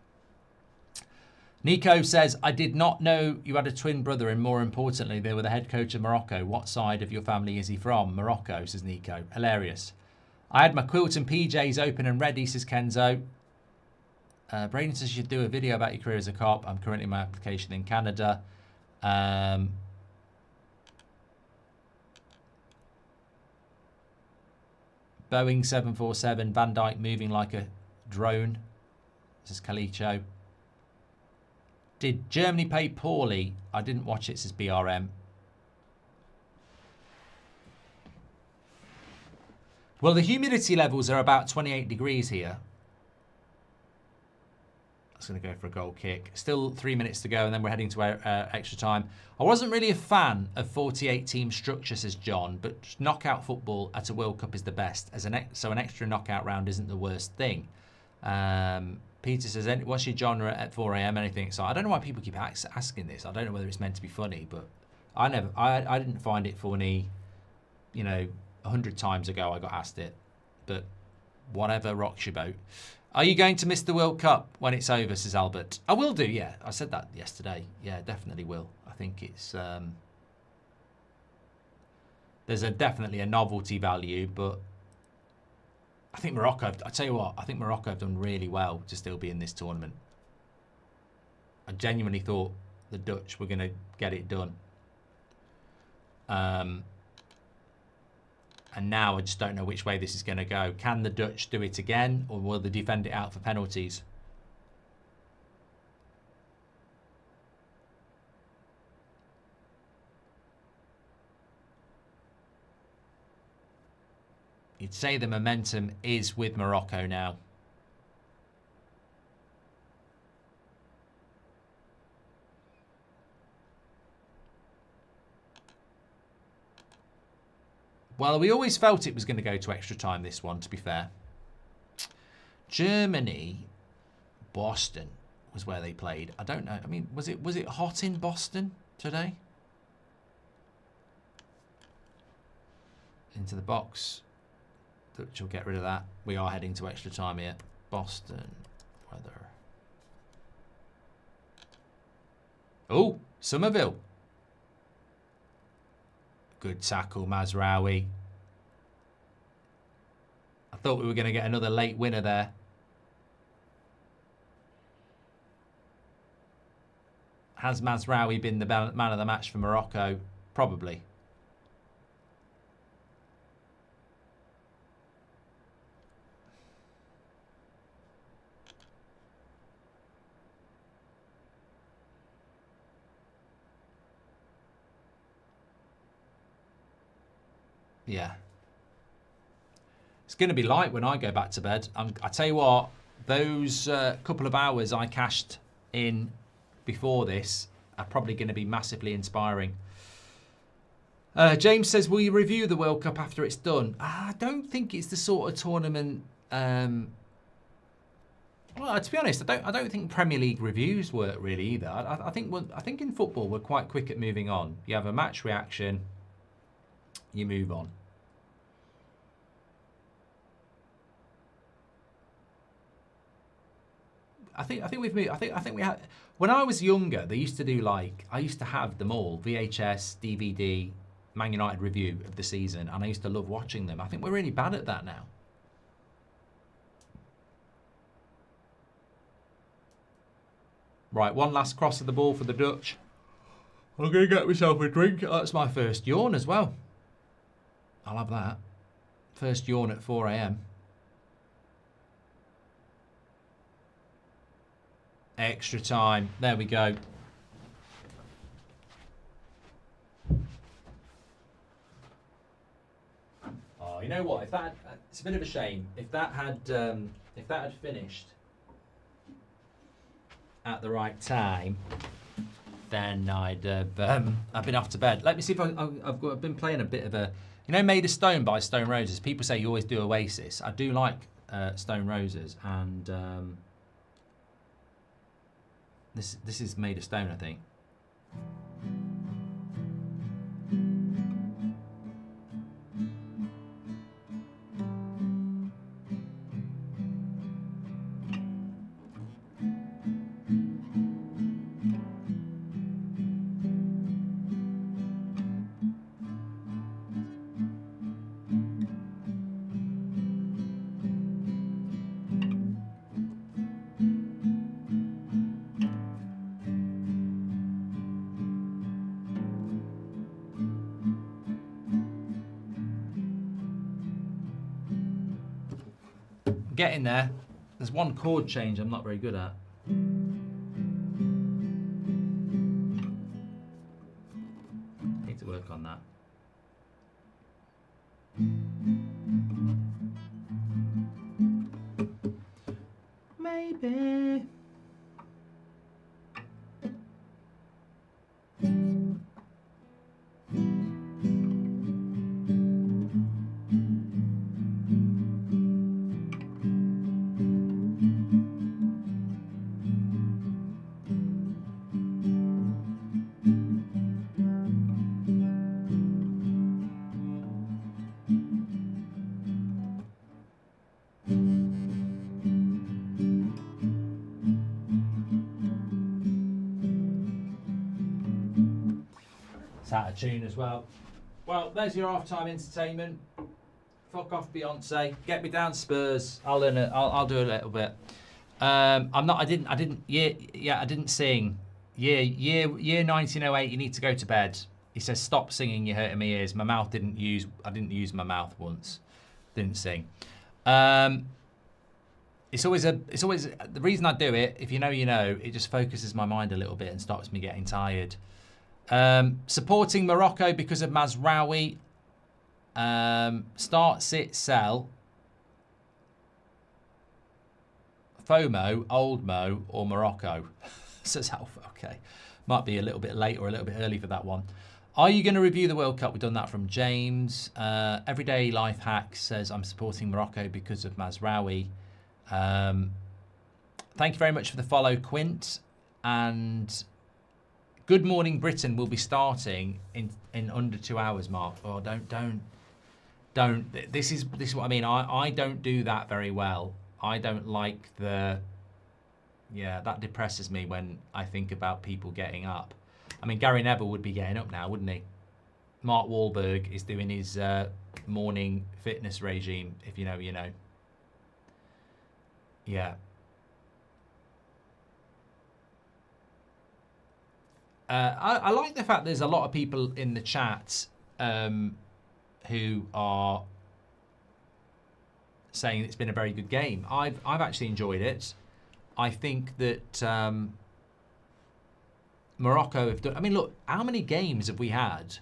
Nico says, I did not know you had a twin brother, and more importantly, they were the head coach of Morocco. What side of your family is he from? Morocco, says Nico. Hilarious. I had my quilt and PJs open and ready, says Kenzo. Braden says you should do a video about your career as a cop. I'm currently in my application in Canada. Boeing 747, Van Dijk moving like a drone, says Calicho. Did Germany play poorly? I didn't watch it, says BRM. Well, the humidity levels are about 28 degrees here. That's going to go for a goal kick. Still 3 minutes to go, and then we're heading to extra time. I wasn't really a fan of 48-team structure, says John, but knockout football at a World Cup is the best. So an extra knockout round isn't the worst thing. Peter says, what's your genre at 4 a.m.? Anything? So I don't know why people keep asking this. I don't know whether it's meant to be funny, but I didn't find it funny. You know, 100 times ago I got asked it, but whatever rocks your boat. Are you going to miss the World Cup when it's over, says Albert? I will do, yeah. I said that yesterday. Yeah, definitely will. I think it's... there's definitely a novelty value, but I think Morocco... I tell you what, I think Morocco have done really well to still be in this tournament. I genuinely thought the Dutch were going to get it done. And now I just don't know which way this is going to go. Can the Dutch do it again, or will they defend it out for penalties? You'd say the momentum is with Morocco now. Well, we always felt it was going to go to extra time, this one, to be fair. Germany, Boston was where they played. I don't know. I mean, was it hot in Boston today? Into the box. Dutch will get rid of that. We are heading to extra time here. Boston weather. Oh, Somerville. Good tackle, Mazraoui. I thought we were going to get another late winner there. Has Mazraoui been the man of the match for Morocco? Probably. Yeah. It's going to be light when I go back to bed. I tell you what, those couple of hours I cashed in before this are probably going to be massively inspiring. James says, will you review the World Cup after it's done? I don't think it's the sort of tournament... well, to be honest, I don't think Premier League reviews work really either. I think in football we're quite quick at moving on. You have a match reaction, you move on. I think we've moved. I think we had. When I was younger, they used to do I used to have them all: VHS, DVD, Man United review of the season, and I used to love watching them. I think we're really bad at that now. Right, one last cross of the ball for the Dutch. I'm going to get myself a drink. That's my first yawn as well. I'll have that. First yawn at 4 a.m. Extra time. There we go. Oh, you know what? If that, it's a bit of a shame. If that had finished at the right time, then I've been off to bed. Let me see if I've been playing a bit of a, Made of Stone by Stone Roses. People say you always do Oasis. I do like Stone Roses, and this is Made of Stone, I think. Getting there. There's one chord change I'm not very good at. Need to work on that. Maybe. Out of tune as well. Well, there's your half-time entertainment. Fuck off, Beyonce. Get me down, Spurs. I'll learn it. I'll do a little bit. I'm not. I didn't. Yeah. I didn't sing. Year 1908. You need to go to bed. He says, stop singing. You're hurting my ears. My mouth didn't use. I didn't use my mouth once. Didn't sing. It's always the reason I do it. If you know, you know. It just focuses my mind a little bit and stops me getting tired. Supporting Morocco because of Mazraoui. Start, sit, sell. FOMO, Old Mo, or Morocco. Says Alpha. Okay. Might be a little bit late or a little bit early for that one. Are you going to review the World Cup? We've done that from James. Everyday Life Hack says, I'm supporting Morocco because of Mazraoui. Thank you very much for the follow, Quint. And Good Morning Britain will be starting in under 2 hours, Mark. Oh, don't. This is what I mean. I don't do that very well. I don't like the. Yeah, that depresses me when I think about people getting up. I mean, Gary Neville would be getting up now, wouldn't he? Mark Wahlberg is doing his morning fitness regime. If you know, you know. Yeah. I like the fact there's a lot of people in the chat who are saying it's been a very good game. I've actually enjoyed it. I think that Morocco have done. I mean, look, how many games have we had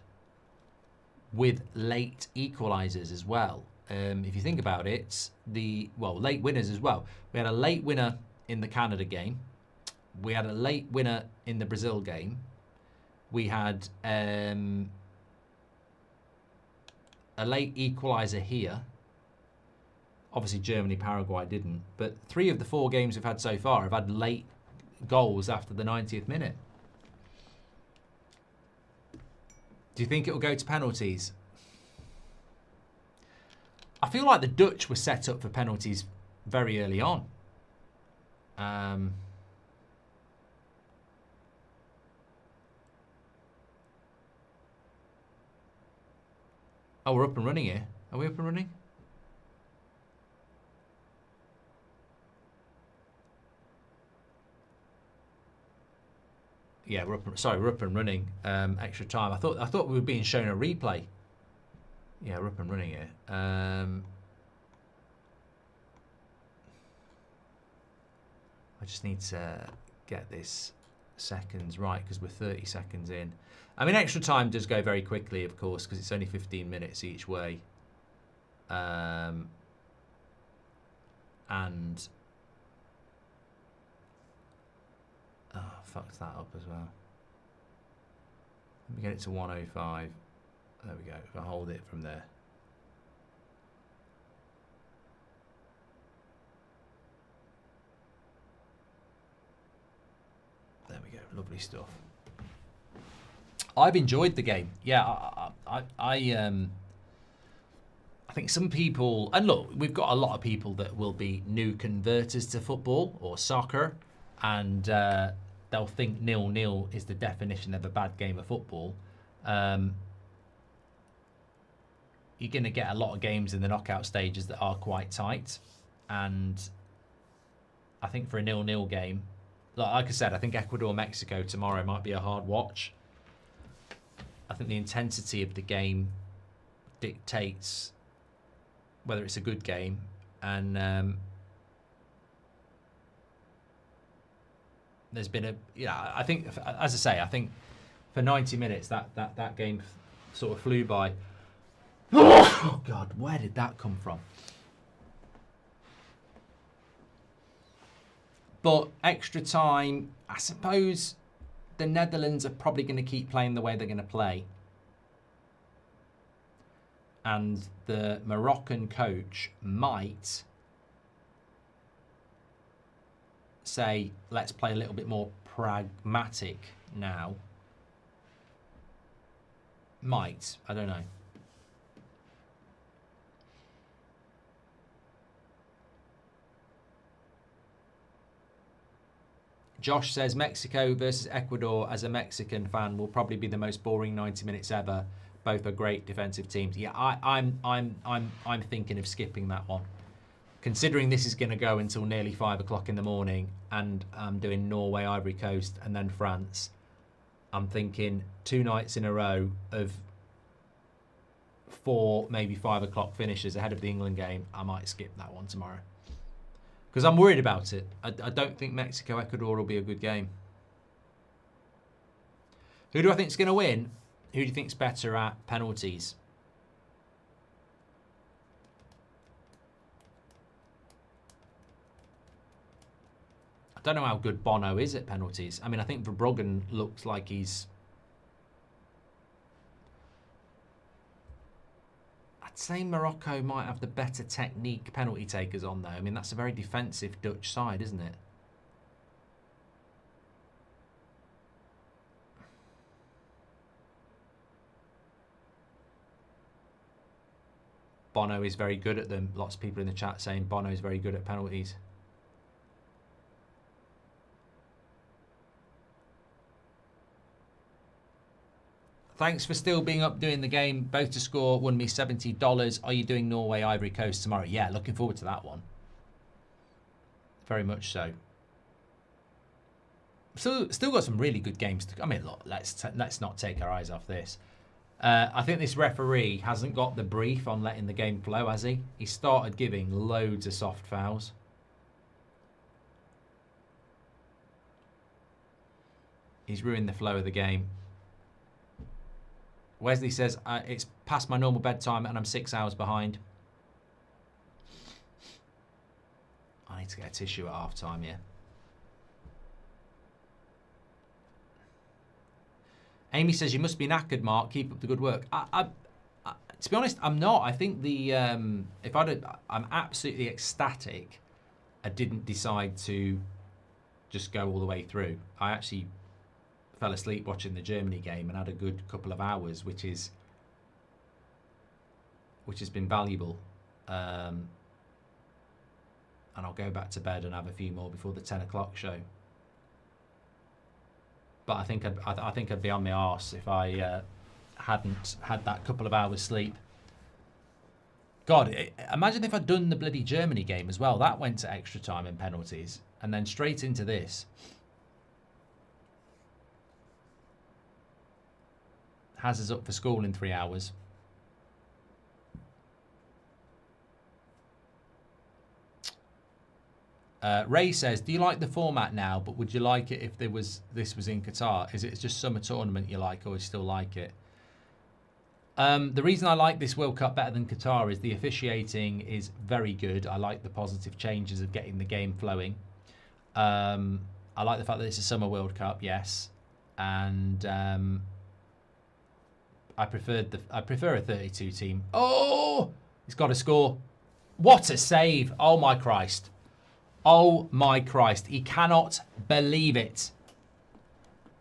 with late equalisers as well. If you think about it, late winners as well. We had a late winner in the Canada game. We had a late winner in the Brazil game. We had a late equaliser here. Obviously, Germany, Paraguay didn't. But 3 of the 4 games we've had so far have had late goals after the 90th minute. Do you think it will go to penalties? I feel like the Dutch were set up for penalties very early on. Oh, we're up and running here. Are we up and running? Yeah, we're up and running. Extra time. I thought we were being shown a replay. Yeah, we're up and running here. I just need to get this seconds right because we're 30 seconds in. I mean, extra time does go very quickly, of course, because it's only 15 minutes each way. And oh, fucked that up as well. Let me get it to 105. There we go. If I hold it from there. There we go. Lovely stuff. I've enjoyed the game. Yeah, I think some people, and look, we've got a lot of people that will be new converters to football or soccer, and they'll think 0-0 is the definition of a bad game of football. You're going to get a lot of games in the knockout stages that are quite tight, and I think for a 0-0 game, like I said, I think Ecuador-Mexico tomorrow might be a hard watch. I think the intensity of the game dictates whether it's a good game, and there's been I think, as I say, I think for 90 minutes that game sort of flew by. Oh God, where did that come from? But extra time, I suppose the Netherlands are probably going to keep playing the way they're going to play. And the Moroccan coach might say, let's play a little bit more pragmatic now. Might, I don't know. Josh says Mexico versus Ecuador, as a Mexican fan, will probably be the most boring 90 minutes ever. Both are great defensive teams. Yeah, I'm thinking of skipping that one. Considering this is going to go until nearly 5 o'clock in the morning, and I'm doing Norway, Ivory Coast, and then France. I'm thinking 2 nights in a row of 4, maybe 5 o'clock finishes ahead of the England game. I might skip that one tomorrow. Because I'm worried about it. I don't think Mexico-Ecuador will be a good game. Who do I think is going to win? Who do you think's better at penalties? I don't know how good Bono is at penalties. I mean, I think Verbruggen looks like he's... I'd say Morocco might have the better technique penalty takers on, though. I mean, that's a very defensive Dutch side, isn't it? Bono is very good at them. Lots of people in the chat saying Bono is very good at penalties. Thanks for still being up doing the game. Both to score won me $70. Are you doing Norway, Ivory Coast tomorrow? Yeah, looking forward to that one. Very much so. Still got some really good games to... I mean, look, let's not take our eyes off this. I think this referee hasn't got the brief on letting the game flow, has he? He started giving loads of soft fouls. He's ruined the flow of the game. Wesley says, it's past my normal bedtime and I'm 6 hours behind. I need to get a tissue at half time, yeah. Amy says, you must be knackered, Mark. Keep up the good work. To be honest, I'm not. I think I'm absolutely ecstatic I didn't decide to just go all the way through. I actually fell asleep watching the Germany game and had a good couple of hours, which has been valuable. And I'll go back to bed and have a few more before the 10 o'clock show. But I think I'd be on my arse if I hadn't had that couple of hours sleep. God, imagine if I'd done the bloody Germany game as well. That went to extra time and penalties, and then straight into this. Has us up for school in 3 hours. Ray says, do you like the format now, but would you like it if this was in Qatar? Is it just summer tournament you like, or would you still like it? The reason I like this World Cup better than Qatar is the officiating is very good. I like the positive changes of getting the game flowing. I like the fact that it's a summer World Cup, yes. And I prefer a 32 team. Oh, he's got to score. What a save. Oh my Christ. Oh my Christ. He cannot believe it.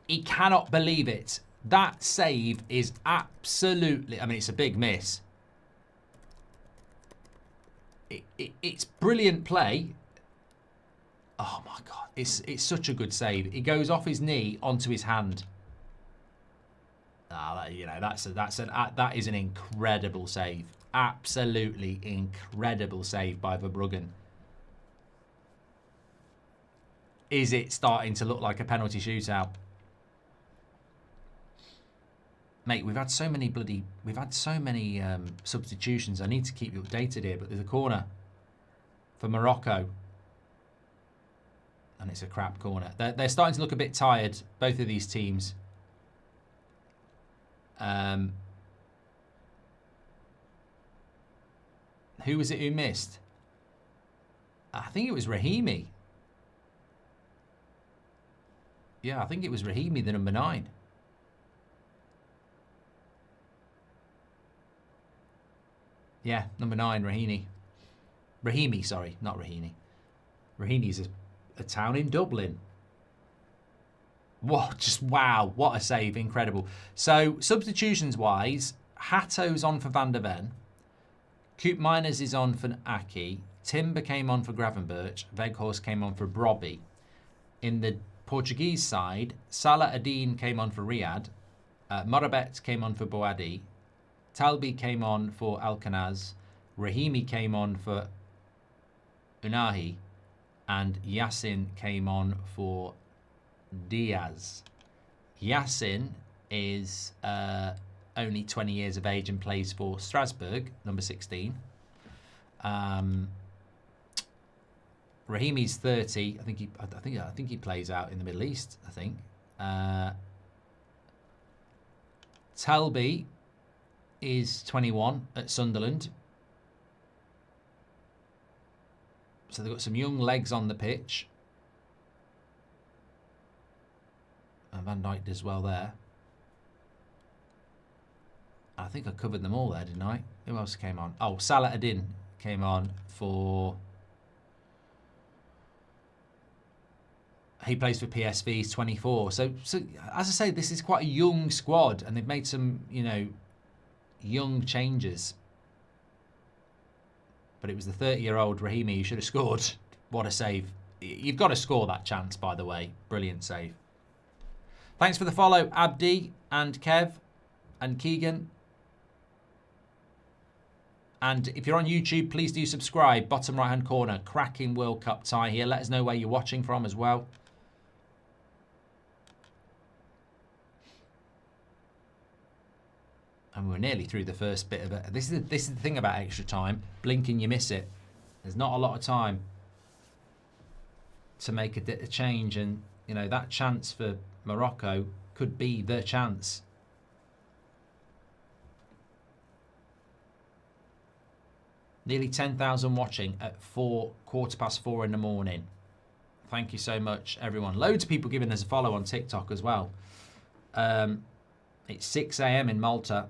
He cannot believe it. That save is absolutely... I mean, it's a big miss. It's brilliant play. Oh my God. It's such a good save. He goes off his knee onto his hand. You know, that is an incredible save. Absolutely incredible save by Verbruggen. Is it starting to look like a penalty shootout? Mate, we've had so many substitutions. I need to keep you updated here, but there's a corner for Morocco. And it's a crap corner. They're starting to look a bit tired, both of these teams. Who was it who missed? I think it was Rahimi. Yeah, I think it was Rahimi, the number 9. Yeah, number 9, Rahimi. Rahimi, sorry, not Rahimi. Rahimi's a town in Dublin. Whoa, just wow, what a save, incredible. So, substitutions-wise, Hatto's on for Van der Ven. Coop Miners is on for Aki. Timber came on for Gravenberch. Weghorst came on for Brobby. In the Portuguese side, Salah Adin came on for Riyadh. Morabet came on for Boadi. Talbi came on for Alcanaz. Rahimi came on for Unahi. And Yassin came on for Diaz. Yassin is only 20 years of age and plays for Strasbourg, number 16. Rahimi's 30. I think he plays out in the Middle East. I think. Talbi is 21 at Sunderland. So they've got some young legs on the pitch. And Van Dijk does well there. I think I covered them all there, didn't I? Who else came on? Oh, Salah Adin came on for... He plays for PSV, he's 24. So as I say, this is quite a young squad, and they've made some, you know, young changes. But it was the 30-year-old Rahimi who should have scored. What a save. You've got to score that chance, by the way. Brilliant save. Thanks for the follow, Abdi and Kev and Keegan. And if you're on YouTube, please do subscribe. Bottom right-hand corner, cracking World Cup tie here. Let us know where you're watching from as well. And we're nearly through the first bit of it. This is the thing about extra time. Blink and you miss it. There's not a lot of time to make a change. And, you know, that chance for Morocco could be the chance. Nearly 10,000 watching at 4:15 in the morning. Thank you so much, everyone. Loads of people giving us a follow on TikTok as well. It's 6 a.m. in Malta.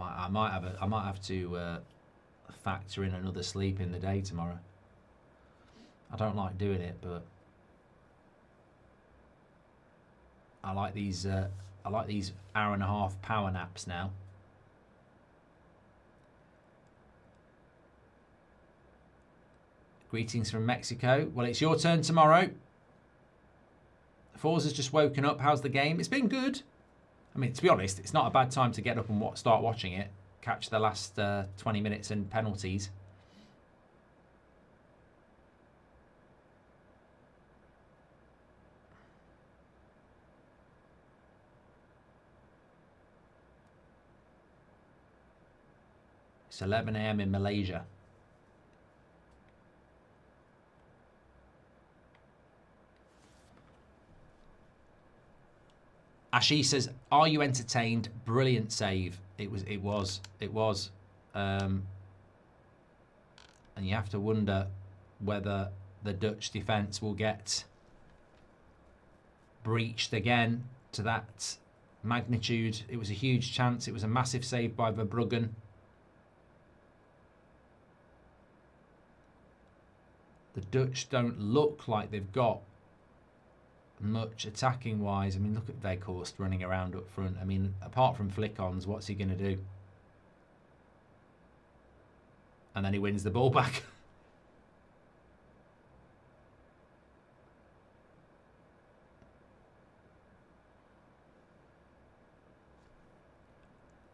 I might have to factor in another sleep in the day tomorrow. I don't like doing it, but I like these hour and a half power naps now. Greetings from Mexico. Well, it's your turn tomorrow. Forza's just woken up. How's the game? It's been good. I mean, to be honest, it's not a bad time to get up and start watching it. Catch the last 20 minutes and penalties. It's 11 a.m. in Malaysia. Ashi says, "Are you entertained? Brilliant save. It was. And you have to wonder whether the Dutch defence will get breached again to that magnitude. It was a huge chance. It was a massive save by Verbruggen. The Dutch don't look like they've got much attacking wise. I mean, look at Weghorst running around up front. I mean, apart from flick-ons, what's he going to do? And then he wins the ball back.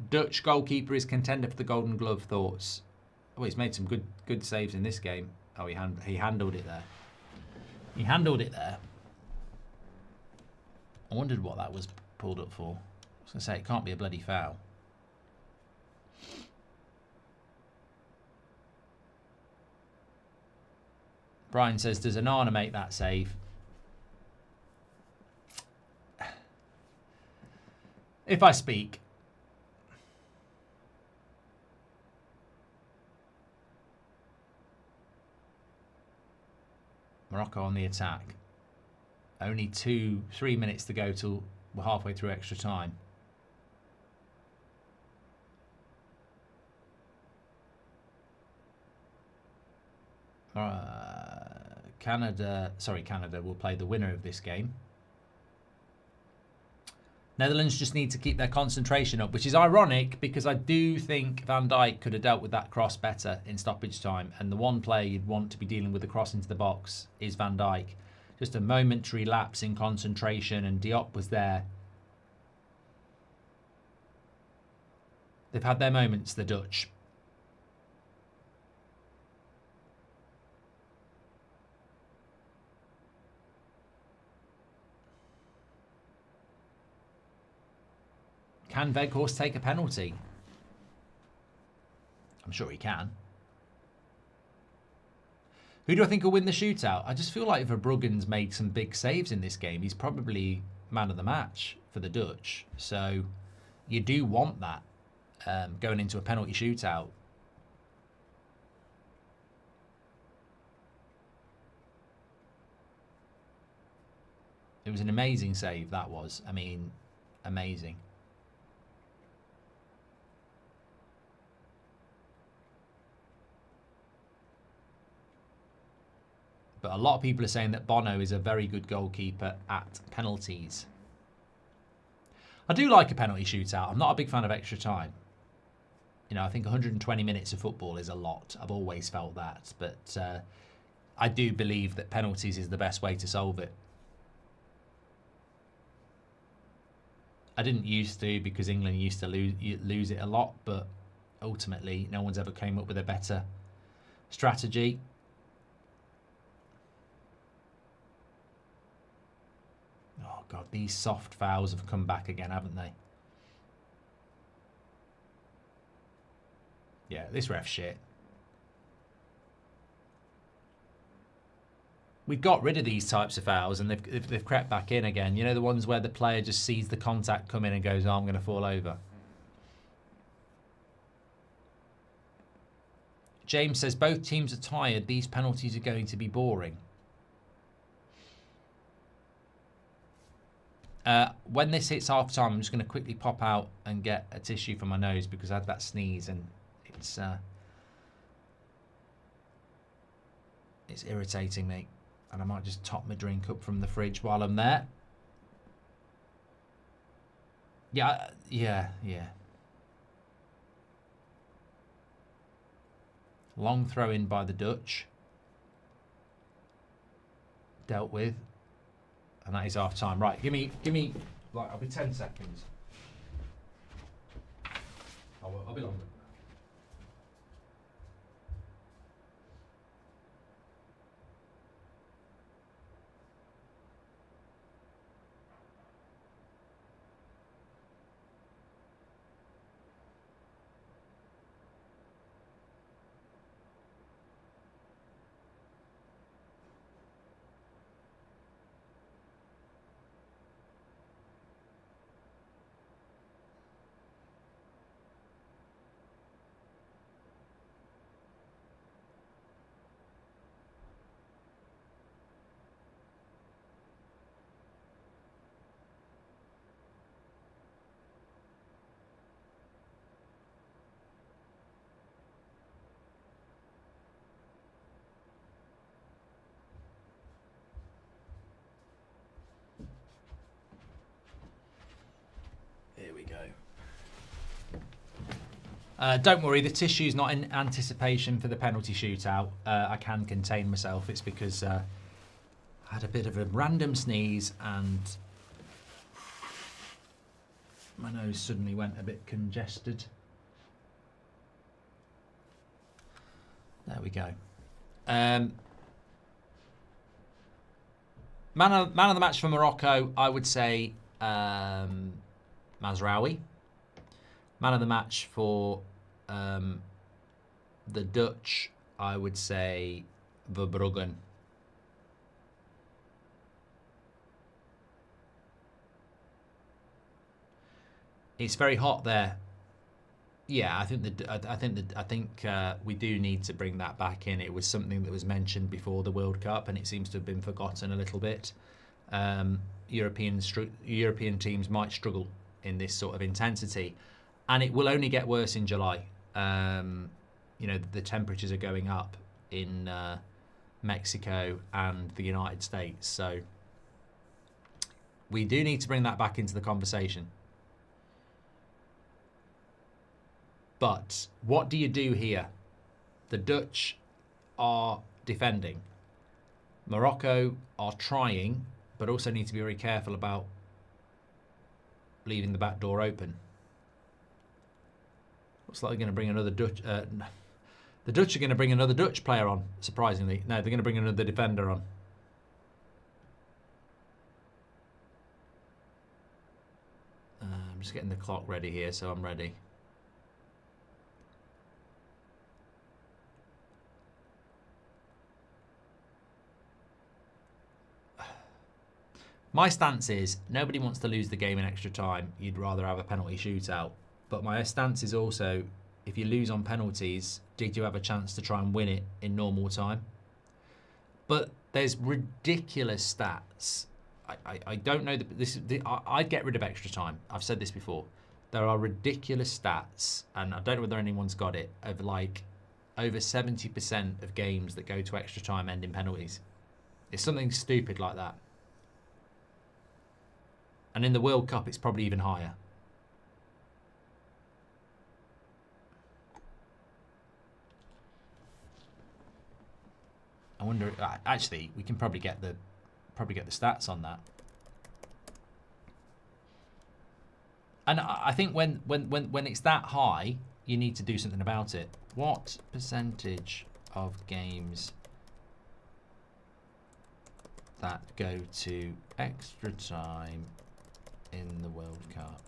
Dutch goalkeeper is contender for the Golden Glove. Thoughts? Oh, he's made some good saves in this game. Oh, he handled it there. He handled it there. I wondered what that was pulled up for. I was going to say, it can't be a bloody foul. Brian says, does Onana make that save? If I speak. Morocco on the attack. Only 3 minutes to go till we're halfway through extra time. Canada will play the winner of this game. Netherlands just need to keep their concentration up, which is ironic because I do think Van Dijk could have dealt with that cross better in stoppage time. And the one player you'd want to be dealing with the cross into the box is Van Dijk. Just a momentary lapse in concentration, and Diop was there. They've had their moments, the Dutch. Can Weghorst take a penalty? I'm sure he can. Who do I think will win the shootout? I just feel like Verbruggen's made some big saves in this game. He's probably man of the match for the Dutch. So you do want that going into a penalty shootout. It was an amazing save, that was. I mean, amazing. But a lot of people are saying that Bono is a very good goalkeeper at penalties. I do like a penalty shootout. I'm not a big fan of extra time. You know, I think 120 minutes of football is a lot. I've always felt that. But I do believe that penalties is the best way to solve it. I didn't used to because England used to lose it a lot. But ultimately, no one's ever came up with a better strategy. Oh, God, these soft fouls have come back again, haven't they? Yeah, this ref's shit. We've got rid of these types of fouls and they've crept back in again. You know, the ones where the player just sees the contact come in and goes, oh, I'm going to fall over. James says, both teams are tired. These penalties are going to be boring. When this hits half time, I'm just going to quickly pop out and get a tissue for my nose because I had that sneeze and it's irritating me. And I might just top my drink up from the fridge while I'm there. Yeah. Long throw in by the Dutch. Dealt with. And that is half time. Right, give me, like, I'll be 10 seconds. I'll be longer. Here we go. Don't worry, the tissue's not in anticipation for the penalty shootout. I can contain myself. It's because I had a bit of a random sneeze and my nose suddenly went a bit congested. There we go. Man of the match for Morocco, I would say Mazraoui. Man of the match for the Dutch, I would say Verbruggen. It's very hot there. Yeah, I think we do need to bring that back in. It was something that was mentioned before the World Cup, and it seems to have been forgotten a little bit. European teams might struggle in this sort of intensity, and it will only get worse in July. You know, the temperatures are going up in Mexico and the United States, so we do need to bring that back into the conversation. But what do you do here? The Dutch are defending. Morocco are trying, but also need to be very careful about leaving the back door open. Looks like they're going to bring another Dutch. The Dutch are going to bring another Dutch player on, surprisingly. No, they're going to bring another defender on. I'm just getting the clock ready here, so I'm ready. My stance is nobody wants to lose the game in extra time. You'd rather have a penalty shootout. But my stance is also, if you lose on penalties, did you have a chance to try and win it in normal time? But there's ridiculous stats. I don't know I'd get rid of extra time. I've said this before. There are ridiculous stats, and I don't know whether anyone's got it, of like over 70% of games that go to extra time end in penalties. It's something stupid like that. And in the World Cup, it's probably even higher. I wonder. Actually, we can probably get the stats on that. And I think when it's that high, you need to do something about it. What percentage of games that go to extra time in the World Cup?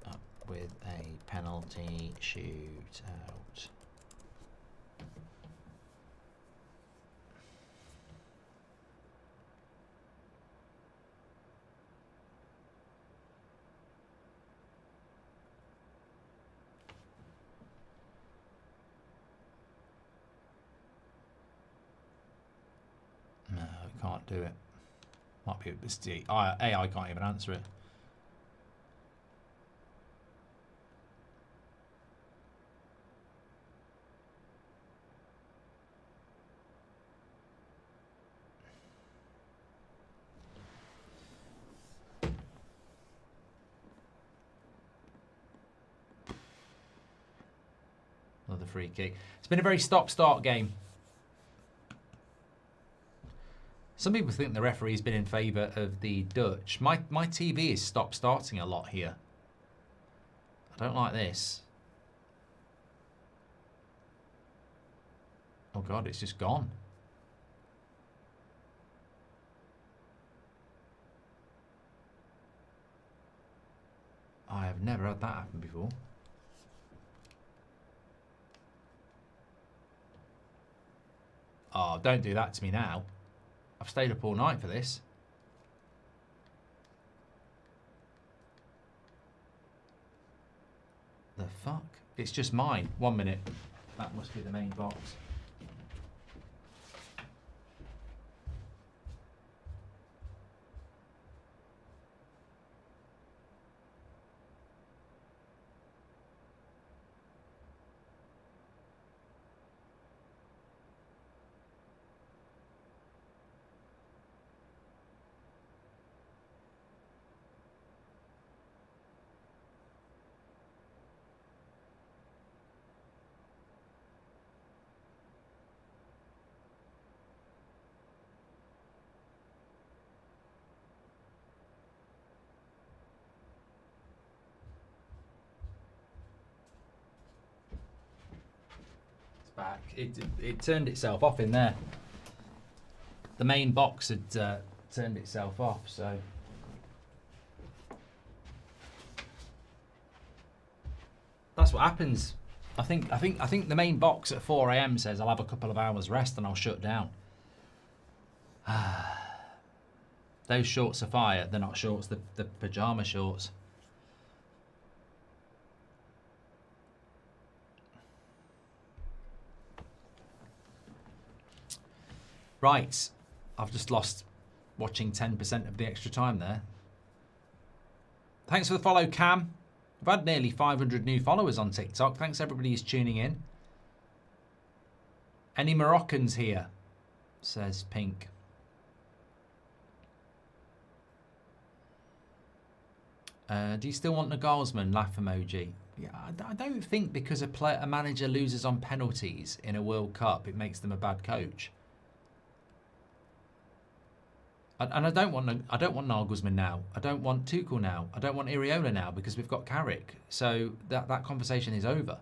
Up with a penalty shootout. Can't do it. Might be it's the AI can't even answer it. Another free kick. It's been a very stop-start game. Some people think the referee's been in favour of the Dutch. My TV is stop-starting a lot here. I don't like this. Oh God, it's just gone. I have never had that happen before. Oh, don't do that to me now. I've stayed up all night for this. The fuck? It's just mine. 1 minute. That must be the main box. Back. It turned itself off in there. The main box had turned itself off, so that's what happens. I think the main box at 4 AM says I'll have a couple of hours rest and I'll shut down. Those shorts are fire. They're not shorts. The pajama shorts. Right, I've just lost watching 10% of the extra time there. Thanks for the follow, Cam. We've had nearly 500 new followers on TikTok. Thanks everybody who's tuning in. Any Moroccans here? Says Pink. Do you still want Nagelsmann? Laugh emoji. Yeah, I don't think because a manager loses on penalties in a World Cup, it makes them a bad coach. And I don't want Nagelsmann now. I don't want Tuchel now. I don't want Iriola now because we've got Carrick. So that conversation is over.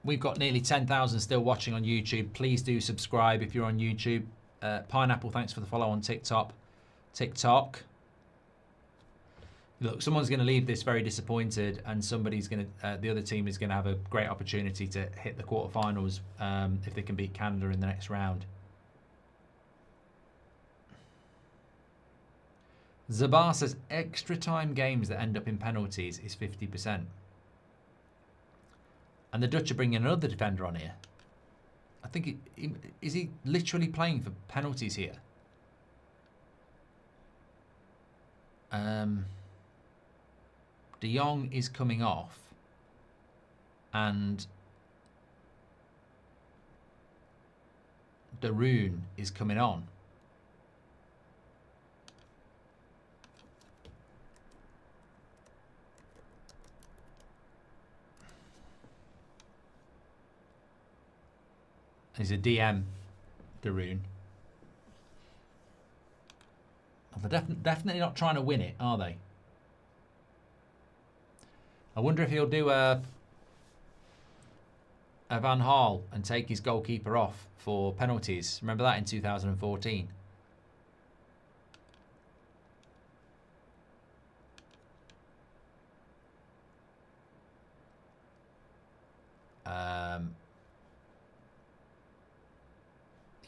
We've got nearly 10,000 still watching on YouTube. Please do subscribe if you're on YouTube. Pineapple, thanks for the follow on TikTok. Look, someone's going to leave this very disappointed, and somebody's going to, the other team is going to have a great opportunity to hit the quarterfinals if they can beat Canada in the next round. Zabar says extra time games that end up in penalties is 50%. And the Dutch are bringing another defender on here. I think, is he literally playing for penalties here? De Jong is coming off, and De Roon is coming on. He's a DM, De Roon. Well, they're definitely not trying to win it, are they? I wonder if he'll do a Van Gaal and take his goalkeeper off for penalties. Remember that in 2014?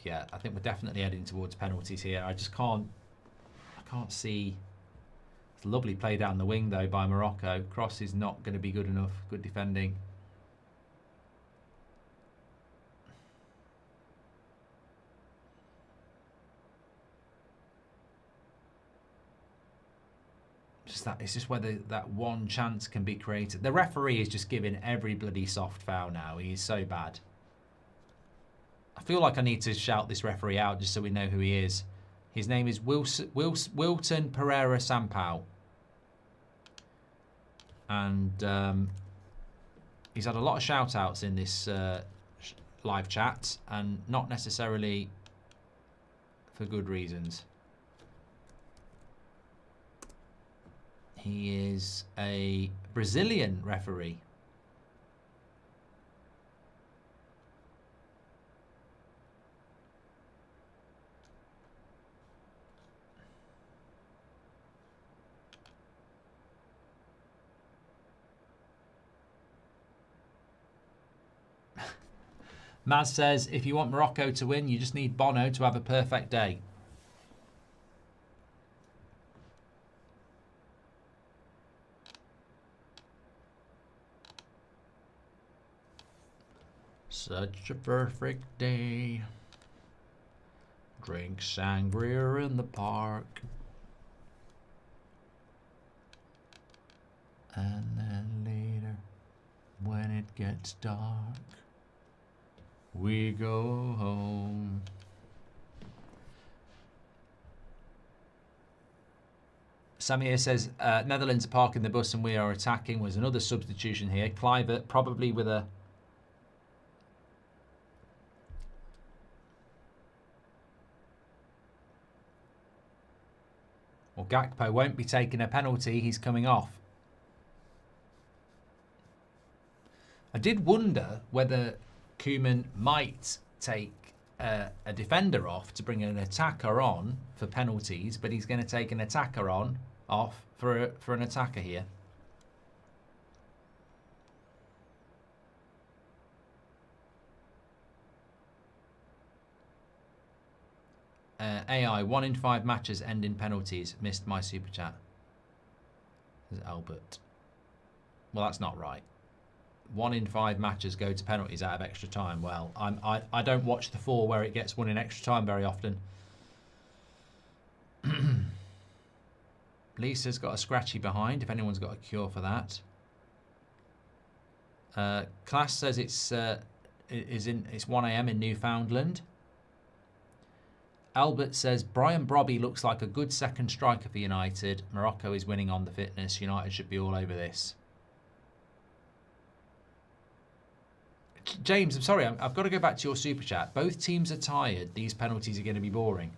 Yeah, I think we're definitely heading towards penalties here. I can't see. It's a lovely play down the wing though by Morocco. Cross is not going to be good enough. Good defending. It's just whether that one chance can be created. The referee is just giving every bloody soft foul now. He's so bad. I feel like I need to shout this referee out just so we know who he is. His name is Wilton Pereira Sampao. And he's had a lot of shout outs in this live chat, and not necessarily for good reasons. He is a Brazilian referee. Maz says, if you want Morocco to win, you just need Bono to have a perfect day. Such a perfect day. Drink sangria in the park. And then later, when it gets dark, we go home. Samir says, Netherlands are parking the bus and we are attacking. Was another substitution here. Kluivert probably with a... Well, Gakpo won't be taking a penalty. He's coming off. I did wonder whether Koeman might take a defender off to bring an attacker on for penalties, but he's going to take an attacker off for an attacker here. AI, 1 in 5 matches end in penalties. Missed my super chat. There's Albert. Well, that's not right. 1 in 5 matches go to penalties out of extra time. Well, I don't watch the 4 where it gets won in extra time very often. Lisa's got a scratchy behind, if anyone's got a cure for that. Class says it's 1 AM in Newfoundland. Albert says Brian Brobby looks like a good second striker for United. Morocco is winning on the fitness. United should be all over this. James, I'm sorry, I've got to go back to your super chat. Both teams are tired. These penalties are going to be boring.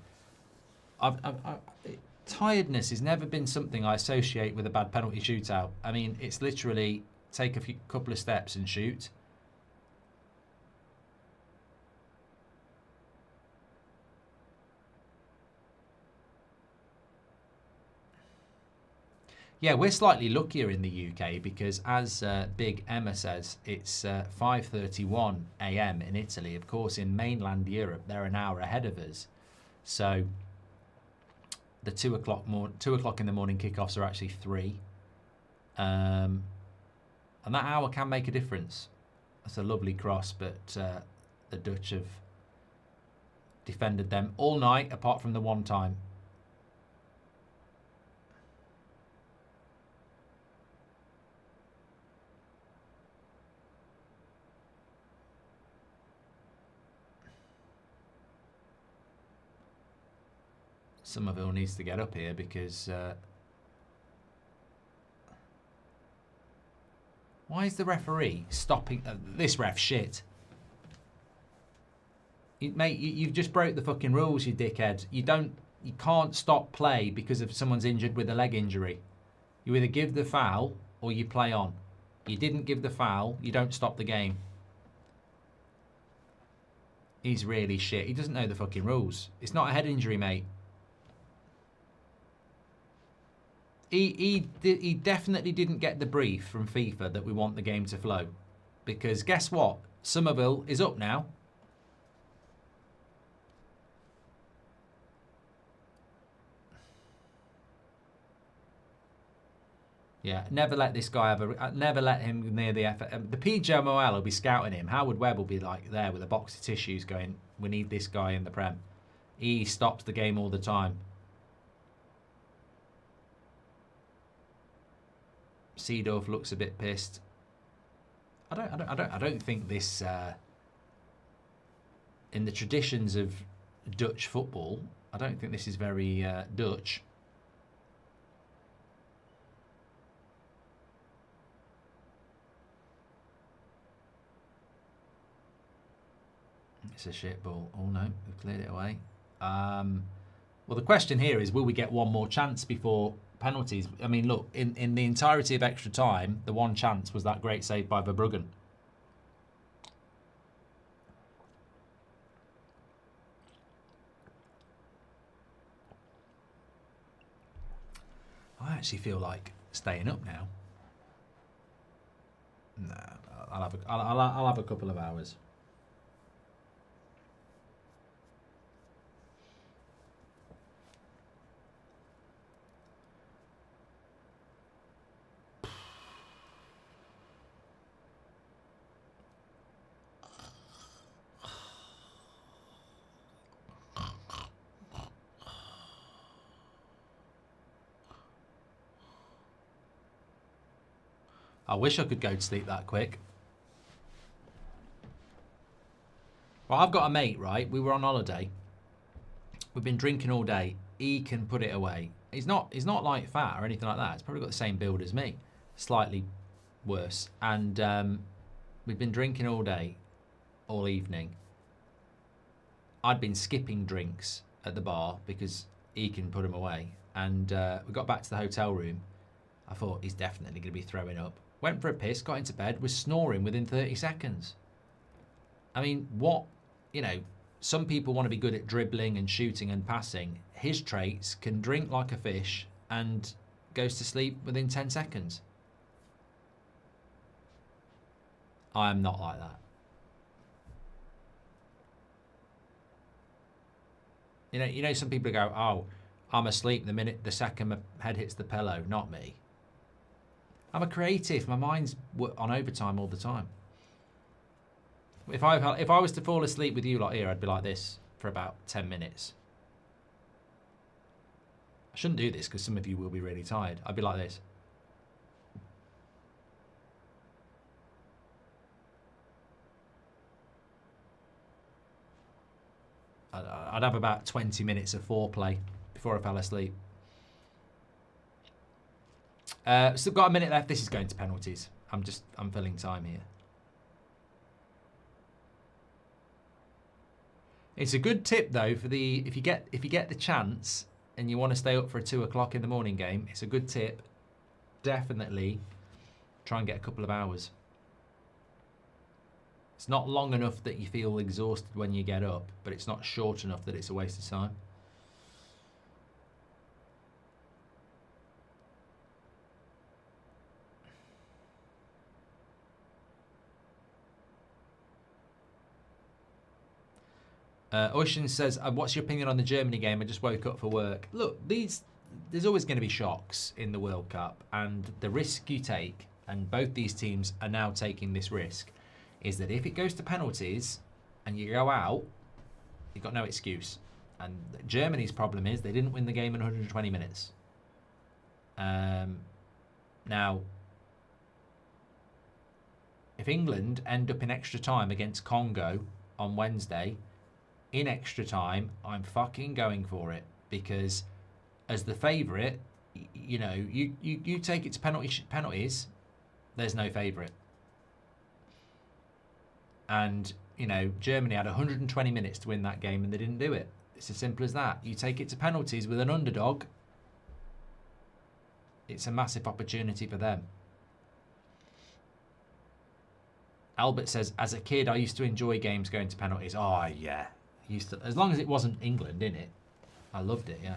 Tiredness has never been something I associate with a bad penalty shootout. I mean, it's literally take a couple of steps and shoot. Yeah, we're slightly luckier in the UK because, as Big Emma says, it's 5:31 AM in Italy. Of course, in mainland Europe, they're an hour ahead of us. So the 2 o'clock in the morning kickoffs are actually 3. And that hour can make a difference. That's a lovely cross, but the Dutch have defended them all night, apart from the one time. Somerville needs to get up here because... why is the referee stopping... this ref shit. Mate, you've just broke the fucking rules, you dickhead. You can't stop play because of someone's injured with a leg injury. You either give the foul or you play on. You didn't give the foul, you don't stop the game. He's really shit. He doesn't know the fucking rules. It's not a head injury, mate. He definitely didn't get the brief from FIFA that we want the game to flow. Because guess what? Somerville is up now. Yeah, never let this guy have never let him near the effort. The PJMOL will be scouting him. Howard Webb will be like there with a box of tissues going, we need this guy in the Prem. He stops the game all the time. Seedorf looks a bit pissed. I don't think this, in the traditions of Dutch football, I don't think this is very Dutch. It's a shit ball. Oh no, we've cleared it away. Well, the question here is, will we get one more chance before penalties? I mean, look, in the entirety of extra time, the one chance was that great save by Verbruggen. I actually feel like staying up now. No, I'll have a couple of hours. I wish I could go to sleep that quick. Well, I've got a mate, right? We were on holiday. We've been drinking all day. He can put it away. He's not like fat or anything like that. He's probably got the same build as me, slightly worse. And we've been drinking all day, all evening. I'd been skipping drinks at the bar because he can put them away. And we got back to the hotel room. I thought, he's definitely going to be throwing up. Went for a piss, got into bed, was snoring within 30 seconds. I mean, what, you know, some people want to be good at dribbling and shooting and passing. His traits can drink like a fish and goes to sleep within 10 seconds. I am not like that. You know, some people go, oh, I'm asleep the second my head hits the pillow. Not me. I'm a creative. My mind's on overtime all the time. If I was to fall asleep with you like here, I'd be like this for about 10 minutes. I shouldn't do this because some of you will be really tired. I'd be like this. I'd have about 20 minutes of foreplay before I fell asleep. Still got a minute left. This is going to penalties. I'm filling time here. It's a good tip though for the if you get the chance and you want to stay up for a 2 o'clock in the morning game. It's a good tip. Definitely try and get a couple of hours. It's not long enough that you feel exhausted when you get up, but it's not short enough that it's a waste of time. Ocean says, what's your opinion on the Germany game? I just woke up for work. Look, there's always going to be shocks in the World Cup, and the risk you take, and both these teams are now taking this risk, is that if it goes to penalties and you go out, you've got no excuse. And Germany's problem is they didn't win the game in 120 minutes. Now, if England end up in extra time against Congo on Wednesday, in extra time, I'm fucking going for it, because as the favourite, you know, you take it to penalties, there's no favourite. And, you know, Germany had 120 minutes to win that game and they didn't do it. It's as simple as that. You take it to penalties with an underdog, it's a massive opportunity for them. Albert says, as a kid, I used to enjoy games going to penalties. Oh, yeah. Used to, as long as it wasn't England, innit? I loved it, yeah.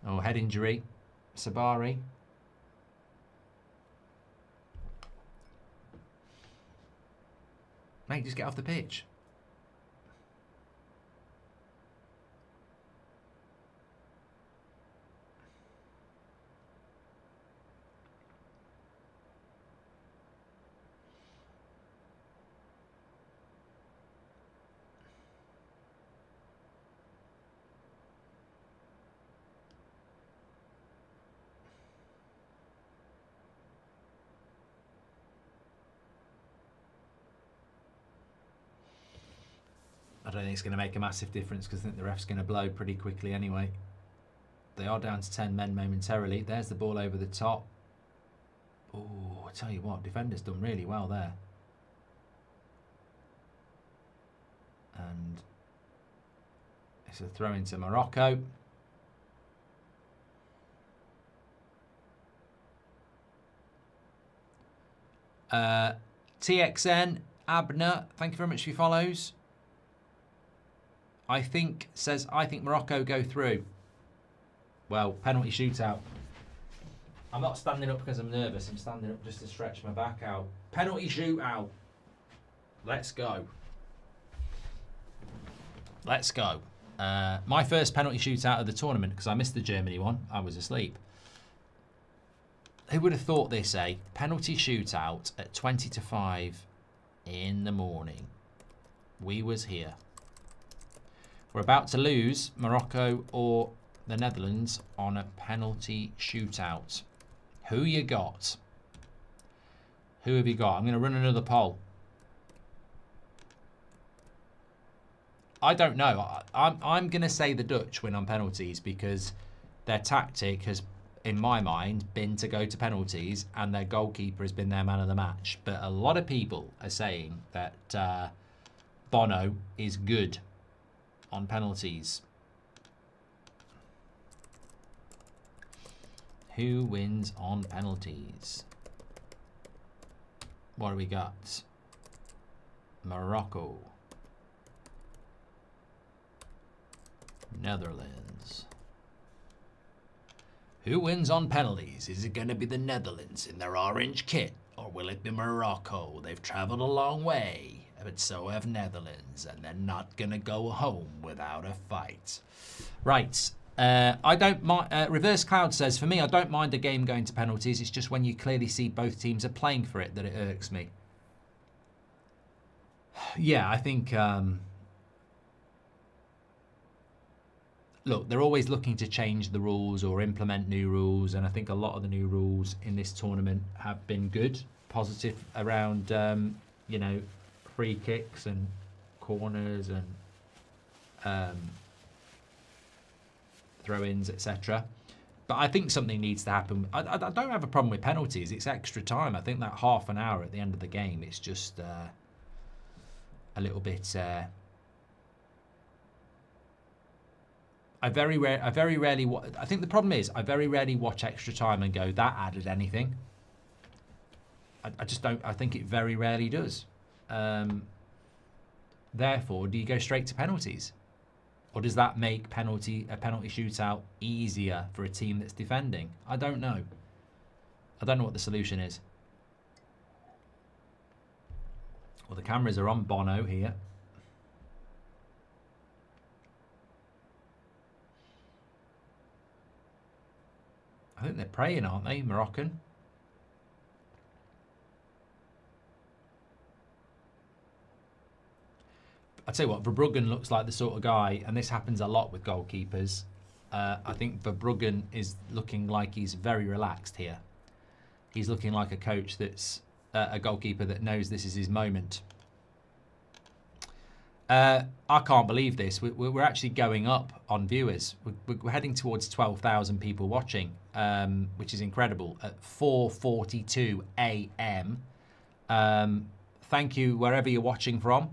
Oh, head injury. Sabari. Mate, just get off the pitch. don't think it's going to make a massive difference because I think the ref's going to blow pretty quickly anyway. They are down to 10 men momentarily. There's the ball over the top. Oh, I tell you what, defender's done really well there. And it's a throw into Morocco. TXN, Abner, thank you very much for your follows. I think Morocco go through. Well, penalty shootout. I'm not standing up because I'm nervous. I'm standing up just to stretch my back out. Penalty shootout. Let's go. Let's go. My first penalty shootout of the tournament because I missed the Germany one. I was asleep. Who would have thought this, eh? Penalty shootout at 20 to 5 in the morning. We was here. We're about to lose Morocco or the Netherlands on a penalty shootout. Who you got? Who have you got? I'm going to run another poll. I don't know. I'm going to say the Dutch win on penalties because their tactic has, in my mind, been to go to penalties and their goalkeeper has been their man of the match. But a lot of people are saying that Bono is good on penalties. Who wins on penalties? What do we got? Morocco. Netherlands. Who wins on penalties? Is it going to be the Netherlands in their orange kit? Or will it be Morocco? They've travelled a long way, but so have Netherlands, and they're not going to go home without a fight. Right. I don't mind. Reverse Cloud says, for me, I don't mind a game going to penalties. It's just when you clearly see both teams are playing for it that it irks me. Yeah, I think... look, they're always looking to change the rules or implement new rules, and I think a lot of the new rules in this tournament have been good, positive around, you know, free kicks and corners and throw-ins, etc. But I think something needs to happen. I don't have a problem with penalties. It's extra time. I think that half an hour at the end of the game, it's just a little bit... I very rarely. I think the problem is I very rarely watch extra time and go, that added anything. I just don't. I think it very rarely does. Therefore, do you go straight to penalties, or does that make a penalty shootout easier for a team that's defending? I don't know. I don't know what the solution is. Well, the cameras are on Bono here. I think they're praying, aren't they, Moroccan? I tell you what, Verbruggen looks like the sort of guy, and this happens a lot with goalkeepers. I think Verbruggen is looking like he's very relaxed here. He's looking like a coach that's a goalkeeper that knows this is his moment. I can't believe this. We're actually going up on viewers. We're heading towards 12,000 people watching, which is incredible, at 4:42 a.m. Thank you wherever you're watching from.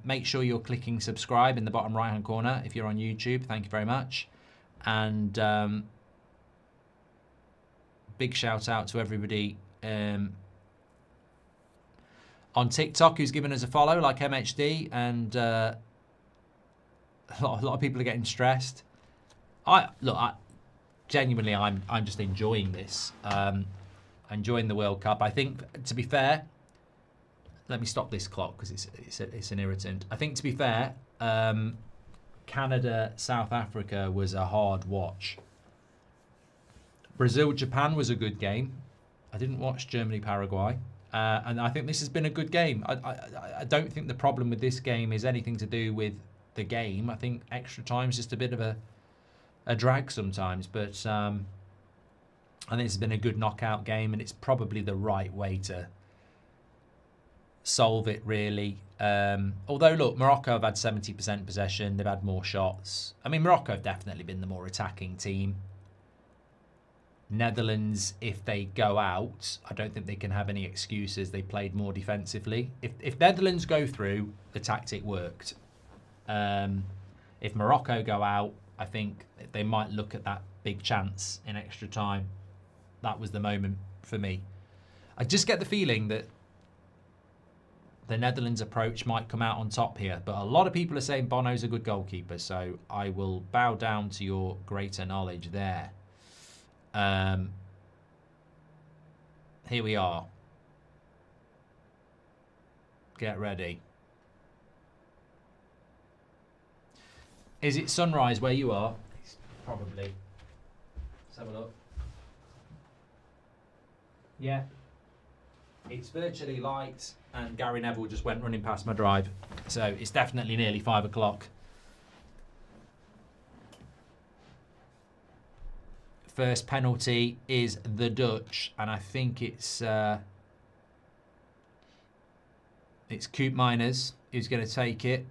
Make sure you're clicking subscribe in the bottom right hand corner if you're on YouTube. Thank you very much. And big shout out to everybody on TikTok who's given us a follow, like MHD, and a lot of people are getting stressed. Genuinely, I'm just enjoying this, enjoying the World Cup. I think, to be fair, let me stop this clock because it's an irritant. I think, to be fair, Canada, South Africa was a hard watch. Brazil, Japan was a good game. I didn't watch Germany, Paraguay. And I think this has been a good game. I don't think the problem with this game is anything to do with the game. I think extra time is just a bit of a drag sometimes. But I think it's been a good knockout game, and it's probably the right way to solve it, really. Although, look, Morocco have had 70% possession. They've had more shots. I mean, Morocco have definitely been the more attacking team. Netherlands, if they go out, I don't think they can have any excuses. They played more defensively. If Netherlands go through, the tactic worked. If Morocco go out, I think they might look at that big chance in extra time. That was the moment for me. I just get the feeling that the Netherlands approach might come out on top here, but a lot of people are saying Bono's a good goalkeeper, so I will bow down to your greater knowledge there. Here we are. Get ready. Is it sunrise where you are? Probably. Let's have a look. Yeah. It's virtually light, and Gary Neville just went running past my drive. So it's definitely nearly 5 o'clock. First penalty is the Dutch, and I think it's Coop Miners who's going to take it.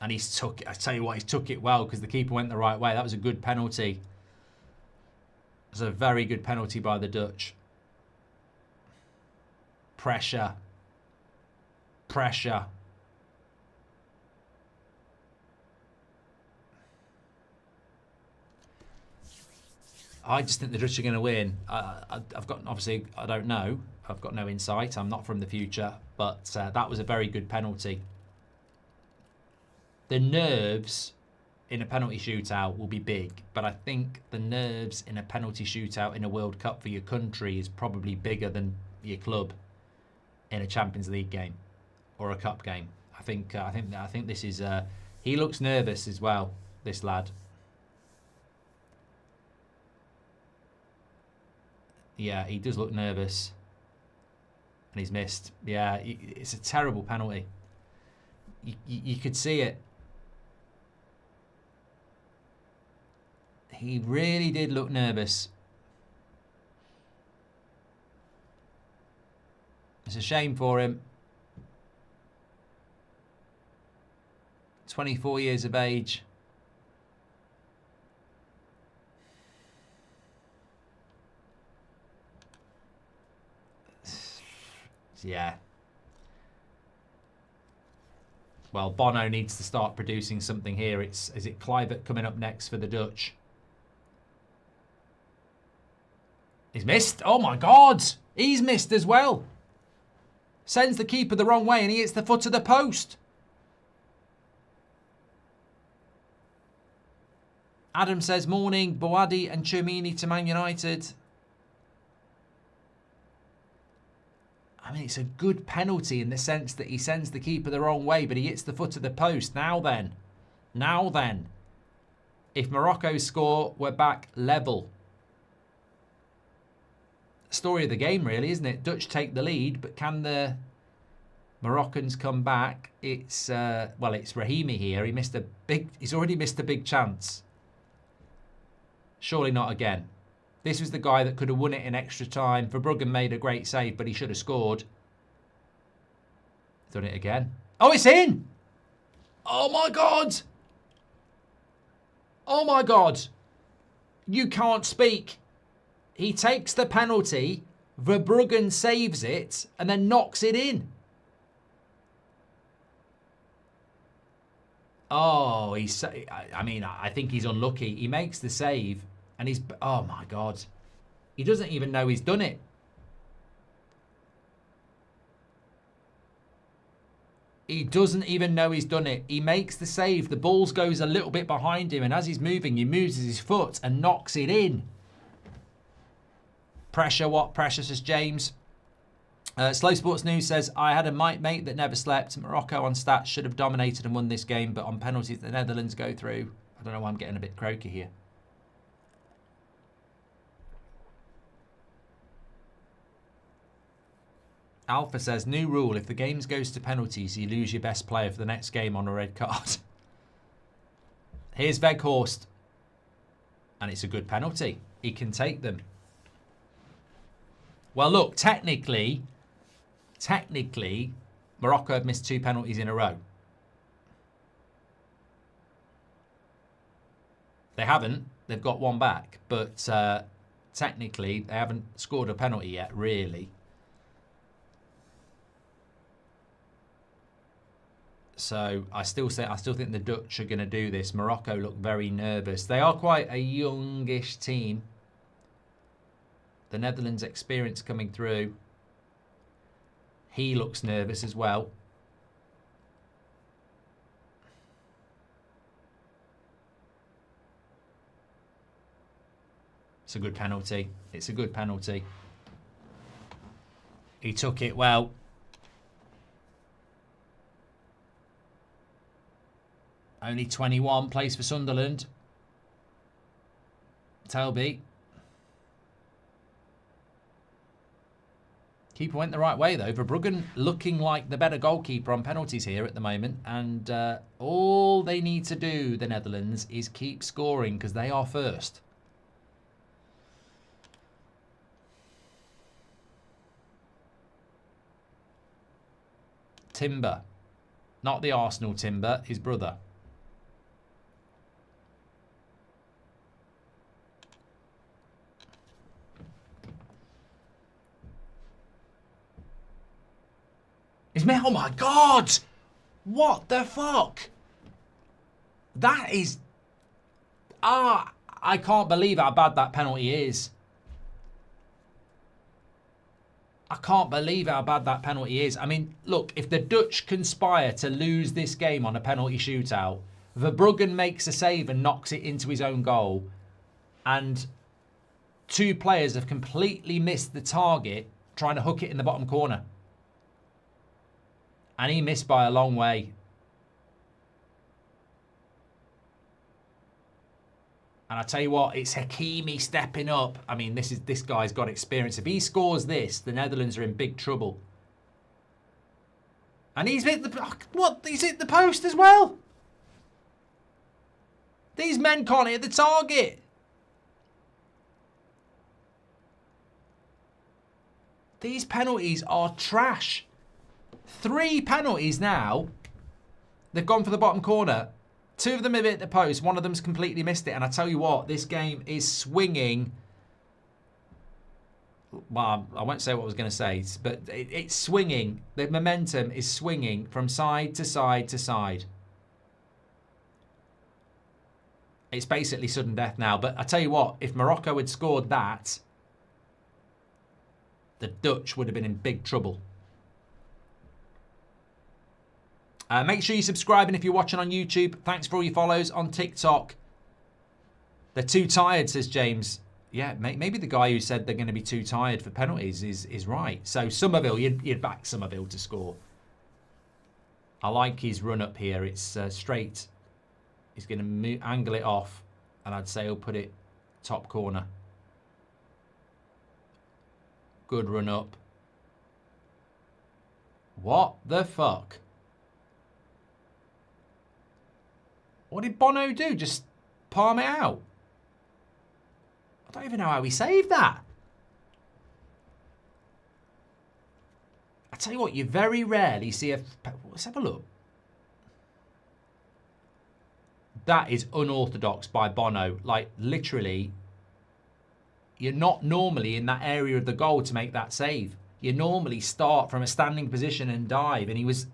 And he's took it. I tell you what, he's took it well because the keeper went the right way. That was a good penalty. It was a very good penalty by the Dutch. Pressure. Pressure. I just think the Dutch are going to win. I've got, obviously, I don't know. I've got no insight. I'm not from the future. But that was a very good penalty. The nerves in a penalty shootout will be big, but I think the nerves in a penalty shootout in a World Cup for your country is probably bigger than your club in a Champions League game or a cup game. I think this is. He looks nervous as well, this lad. Yeah, he does look nervous, and he's missed. Yeah, it's a terrible penalty. You could see it. He really did look nervous. It's a shame for him. 24 years of age. Yeah. Well, Bono needs to start producing something here. Is it Kluivert coming up next for the Dutch? He's missed. Oh my God. He's missed as well. Sends the keeper the wrong way and he hits the foot of the post. Adam says, morning, Boadi and Chouamini to Man United. I mean, it's a good penalty in the sense that he sends the keeper the wrong way, but he hits the foot of the post. Now then. If Morocco score, we're back level. Story of the game, really, isn't it? Dutch take the lead, but can the Moroccans come back? It's well, it's Rahimi here. He's already missed a big chance. Surely not again. This was the guy that could have won it in extra time. Verbruggen made a great save, but he should have scored. Done it again. Oh, it's in! Oh my God! Oh my God! You can't speak. He takes the penalty, Verbruggen saves it, and then knocks it in. Oh, I think he's unlucky. He makes the save, and oh my God. He doesn't even know he's done it. He doesn't even know he's done it. He makes the save. The ball goes a little bit behind him, and as he's moving, he moves his foot and knocks it in. Pressure, what pressure, says James. Slow Sports News says, I had a mate that never slept. Morocco on stats should have dominated and won this game, but on penalties the Netherlands go through. I don't know why I'm getting a bit croaky here. Alpha says, new rule, if the game goes to penalties, you lose your best player for the next game on a red card. Here's Weghorst. And it's a good penalty. He can take them. Well, look, technically, Morocco have missed 2 penalties in a row. They haven't. They've got 1 back. But technically, they haven't scored a penalty yet, really. So I still think the Dutch are going to do this. Morocco look very nervous. They are quite a youngish team. The Netherlands experience coming through. He looks nervous as well. It's a good penalty. It's a good penalty. He took it well. Only 21, plays for Sunderland. Tailbeat. Keeper went the right way, though. Verbruggen looking like the better goalkeeper on penalties here at the moment. And all they need to do, the Netherlands, is keep scoring because they are first. Timber. Not the Arsenal Timber, his brother. Oh my God! What the fuck? That is... I can't believe how bad that penalty is. I can't believe how bad that penalty is. I mean, look, if the Dutch conspire to lose this game on a penalty shootout, Verbruggen makes a save and knocks it into his own goal, and 2 players have completely missed the target trying to hook it in the bottom corner. And he missed by a long way. And I tell you what, it's Hakimi stepping up. I mean, this guy's got experience. If he scores this, the Netherlands are in big trouble. And he's hit the... What? He's hit the post as well? These men can't hit the target. These penalties are trash. 3 penalties now. They've gone for the bottom corner. 2 of them have hit the post. 1 of them's completely missed it. And I tell you what, this game is swinging. Well, I won't say what I was going to say, but it's swinging. The momentum is swinging from side to side to side. It's basically sudden death now. But I tell you what, if Morocco had scored that, the Dutch would have been in big trouble. Make sure you subscribe, and if you're watching on YouTube, thanks for all your follows on TikTok. They're too tired, says James. Yeah, maybe the guy who said they're going to be too tired for penalties is right. So Somerville, you'd back Somerville to score. I like his run up here. It's straight. He's going to angle it off, and I'd say he'll put it top corner. Good run up. What the fuck? What did Bono do? Just palm it out? I don't even know how he saved that. I tell you what, you very rarely see a... Let's have a look. That is unorthodox by Bono. Like, literally, you're not normally in that area of the goal to make that save. You normally start from a standing position and dive. And he was...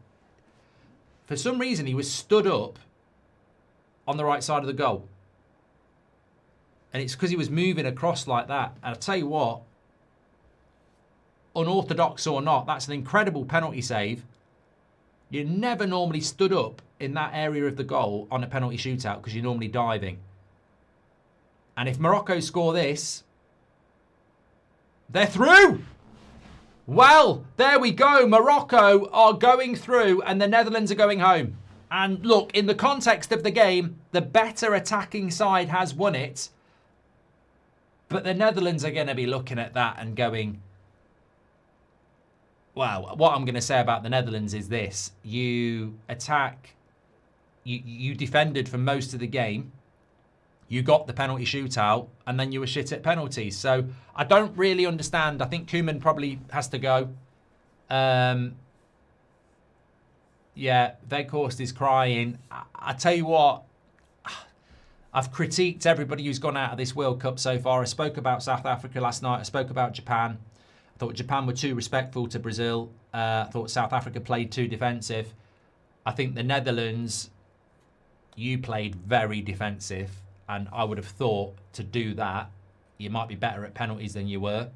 For some reason, he was stood up on the right side of the goal. And it's because he was moving across like that. And I'll tell you what, unorthodox or not, that's an incredible penalty save. You never normally stood up in that area of the goal on a penalty shootout because you're normally diving. And if Morocco score this, they're through! Well, there we go. Morocco are going through and the Netherlands are going home. And look, in the context of the game, the better attacking side has won it. But the Netherlands are going to be looking at that and going, wow, what I'm going to say about the Netherlands is this. You attack, you defended for most of the game. You got the penalty shootout, and then you were shit at penalties. So I don't really understand. I think Koeman probably has to go. Yeah, Weghorst is crying. I tell you what, I've critiqued everybody who's gone out of this World Cup so far. I spoke about South Africa last night. I spoke about Japan. I thought Japan were too respectful to Brazil. I thought South Africa played too defensive. I think the Netherlands, you played very defensive. And I would have thought to do that, you might be better at penalties than you were.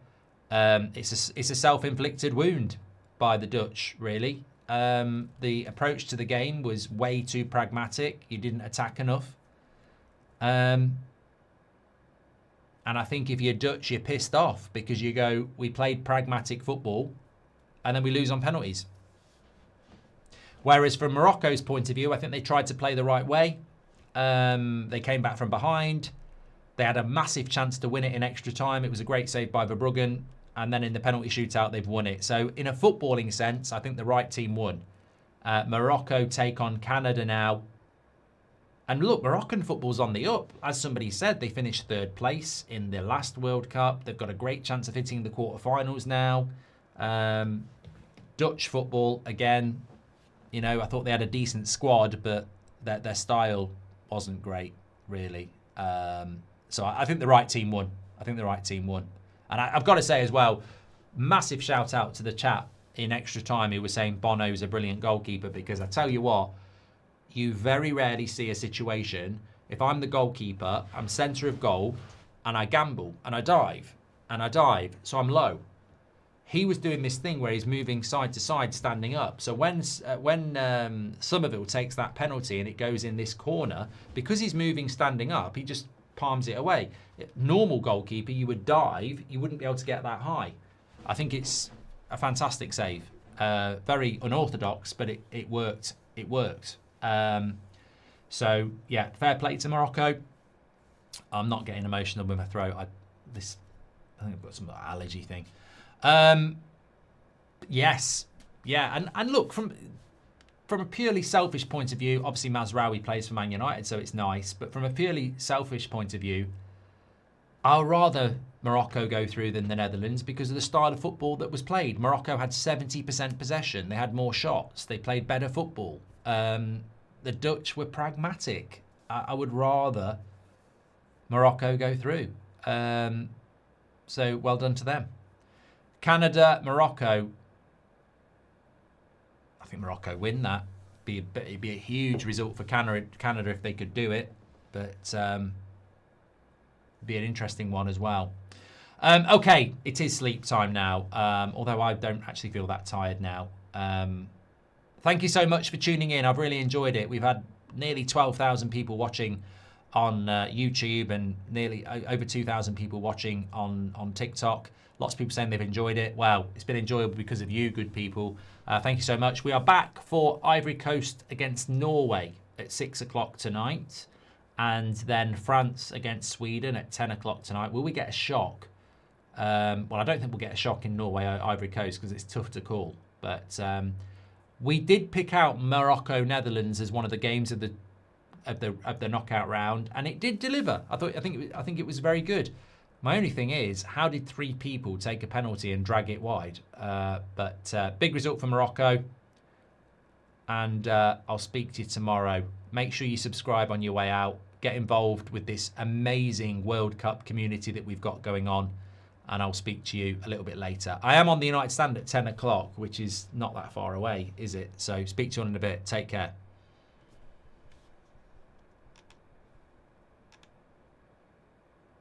It's a self-inflicted wound by the Dutch, really. The approach to the game was way too pragmatic. You didn't attack enough. And I think if you're Dutch, you're pissed off because you go, we played pragmatic football and then we lose on penalties. Whereas from Morocco's point of view, I think they tried to play the right way. They came back from behind. They had a massive chance to win it in extra time. It was a great save by Verbruggen. And then in the penalty shootout, they've won it. So in a footballing sense, I think the right team won. Morocco take on Canada now. And look, Moroccan football's on the up. As somebody said, they finished 3rd place in the last World Cup. They've got a great chance of hitting the quarterfinals now. Dutch football, again, you know, I thought they had a decent squad, but their style wasn't great, really. So I think the right team won. And I've got to say as well, massive shout out to the chat in extra time who was saying Bono's a brilliant goalkeeper, because I tell you what, you very rarely see a situation, if I'm the goalkeeper, I'm centre of goal, and I gamble, and I dive, so I'm low. He was doing this thing where he's moving side to side, standing up. So when Somerville takes that penalty and it goes in this corner, because he's moving standing up, he just palms it away. Normal goalkeeper, you would dive, you wouldn't be able to get that high. I think it's a fantastic save. Very unorthodox, but it worked. It worked. So yeah, fair play to Morocco. I'm not getting emotional with my throat. I think I've got some allergy thing. Yes, yeah, and look, from a purely selfish point of view, obviously Mazraoui plays for Man United, so it's nice. But from a purely selfish point of view, I'll rather Morocco go through than the Netherlands because of the style of football that was played. Morocco had 70% possession. They had more shots. They played better football. The Dutch were pragmatic. I would rather Morocco go through. So well done to them. Canada, Morocco. I think Morocco win that. It'd be a huge result for Canada if they could do it. But it'd be an interesting one as well. Okay, it is sleep time now. Although I don't actually feel that tired now. Thank you so much for tuning in. I've really enjoyed it. We've had nearly 12,000 people watching on YouTube and nearly over 2,000 people watching on TikTok. Lots of people saying they've enjoyed it. Well, it's been enjoyable because of you, good people. Thank you so much. We are back for Ivory Coast against Norway at 6 o'clock tonight. And then France against Sweden at 10 o'clock tonight. Will we get a shock? Well, I don't think we'll get a shock in Norway or Ivory Coast because it's tough to call. But we did pick out Morocco Netherlands as one of the games of the knockout round, and it did deliver. I think it was very good. My only thing is, how did 3 people take a penalty and drag it wide? But big result for Morocco, and I'll speak to you tomorrow. Make sure you subscribe on your way out. Get involved with this amazing World Cup community that we've got going on, and I'll speak to you a little bit later. I am on the United Stand at 10 o'clock, which is not that far away, is it? So speak to you in a bit. Take care.